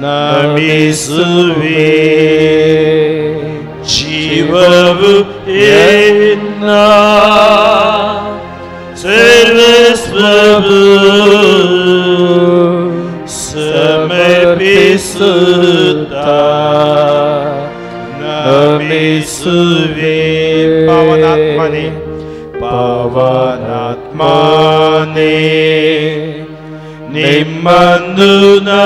ನಮಿಸುವೆ. ಜೀವವು ಎನ್ನ ಸರ್ವಸ್ವವು ಸಮರ್ಪಿಸುತ್ತಾ ನಮಿಸುವೆ. ಪಾವನಾತ್ಮನೇ ಪಾವನಾತ್ಮನೇ ನಿಮ್ಮನ್ನು ನಾ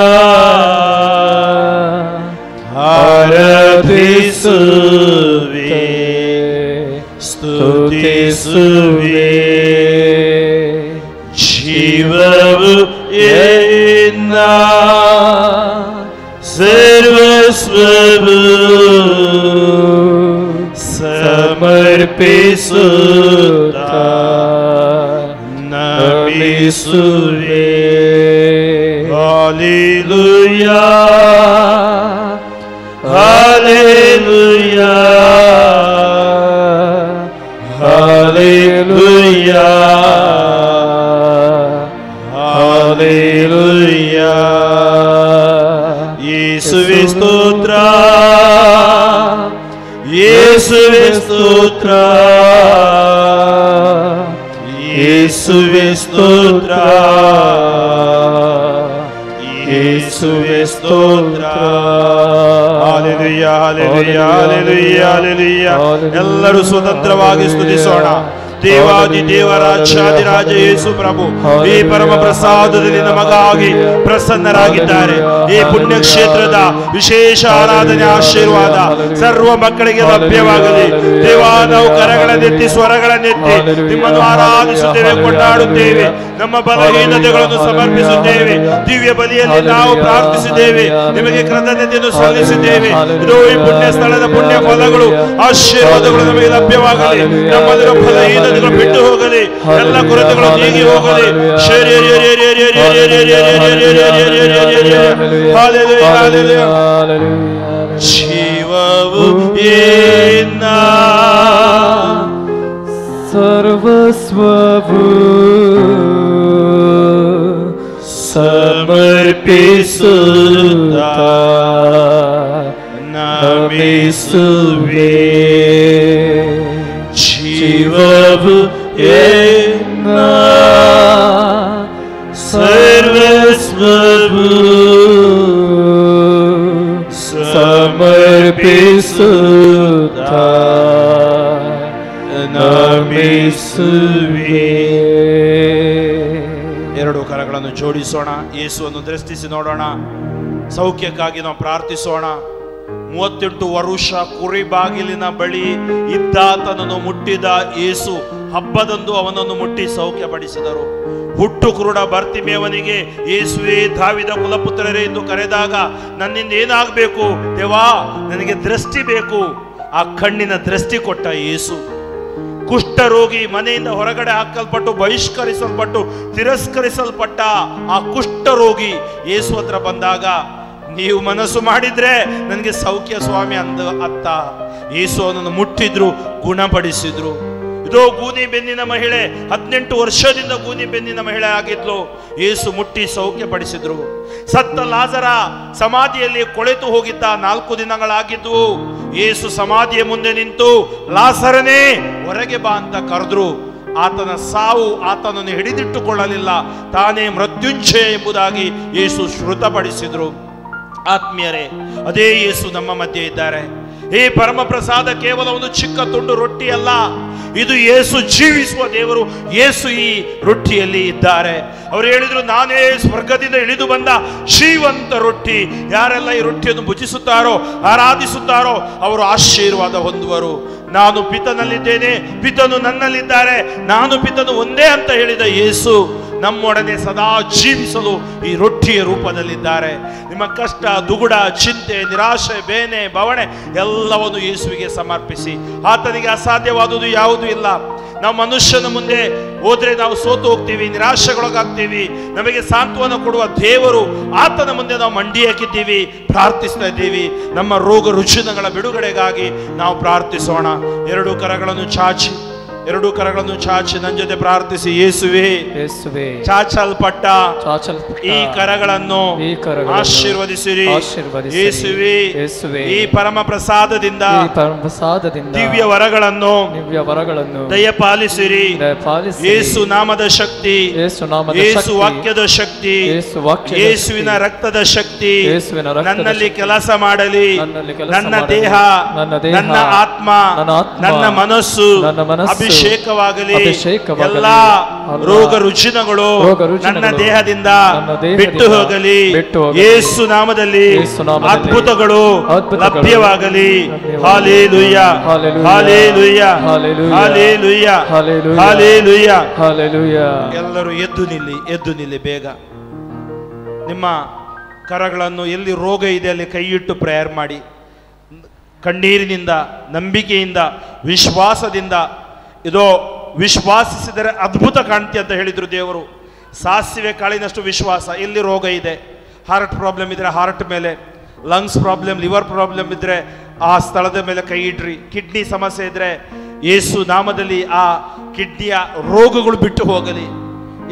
ಆರಾಧಿಸುವೆ, ಸ್ತುತಿಸುವೆ. ಜೀವವು ಎನ್ನ ಸರ್ವಸ್ವವು ಸಮರ್ಪಿಸುತ್ತಾ ನಮಿಸುವೆ. Hallelujah hallelujah hallelujah hallelujah. ಯೇಸುವೇ ಸ್ತೋತ್ರ, ಯೇಸುವೇ ಸ್ತೋತ್ರ, ಯೇಸುವೇ ಸ್ತೋತ್ರ, ಯೇಸುವೇ ಸ್ತೋತ್ರ. Hallelujah hallelujah hallelujah hallelujah. ಎಲ್ಲರೂ ಸ್ವತಂತ್ರವಾಗಿ ಸ್ತುತಿಸೋಣ. ದೇವಾದಿ ದೇವರಾಜಾದಿರಾಜ ಯೇಸು ಪ್ರಭು ಈ ಪರಮ ಪ್ರಸಾದದಲ್ಲಿ ನಮಗಾಗಿ ಪ್ರಸನ್ನರಾಗಿದ್ದಾರೆ. ಈ ಪುಣ್ಯಕ್ಷೇತ್ರದ ವಿಶೇಷ ಆರಾಧನೆ ಆಶೀರ್ವಾದ ಸರ್ವ ಮಕ್ಕಳಿಗೆ ಲಭ್ಯವಾಗಲಿ. ದೇವಾ, ನಾವು ಕರಗಳನ್ನೆತ್ತಿ ಸ್ವರಗಳನ್ನೆತ್ತಿ ನಿಮ್ಮನ್ನು ಆರಾಧಿಸುತ್ತೇವೆ, ಕೊಂಡಾಡುತ್ತೇವೆ. ನಮ್ಮ ಬಲಹೀನತೆಗಳನ್ನು ಸಮರ್ಪಿಸುತ್ತೇವೆ. ದಿವ್ಯ ಬಲಿಯಲ್ಲಿ ನಾವು ಪ್ರಾರ್ಥಿಸಿದ್ದೇವೆ, ನಿಮಗೆ ಕೃತಜ್ಞತೆಯನ್ನು ಸಲ್ಲಿಸಿದ್ದೇವೆ. ಇದು ಈ ಪುಣ್ಯ ಸ್ಥಳದ ಪುಣ್ಯ ಫಲಗಳು ಆಶೀರ್ವಾದಗಳು ನಮಗೆ ಲಭ್ಯವಾಗಲಿ. ನಮ್ಮಲ್ಲಿರುವ ಬಲಹೀನತೆಗಳು ಬಿಟ್ಟು ಹೋಗಲಿ, ಎಲ್ಲ ಕೊರತೆಗಳು ನೀಗಿ ಹೋಗಲಿ. ಜೀವವು ಎನ್ನ ಸರ್ವಸ್ವವು ಸಮರ್ಪಿಸುತ್ತಾ ನಮಿಸುವೆ. ಜೀವವು ಎನ್ನ ಸರ್ವಸ್ವವು ಸಮರ್ಪಿಸುತ್ತಾ ನಮಿಸುವೆ. ಎರಡು ಕರಗಳನ್ನು ಜೋಡಿಸೋಣ, ಯೇಸುವನ್ನು ದೃಷ್ಟಿಸಿ ನೋಡೋಣ. ಸೌಖ್ಯಕ್ಕಾಗಿ ನಾವು ಪ್ರಾರ್ಥಿಸೋಣ. 38 ವರುಷ ಕುರಿ ಬಾಗಿಲಿನ ಬಳಿ ಇದ್ದಾತನನ್ನು ಮುಟ್ಟಿದ ಯೇಸು ಹಬ್ಬದಂದು ಅವನನ್ನು ಮುಟ್ಟಿ ಸೌಖ್ಯಪಡಿಸಿದರು. ಹುಟ್ಟು ಕುರುಡ ಬರ್ತಿಮೇವನಿಗೆ ಯೇಸುವೇ ದಾವಿದ ಕುಲಪುತ್ರರೇ ಎಂದು ಕರೆದಾಗ, ನನ್ನಿಂದ ಏನಾಗಬೇಕು ದೇವಾ, ನನಗೆ ದೃಷ್ಟಿ ಬೇಕು. ಆ ಕಣ್ಣಿನ ದೃಷ್ಟಿ ಕೊಟ್ಟ ಯೇಸು. ಕುಷ್ಠರೋಗಿ ಮನೆಯಿಂದ ಹೊರಗಡೆ ಹಾಕಲ್ಪಟ್ಟು ಬಹಿಷ್ಕರಿಸಲ್ಪಟ್ಟು ತಿರಸ್ಕರಿಸಲ್ಪಟ್ಟ ಆ ಕುಷ್ಠರೋಗಿ ಯೇಸು ಹತ್ರ ಬಂದಾಗ, ನೀವು ಮನಸ್ಸು ಮಾಡಿದ್ರೆ ನನಗೆ ಸೌಖ್ಯ ಸ್ವಾಮಿ ಅತ್ತ ಯೇಸು ಅವನನ್ನು ಮುಟ್ಟಿದ್ರು, ಗುಣಪಡಿಸಿದ್ರು. ಇದೋ ಗೂನಿ ಬೆನ್ನಿನ ಮಹಿಳೆ, 18 ವರ್ಷದಿಂದ ಗೂನಿ ಬೆನ್ನಿನ ಮಹಿಳೆ ಆಗಿದ್ಲು. ಯೇಸು ಮುಟ್ಟಿ ಸೌಖ್ಯ ಪಡಿಸಿದ್ರು. ಸತ್ತ ಲಾಜರ ಸಮಾಧಿಯಲ್ಲಿ ಕೊಳೆತು ಹೋಗಿದ್ದ, 4 ದಿನಗಳಾಗಿದ್ವು. ಯೇಸು ಸಮಾಧಿಯ ಮುಂದೆ ನಿಂತು ಲಾಜರನೇ ಹೊರಗೆ ಬಾ ಅಂತ ಕರೆದ್ರು. ಆತನ ಸಾವು ಆತನನ್ನು ಹಿಡಿದಿಟ್ಟುಕೊಳ್ಳಲಿಲ್ಲ, ತಾನೇ ಮೃತ್ಯುಂಜಯ ಎಂಬುದಾಗಿ ಯೇಸು ಶ್ರುತಪಡಿಸಿದ್ರು. ಆತ್ಮೀಯರೇ, ಅದೇ ಯೇಸು ನಮ್ಮ ಮಧ್ಯೆ ಇದ್ದಾರೆ. ಈ ಪರಮ ಪ್ರಸಾದ ಕೇವಲ ಒಂದು ಚಿಕ್ಕ ತುಂಡು ರೊಟ್ಟಿ ಅಲ್ಲ, ಇದು ಯೇಸು ಜೀವಿಸುವ ದೇವರು. ಯೇಸು ಈ ರೊಟ್ಟಿಯಲ್ಲಿ ಇದ್ದಾರೆ. ಅವರು ಹೇಳಿದ್ರು, ನಾನೇ ಸ್ವರ್ಗದಿಂದ ಇಳಿದು ಬಂದ ಜೀವಂತ ರೊಟ್ಟಿ. ಯಾರೆಲ್ಲ ಈ ರೊಟ್ಟಿಯನ್ನು ಭುಜಿಸುತ್ತಾರೋ, ಆರಾಧಿಸುತ್ತಾರೋ ಅವರು ಆಶೀರ್ವಾದ ಹೊಂದುವರು. ನಾನು ಪಿತನಲ್ಲಿದ್ದೇನೆ, ಪಿತನು ನನ್ನಲ್ಲಿದ್ದಾರೆ, ನಾನು ಪಿತನು ಒಂದೇ ಅಂತ ಹೇಳಿದ ಯೇಸು ನಮ್ಮೊಡನೆ ಸದಾ ಜೀವಿಸಲು ಈ ರೊಟ್ಟಿಯ ರೂಪದಲ್ಲಿದ್ದಾರೆ. ನಿಮ್ಮ ಕಷ್ಟ, ದುಗುಡ, ಚಿಂತೆ, ನಿರಾಶೆ, ಬೇನೆ, ಬವಣೆ ಎಲ್ಲವನ್ನು ಯೇಸುವಿಗೆ ಸಮರ್ಪಿಸಿ. ಆತನಿಗೆ ಅಸಾಧ್ಯವಾದುದು ಯಾವುದೂ ಇಲ್ಲ. ನಾವು ಮನುಷ್ಯನ ಮುಂದೆ ಹೋದ್ರೆ ನಾವು ಸೋತು ಹೋಗ್ತೀವಿ, ನಿರಾಶೆಗೊಳಗಾಗ್ತೀವಿ. ನಮಗೆ ಸಾಂತ್ವನ ಕೊಡುವ ದೇವರು, ಆತನ ಮುಂದೆ ನಾವು ಮಂಡಿ ಹಾಕಿದ್ದೀವಿ, ಪ್ರಾರ್ಥಿಸ್ತಾ ಇದ್ದೀವಿ. ನಮ್ಮ ರೋಗ ರುಜಿನಗಳ ಬಿಡುಗಡೆಗಾಗಿ ನಾವು ಪ್ರಾರ್ಥಿಸೋಣ. ಎರಡು ಕರಗಳನ್ನು ಚಾಚಿ ನನ್ನ ಜೊತೆ ಪ್ರಾರ್ಥಿಸಿ. ಯೇಸುವೇ, ಚಾಚಲ್ಪಟ್ಟ ಈ ಕರಗಳನ್ನು ಆಶೀರ್ವದಿಸಿರಿ. ಯೇಸುವೇ, ಈ ಪರಮ ಪ್ರಸಾದದಿಂದ ದಿವ್ಯ ವರಗಳನ್ನು ದಯಪಾಲಿಸಿರಿ. ಯೇಸು ನಾಮದ ಶಕ್ತಿ, ಯೇಸು ವಾಕ್ಯದ ಶಕ್ತಿ, ಯೇಸುವಿನ ರಕ್ತದ ಶಕ್ತಿ ನನ್ನಲ್ಲಿ ಕೆಲಸ ಮಾಡಲಿ. ನನ್ನ ದೇಹ, ನನ್ನ ಆತ್ಮ, ನನ್ನ ಮನಸ್ಸು ಅಭಿಷೇಕವಾಗಲಿ. ಎಲ್ಲ ರೋಗ ರುಜಿನಗಳು ನನ್ನ ದೇಹದಿಂದ ಬಿಟ್ಟು ಹೋಗಲಿ. ಯೇಸು ನಾಮದಲ್ಲಿ ಅದ್ಭುತಗಳು ಲಭ್ಯವಾಗಲಿ. Hallelujah, hallelujah, hallelujah, hallelujah. ಎಲ್ಲರೂ ಎದ್ದು ನಿಲ್ಲಿ ಬೇಗ. ನಿಮ್ಮ ಕರಗಳನ್ನು ಎಲ್ಲಿ ರೋಗ ಇದೆ ಅಲ್ಲಿ ಕೈ ಇಟ್ಟು ಪ್ರೇಯರ್ ಮಾಡಿ. ಕಣ್ಣೀರಿನಿಂದ, ನಂಬಿಕೆಯಿಂದ, ವಿಶ್ವಾಸದಿಂದ. ಇದೋ ವಿಶ್ವಾಸಿಸಿದರೆ ಅದ್ಭುತ ಕಾಣ್ತಿ ಅಂತ ಹೇಳಿದ್ರು ದೇವರು. ಸಾಸಿವೆ ಕಾಳಿನಷ್ಟು ವಿಶ್ವಾಸ. ಎಲ್ಲಿ ರೋಗ ಇದೆ, ಹಾರ್ಟ್ ಪ್ರಾಬ್ಲಮ್ ಇದ್ರೆ ಹಾರ್ಟ್ ಮೇಲೆ, ಲಂಗ್ಸ್ ಪ್ರಾಬ್ಲಮ್, ಲಿವರ್ ಪ್ರಾಬ್ಲಮ್ ಇದ್ರೆ ಆ ಸ್ಥಳದ ಮೇಲೆ ಕೈ ಇಡ್ರಿ. ಕಿಡ್ನಿ ಸಮಸ್ಯೆ ಇದ್ರೆ ಯೇಸು ನಾಮದಲ್ಲಿ ಆ ಕಿಡ್ನಿಯ ರೋಗಗಳು ಬಿಟ್ಟು ಹೋಗಲಿ.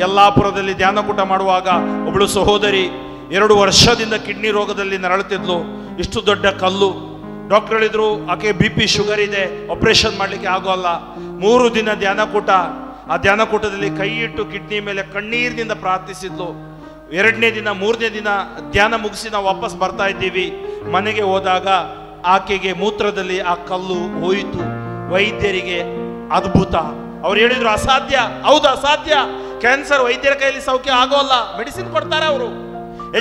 ಯಲ್ಲಾಪುರದಲ್ಲಿ ಧ್ಯಾನಕೂಟ ಮಾಡುವಾಗ ಒಬ್ಬಳು ಸಹೋದರಿ 2 ವರ್ಷದಿಂದ ಕಿಡ್ನಿ ರೋಗದಲ್ಲಿ ನರಳುತ್ತಿದ್ಲು. ಇಷ್ಟು ದೊಡ್ಡ ಕಲ್ಲು. ಡಾಕ್ಟರ್ ಹೇಳಿದ್ರು ಆಕೆ BP ಶುಗರ್ ಇದೆ, ಆಪರೇಷನ್ ಮಾಡಲಿಕ್ಕೆ ಆಗೋಲ್ಲ. 3 ದಿನ ಧ್ಯಾನಕೂಟ. ಆ ಧ್ಯಾನಕೂಟದಲ್ಲಿ ಕೈ ಇಟ್ಟು ಕಿಡ್ನಿ ಮೇಲೆ ಕಣ್ಣೀರಿನಿಂದ ಪ್ರಾರ್ಥಿಸಿದ್ಲು. 2ನೇ ದಿನ, 3ನೇ ದಿನ ಧ್ಯಾನ ಮುಗಿಸಿ ನಾವು ವಾಪಸ್ ಬರ್ತಾ ಇದ್ದೀವಿ. ಮನೆಗೆ ಹೋದಾಗ ಆಕೆಗೆ ಮೂತ್ರದಲ್ಲಿ ಆ ಕಲ್ಲು ಹೋಯಿತು. ವೈದ್ಯರಿಗೆ ಅದ್ಭುತ. ಅವ್ರು ಹೇಳಿದ್ರು ಅಸಾಧ್ಯ. ಹೌದು, ಅಸಾಧ್ಯ. ಕ್ಯಾನ್ಸರ್ ವೈದ್ಯರ ಕೈಯಲ್ಲಿ ಸೌಖ್ಯ ಆಗೋಲ್ಲ, ಮೆಡಿಸಿನ್ ಕೊಡ್ತಾರೆ ಅವರು.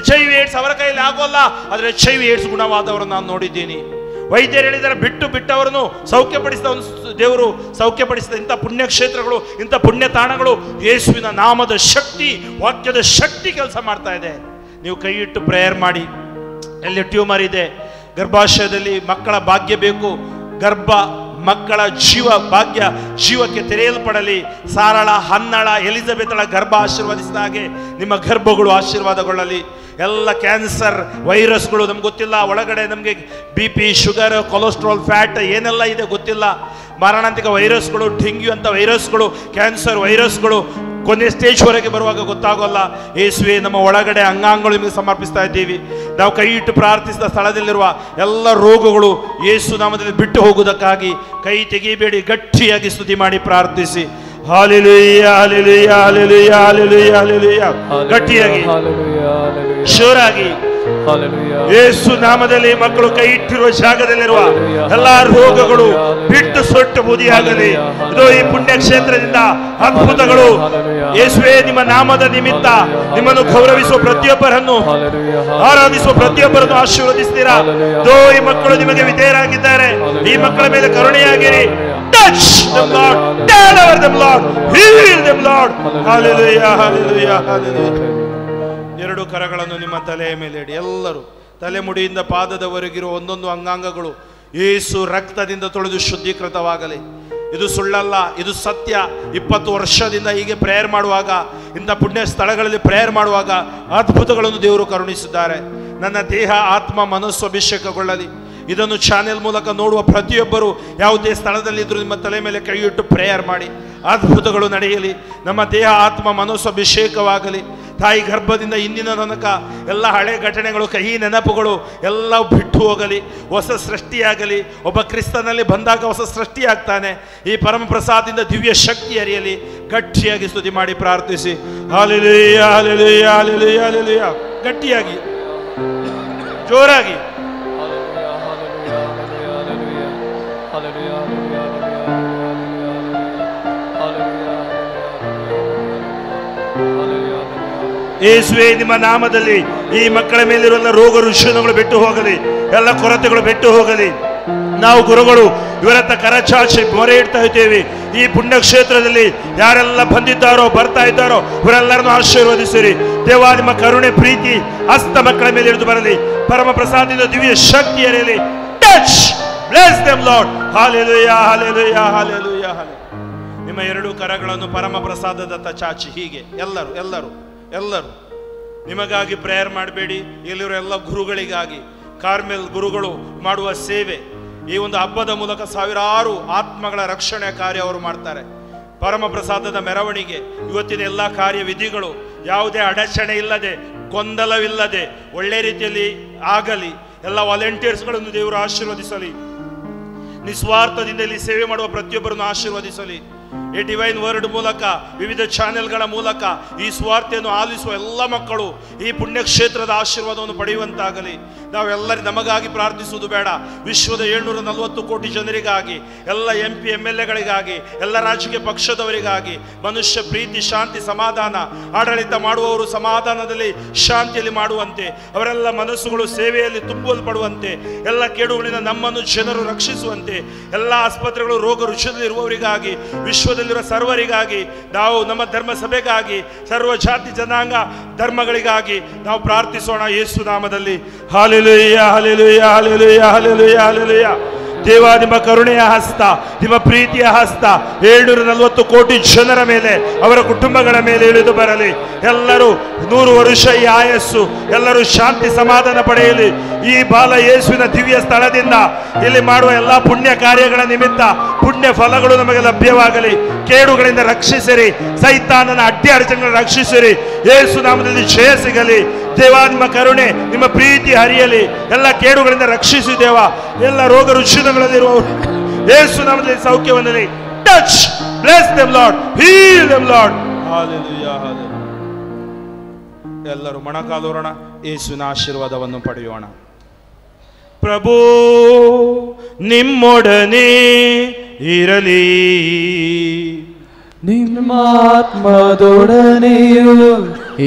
HIV AIDS ಅವರ ಕೈಯಲ್ಲಿ ಆಗೋಲ್ಲ, ಆದರೆ HIV AIDS ಗುಣವಾದವರು ನಾನು ನೋಡಿದ್ದೀನಿ. ವೈದ್ಯರು ಹೇಳಿದರೆ ಬಿಟ್ಟವರನ್ನು ಸೌಖ್ಯಪಡಿಸಿದ ದೇವರು, ಸೌಖ್ಯಪಡಿಸಿದ ಇಂಥ ಪುಣ್ಯಕ್ಷೇತ್ರಗಳು, ಇಂಥ ಪುಣ್ಯ ತಾಣಗಳು, ಯೇಸುವಿನ ನಾಮದ ಶಕ್ತಿ, ವಾಕ್ಯದ ಶಕ್ತಿ ಕೆಲಸ ಮಾಡ್ತಾ ಇದೆ. ನೀವು ಕೈ ಇಟ್ಟು ಪ್ರೇಯರ್ ಮಾಡಿ. ಎಲ್ಲಿ ಟ್ಯೂಮರ್ ಇದೆ, ಗರ್ಭಾಶಯದಲ್ಲಿ ಮಕ್ಕಳ ಭಾಗ್ಯ ಬೇಕು, ಮಕ್ಕಳ ಜೀವಕ್ಕೆ ತೆರೆಯಲ್ಪಡಲಿ. ಸಾರಳ, ಹನ್ನಳ, ಎಲಿಜಬೆತ್ಳ ಗರ್ಭ ಆಶೀರ್ವದಿಸಿದ ಹಾಗೆ ನಿಮ್ಮ ಗರ್ಭಗಳು ಆಶೀರ್ವಾದಗೊಳ್ಳಲಿ. ಎಲ್ಲ ಕ್ಯಾನ್ಸರ್ ವೈರಸ್ಗಳು ನಮ್ಗೆ ಗೊತ್ತಿಲ್ಲ, ಒಳಗಡೆ ನಮಗೆ BP, ಶುಗರ್, ಕೊಲೆಸ್ಟ್ರಾಲ್, ಫ್ಯಾಟ್ ಏನೆಲ್ಲ ಇದೆ ಗೊತ್ತಿಲ್ಲ. ಮಾರಣಾಂತಿಕ ವೈರಸ್ಗಳು, ಡೆಂಗ್ಯೂ ಅಂತ ವೈರಸ್ಗಳು, ಕ್ಯಾನ್ಸರ್ ವೈರಸ್ಗಳು ಕೊನೆ ಸ್ಟೇಜ್ವರೆಗೆ ಬರುವಾಗ ಗೊತ್ತಾಗೋಲ್ಲ. ಯೇಸುವೆ, ನಮ್ಮ ಒಳಗಡೆ ಅಂಗಾಂಗಗಳು ನಿಮಗೆ ಸಮರ್ಪಿಸ್ತಾ ಇದ್ದೀವಿ. ನಾವು ಕೈ ಇಟ್ಟು ಪ್ರಾರ್ಥಿಸಿದ ಸ್ಥಳದಲ್ಲಿರುವ ಎಲ್ಲ ರೋಗಗಳು ಯೇಸು ನಾಮದಲ್ಲಿ ಬಿಟ್ಟು ಹೋಗುವುದಕ್ಕಾಗಿ ಕೈ ತೆಗಿಬೇಡಿ, ಗಟ್ಟಿಯಾಗಿ ಸ್ತುತಿ ಮಾಡಿ ಪ್ರಾರ್ಥಿಸಿ. Hallelujah, hallelujah, hallelujah, hallelujah, hallelujah. ಗಟ್ಟಿಯಾಗಿ, ಶೋರಾಗಿ. ಯೇಸು ನಾಮದಲ್ಲಿ ಮಕ್ಕಳು ಕೈ ಇಟ್ಟಿರುವ ಜಾಗದಲ್ಲಿರುವ ಎಲ್ಲಾ ರೋಗಗಳು ಬಿಟ್ಟು ಸೊಟ್ಟು ಬೂದಿಯಾಗಲಿ. ಇದು ಈ ಪುಣ್ಯಕ್ಷೇತ್ರದಿಂದ ಅದ್ಭುತಗಳು. ಯೇಸುವೇ, ನಿಮ್ಮ ನಾಮದ ನಿಮಿತ್ತ ನಿಮ್ಮನ್ನು ಗೌರವಿಸುವ ಪ್ರತಿಯೊಬ್ಬರನ್ನು, ಆರಾಧಿಸುವ ಪ್ರತಿಯೊಬ್ಬರನ್ನು ಆಶೀರ್ವದಿಸ್ತೀರಾ. ಈ ಮಕ್ಕಳು ನಿಮಗೆ ವಿಧೇಯರಾಗಿದ್ದಾರೆ. ಈ ಮಕ್ಕಳ ಮೇಲೆ ಕರುಣೆಯಾಗಿರಿ. Touch them, Lord. Deliver them, Lord. Heal them, Lord. Hallelujah, hallelujah, hallelujah. 2 ಕರಗಳನ್ನು ನಿಮ್ಮ ತಲೆಯ ಮೇಲೆ ಇಡಿ. ಎಲ್ಲರೂ ತಲೆಮುಡಿಯಿಂದ ಪಾದದವರೆಗಿರುವ ಒಂದೊಂದು ಅಂಗಾಂಗಗಳು ಯೇಸು ರಕ್ತದಿಂದ ತೊಳೆದು ಶುದ್ಧೀಕೃತವಾಗಲಿ. ಇದು ಸುಳ್ಳಲ್ಲ, ಇದು ಸತ್ಯ. 20 ವರ್ಷದಿಂದ ಹೀಗೆ ಪ್ರೇಯರ್ ಮಾಡುವಾಗ, ಇಂಥ ಪುಣ್ಯ ಸ್ಥಳಗಳಲ್ಲಿ ಪ್ರೇಯರ್ ಮಾಡುವಾಗ ಅದ್ಭುತಗಳನ್ನು ದೇವರು ಕರುಣಿಸಿದ್ದಾರೆ. ನನ್ನ ದೇಹ, ಆತ್ಮ, ಮನಸ್ಸು ಅಭಿಷೇಕಗೊಳ್ಳಲಿ. ಇದನ್ನು ಚಾನೆಲ್ ಮೂಲಕ ನೋಡುವ ಪ್ರತಿಯೊಬ್ಬರು ಯಾವುದೇ ಸ್ಥಳದಲ್ಲಿದ್ದರೂ ನಿಮ್ಮ ತಲೆ ಮೇಲೆ ಕೈಯಿಟ್ಟು ಪ್ರೇಯರ್ ಮಾಡಿ. ಅದ್ಭುತಗಳು ನಡೆಯಲಿ. ನಮ್ಮ ದೇಹ ಆತ್ಮ ಮನಸ್ಸು ಅಭಿಷೇಕವಾಗಲಿ. ತಾಯಿ ಗರ್ಭದಿಂದ ಇಂದಿನ ತನಕ ಎಲ್ಲ ಹಳೆ ಘಟನೆಗಳು, ಕಹಿ ನೆನಪುಗಳು ಎಲ್ಲ ಬಿಟ್ಟು ಹೋಗಲಿ. ಹೊಸ ಸೃಷ್ಟಿಯಾಗಲಿ. ಒಬ್ಬ ಕ್ರಿಸ್ತನಲ್ಲಿ ಬಂದಾಗ ಹೊಸ ಸೃಷ್ಟಿಯಾಗ್ತಾನೆ. ಈ ಪರಮ ಪ್ರಸಾದದಿಂದ ದಿವ್ಯ ಶಕ್ತಿ ಹರಿಯಲಿ. ಗಟ್ಟಿಯಾಗಿ ಸ್ತುತಿ ಮಾಡಿ ಪ್ರಾರ್ಥಿಸಿ. Hallelujah hallelujah hallelujah hallelujah. ಗಟ್ಟಿಯಾಗಿ, ಜೋರಾಗಿ. ಯೇಸುವೇ, ನಿಮ್ಮ ನಾಮದಲ್ಲಿ ಈ ಮಕ್ಕಳ ಮೇಲಿರುವ ರೋಗ ರುಜಿನಗಳು ಬಿಟ್ಟು ಹೋಗಲಿ. ಎಲ್ಲ ಕೊರತೆಗಳು ಬಿಟ್ಟು ಹೋಗಲಿ. ನಾವು ಗುರುಗಳು ಇವರತ್ತ ಕರಚಾಚಿ ಮೊರೆ ಇಡ್ತಾ ಇದ್ದೇವೆ. ಈ ಪುಣ್ಯಕ್ಷೇತ್ರದಲ್ಲಿ ಯಾರೆಲ್ಲ ಬಂದಿದ್ದಾರೋ ಬರ್ತಾ ಇದ್ದಾರೋ ಇವರೆಲ್ಲರನ್ನು ಆಶೀರ್ವದಿಸಿರಿ ದೇವಾ. ನಿಮ್ಮ ಕರುಣೆ ಪ್ರೀತಿ ಹಸ್ತ ಮಕ್ಕಳ ಮೇಲೆ ಇಳಿದು ಬರಲಿ. ಪರಮ ಪ್ರಸಾದದಿಂದ ದಿವ್ಯ ಶಕ್ತಿ ಹರಿಯಲಿ. Touch, bless them Lord. Hallelujah hallelujah hallelujah hallelujah. ನಿಮ್ಮ ಎರಡೂ ಕರಗಳನ್ನು ಪರಮ ಪ್ರಸಾದದತ್ತ ಚಾಚಿ ಹೀಗೆ ಎಲ್ಲರೂ ಎಲ್ಲರೂ ಎಲ್ಲರೂ ನಿಮಗಾಗಿ ಪ್ರೇಯರ್ ಮಾಡಬೇಡಿ. ಇಲ್ಲಿರೋ ಎಲ್ಲ ಗುರುಗಳಿಗಾಗಿ, ಕಾರ್ಮೆಲ್ ಗುರುಗಳು ಮಾಡುವ ಸೇವೆ, ಈ ಒಂದು ಹಬ್ಬದ ಮೂಲಕ ಸಾವಿರಾರು ಆತ್ಮಗಳ ರಕ್ಷಣೆ ಕಾರ್ಯ ಅವರು ಮಾಡ್ತಾರೆ. ಪರಮ ಪ್ರಸಾದದ ಮೆರವಣಿಗೆ, ಇವತ್ತಿನ ಎಲ್ಲ ಕಾರ್ಯವಿಧಿಗಳು ಯಾವುದೇ ಅಡಚಣೆ ಇಲ್ಲದೆ, ಗೊಂದಲವಿಲ್ಲದೆ ಒಳ್ಳೆ ರೀತಿಯಲ್ಲಿ ಆಗಲಿ. ಎಲ್ಲ ವಾಲಂಟಿಯರ್ಸ್ಗಳನ್ನು ದೇವರು ಆಶೀರ್ವದಿಸಲಿ. ನಿಸ್ವಾರ್ಥದಿಂದ ಇಲ್ಲಿ ಸೇವೆ ಮಾಡುವ ಪ್ರತಿಯೊಬ್ಬರನ್ನು ಆಶೀರ್ವದಿಸಲಿ. ಈ ಡಿವೈನ್ ವರ್ಡ್ ಮೂಲಕ, ವಿವಿಧ ಚಾನೆಲ್ಗಳ ಮೂಲಕ ಈ ಸ್ವಾರ್ಥೆಯನ್ನು ಆಲಿಸುವ ಎಲ್ಲ ಮಕ್ಕಳು ಈ ಪುಣ್ಯಕ್ಷೇತ್ರದ ಆಶೀರ್ವಾದವನ್ನು ಪಡೆಯುವಂತಾಗಲಿ. ನಾವೆಲ್ಲರೂ ನಮಗಾಗಿ ಪ್ರಾರ್ಥಿಸುವುದು ಬೇಡ. ವಿಶ್ವದ 740 ಕೋಟಿ ಜನರಿಗಾಗಿ, ಎಲ್ಲ MP MLAಗಳಿಗಾಗಿ, ಎಲ್ಲ ರಾಜಕೀಯ ಪಕ್ಷದವರಿಗಾಗಿ, ಮನುಷ್ಯ ಪ್ರೀತಿ, ಶಾಂತಿ, ಸಮಾಧಾನ, ಆಡಳಿತ ಮಾಡುವವರು ಸಮಾಧಾನದಲ್ಲಿ ಶಾಂತಿಯಲ್ಲಿ ಮಾಡುವಂತೆ, ಅವರೆಲ್ಲ ಮನಸ್ಸುಗಳು ಸೇವೆಯಲ್ಲಿ ತುಂಬಲ್ಪಡುವಂತೆ, ಎಲ್ಲ ಕೇಡುಗಳಿಂದ ನಮ್ಮನ್ನು ಜನರು ರಕ್ಷಿಸುವಂತೆ, ಎಲ್ಲ ಆಸ್ಪತ್ರೆಗಳು ರೋಗ ರುಚಿಯಲ್ಲಿರುವವರಿಗಾಗಿ, ವಿಶ್ವದಲ್ಲಿರುವ ಸರ್ವರಿಗಾಗಿ, ನಾವು ನಮ್ಮ ಧರ್ಮ ಸಭೆಗಾಗಿ, ಸರ್ವ ಜಾತಿ ಜನಾಂಗ ಧರ್ಮಗಳಿಗಾಗಿ ನಾವು ಪ್ರಾರ್ಥಿಸೋಣ ಯೇಸು ನಾಮದಲ್ಲಿ. Hallelujah hallelujah hallelujah hallelujah hallelujah. ದೇವ, ನಿಮ್ಮ ಕರುಣೆಯ ಹಸ್ತ, ನಿಮ್ಮ ಪ್ರೀತಿಯ ಹಸ್ತ 740 ಕೋಟಿ ಜನರ ಮೇಲೆ, ಅವರ ಕುಟುಂಬಗಳ ಮೇಲೆ ಇಳಿದು ಬರಲಿ. ಎಲ್ಲರೂ 100 ವರ್ಷ ಈ ಆಯಸ್ಸು, ಎಲ್ಲರೂ ಶಾಂತಿ ಸಮಾಧಾನ ಪಡೆಯಲಿ. ಈ ಬಾಲ ಯೇಸುವಿನ ದಿವ್ಯ ಸ್ಥಳದಿಂದ ಇಲ್ಲಿ ಮಾಡುವ ಎಲ್ಲ ಪುಣ್ಯ ಕಾರ್ಯಗಳ ನಿಮಿತ್ತ ಪುಣ್ಯ ಫಲಗಳು ನಮಗೆ ಲಭ್ಯವಾಗಲಿ. ಕೇಡುಗಳಿಂದ ರಕ್ಷಿಸಿರಿ. ಸೈತಾನನ ಅಡ್ಡಿ ಅಡಚಣೆಗಳನ್ನು ರಕ್ಷಿಸಿರಿ. ಯೇಸು ನಾಮದಲ್ಲಿ ಜಯ ಸಿಗಲಿ. ದೇವ, ನಿಮ್ಮ ಕರುಣೆ, ನಿಮ್ಮ ಪ್ರೀತಿ ಹರಿಯಲಿ. ಎಲ್ಲ ಕೇಡುಗಳಿಂದ ರಕ್ಷಿಸಿ ದೇವ. ಎಲ್ಲ ರೋಗ ರುಜಿನಗಳಲ್ಲಿರುವವರು ಯೇಸು ನಾಮದಲ್ಲಿ ಸೌಖ್ಯವನ್ನಲಿ. Touch, bless them Lord, heal them Lord. Hallelujah hallelujah. ಎಲ್ಲರೂ ಮೊಣಕಾಲೂರೋಣ, ಯೇಸುವಿನ ಆಶೀರ್ವಾದವನ್ನು ಪಡೆಯೋಣ. ಪ್ರಭು ನಿಮ್ಮೊಡನೆ ಇರಲಿ, ನಿಮ್ಮಾತ್ಮದೊಡನೆಯೂ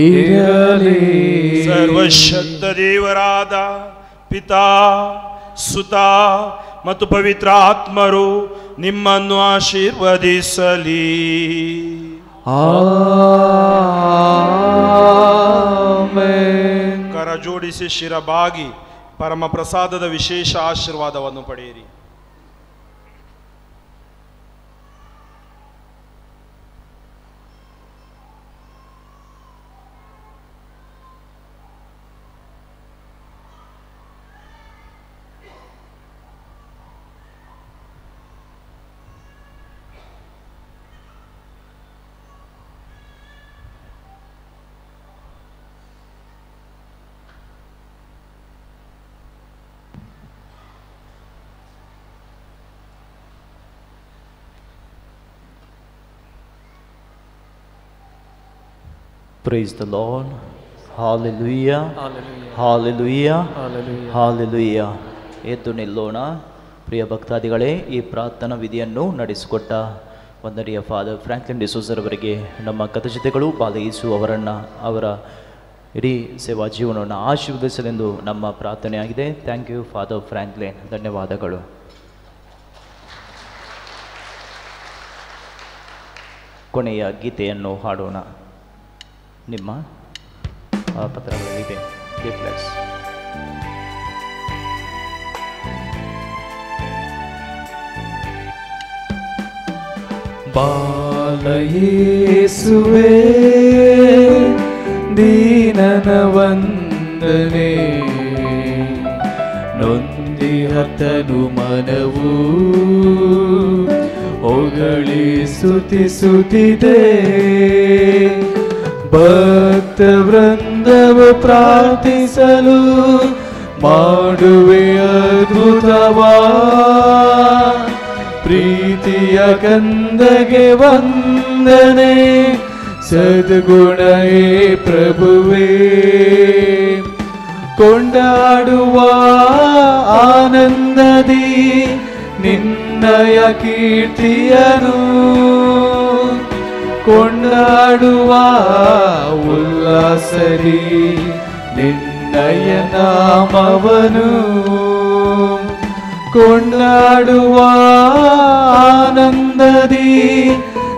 ಇರಲಿ. ಸರ್ವಶಕ್ತ ದೇವರಾದ ಪಿತಾ, ಸುತ ಮತ್ತು ಪವಿತ್ರ ಆತ್ಮರು ನಿಮ್ಮನ್ನು ಆಶೀರ್ವದಿಸಲಿ. ಆಮೆನ್. ಕರ ಜೋಡಿಸಿ ಶಿರಬಾಗಿ ಪರಮ ಪ್ರಸಾದದ ವಿಶೇಷ ಆಶೀರ್ವಾದವನ್ನು ಪಡೆಯಿರಿ. Praise the Lord. Hallelujah. Hallelujah. Hallelujah. ಎದ್ದು ನಿಲ್ಲೋಣ. ಪ್ರಿಯ ಭಕ್ತಾದಿಗಳೇ, ಈ ಪ್ರಾರ್ಥನಾ ವಿಧಿಯನ್ನು ನಡೆಸಿಕೊಟ್ಟ ವಂದನೀಯ ಫಾದರ್ ಫ್ರಾಂಕ್ಲಿನ್ ಡಿಸೋಜರ್ ಅವರಿಗೆ ನಮ್ಮ ಕಥಾಚಿತೆಗಳು ಬಾಲ ಯೇಸು ಅವರನ್ನು, ಅವರ ಇಡೀ ಸೇವಾ ಜೀವನವನ್ನು ಆಶೀರ್ವದಿಸಲೆಂದು ನಮ್ಮ ಪ್ರಾರ್ಥನೆಯಾಗಿದೆ. Thank you father Franklin. ಧನ್ಯವಾದಗಳು. ಕೊನೆಯ ಗೀತೆಯನ್ನು ಹಾಡೋಣ. ನಿಮ್ಮ ಪತ್ರಗಳಲ್ಲಿದೆ. ರಿಫ್ಲೆಕ್ಸ್. ಬಾಲಯೇಸುವೆ ದೀನನ ವಂದನೆ, ನೊಂದಿರುವ ಹತ್ತನು ಮನವು ಹೊಗಳಿ ಸ್ತುತಿಸುತ್ತಿದೆ. ಭಕ್ತ ವೃಂದವು ಪ್ರಾರ್ಥಿಸಲು ಮಾಡುವೆ ಅದ್ಭುತವಾ. ಪ್ರೀತಿಯ ಕಂದಗೆ ವಂದನೆ ಸದ್ಗುಣವೇ ಪ್ರಭುವೇ. ಕೊಂಡಾಡುವ ಆನಂದದಿ ನಿನ್ನಯ ಕೀರ್ತಿಯನು. ಕೊಂಡಾಡುವ ಉಲ್ಲಾಸದಿ ನಿನ್ನಯ ನಾಮವನು. ಕೊಂಡಾಡುವ ಆನಂದದಿ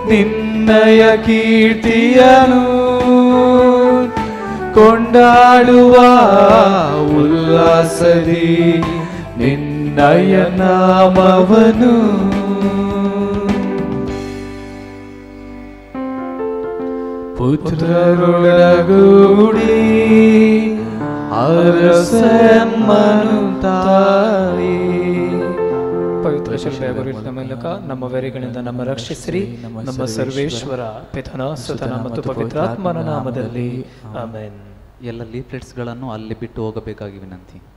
ನಿನ್ನಯ ಕೀರ್ತಿಯನು. ಕೊಂಡಾಡುವ ಉಲ್ಲಾಸದಿ ನಿನ್ನಯ ನಾಮವನು. ಪುತ್ರರೊಳಗೂಡಿ ಅರಸಮ್ಮನು ತಾಯಿ. ಪವಿತ್ರ ಶಿಲ್ಪೆಯ ಗುರುತಿನ ಮೂಲಕ ನಮ್ಮ ವೆರಿಗಳಿಂದ ನಮ್ಮ ರಕ್ಷಿಸಿರಿ. ನಮ್ಮ ಸರ್ವೇಶ್ವರ ಪಿತನ ಸುತನ ಮತ್ತು ಪವಿತ್ರಾತ್ಮನ ನಾಮದಲ್ಲಿ ಆಮೆನ್. ಎಲ್ಲ ಲೀಫ್ಲೆಟ್ಸ್ಗಳನ್ನು ಅಲ್ಲಿ ಬಿಟ್ಟು ಹೋಗಬೇಕಾಗಿ ವಿನಂತಿ.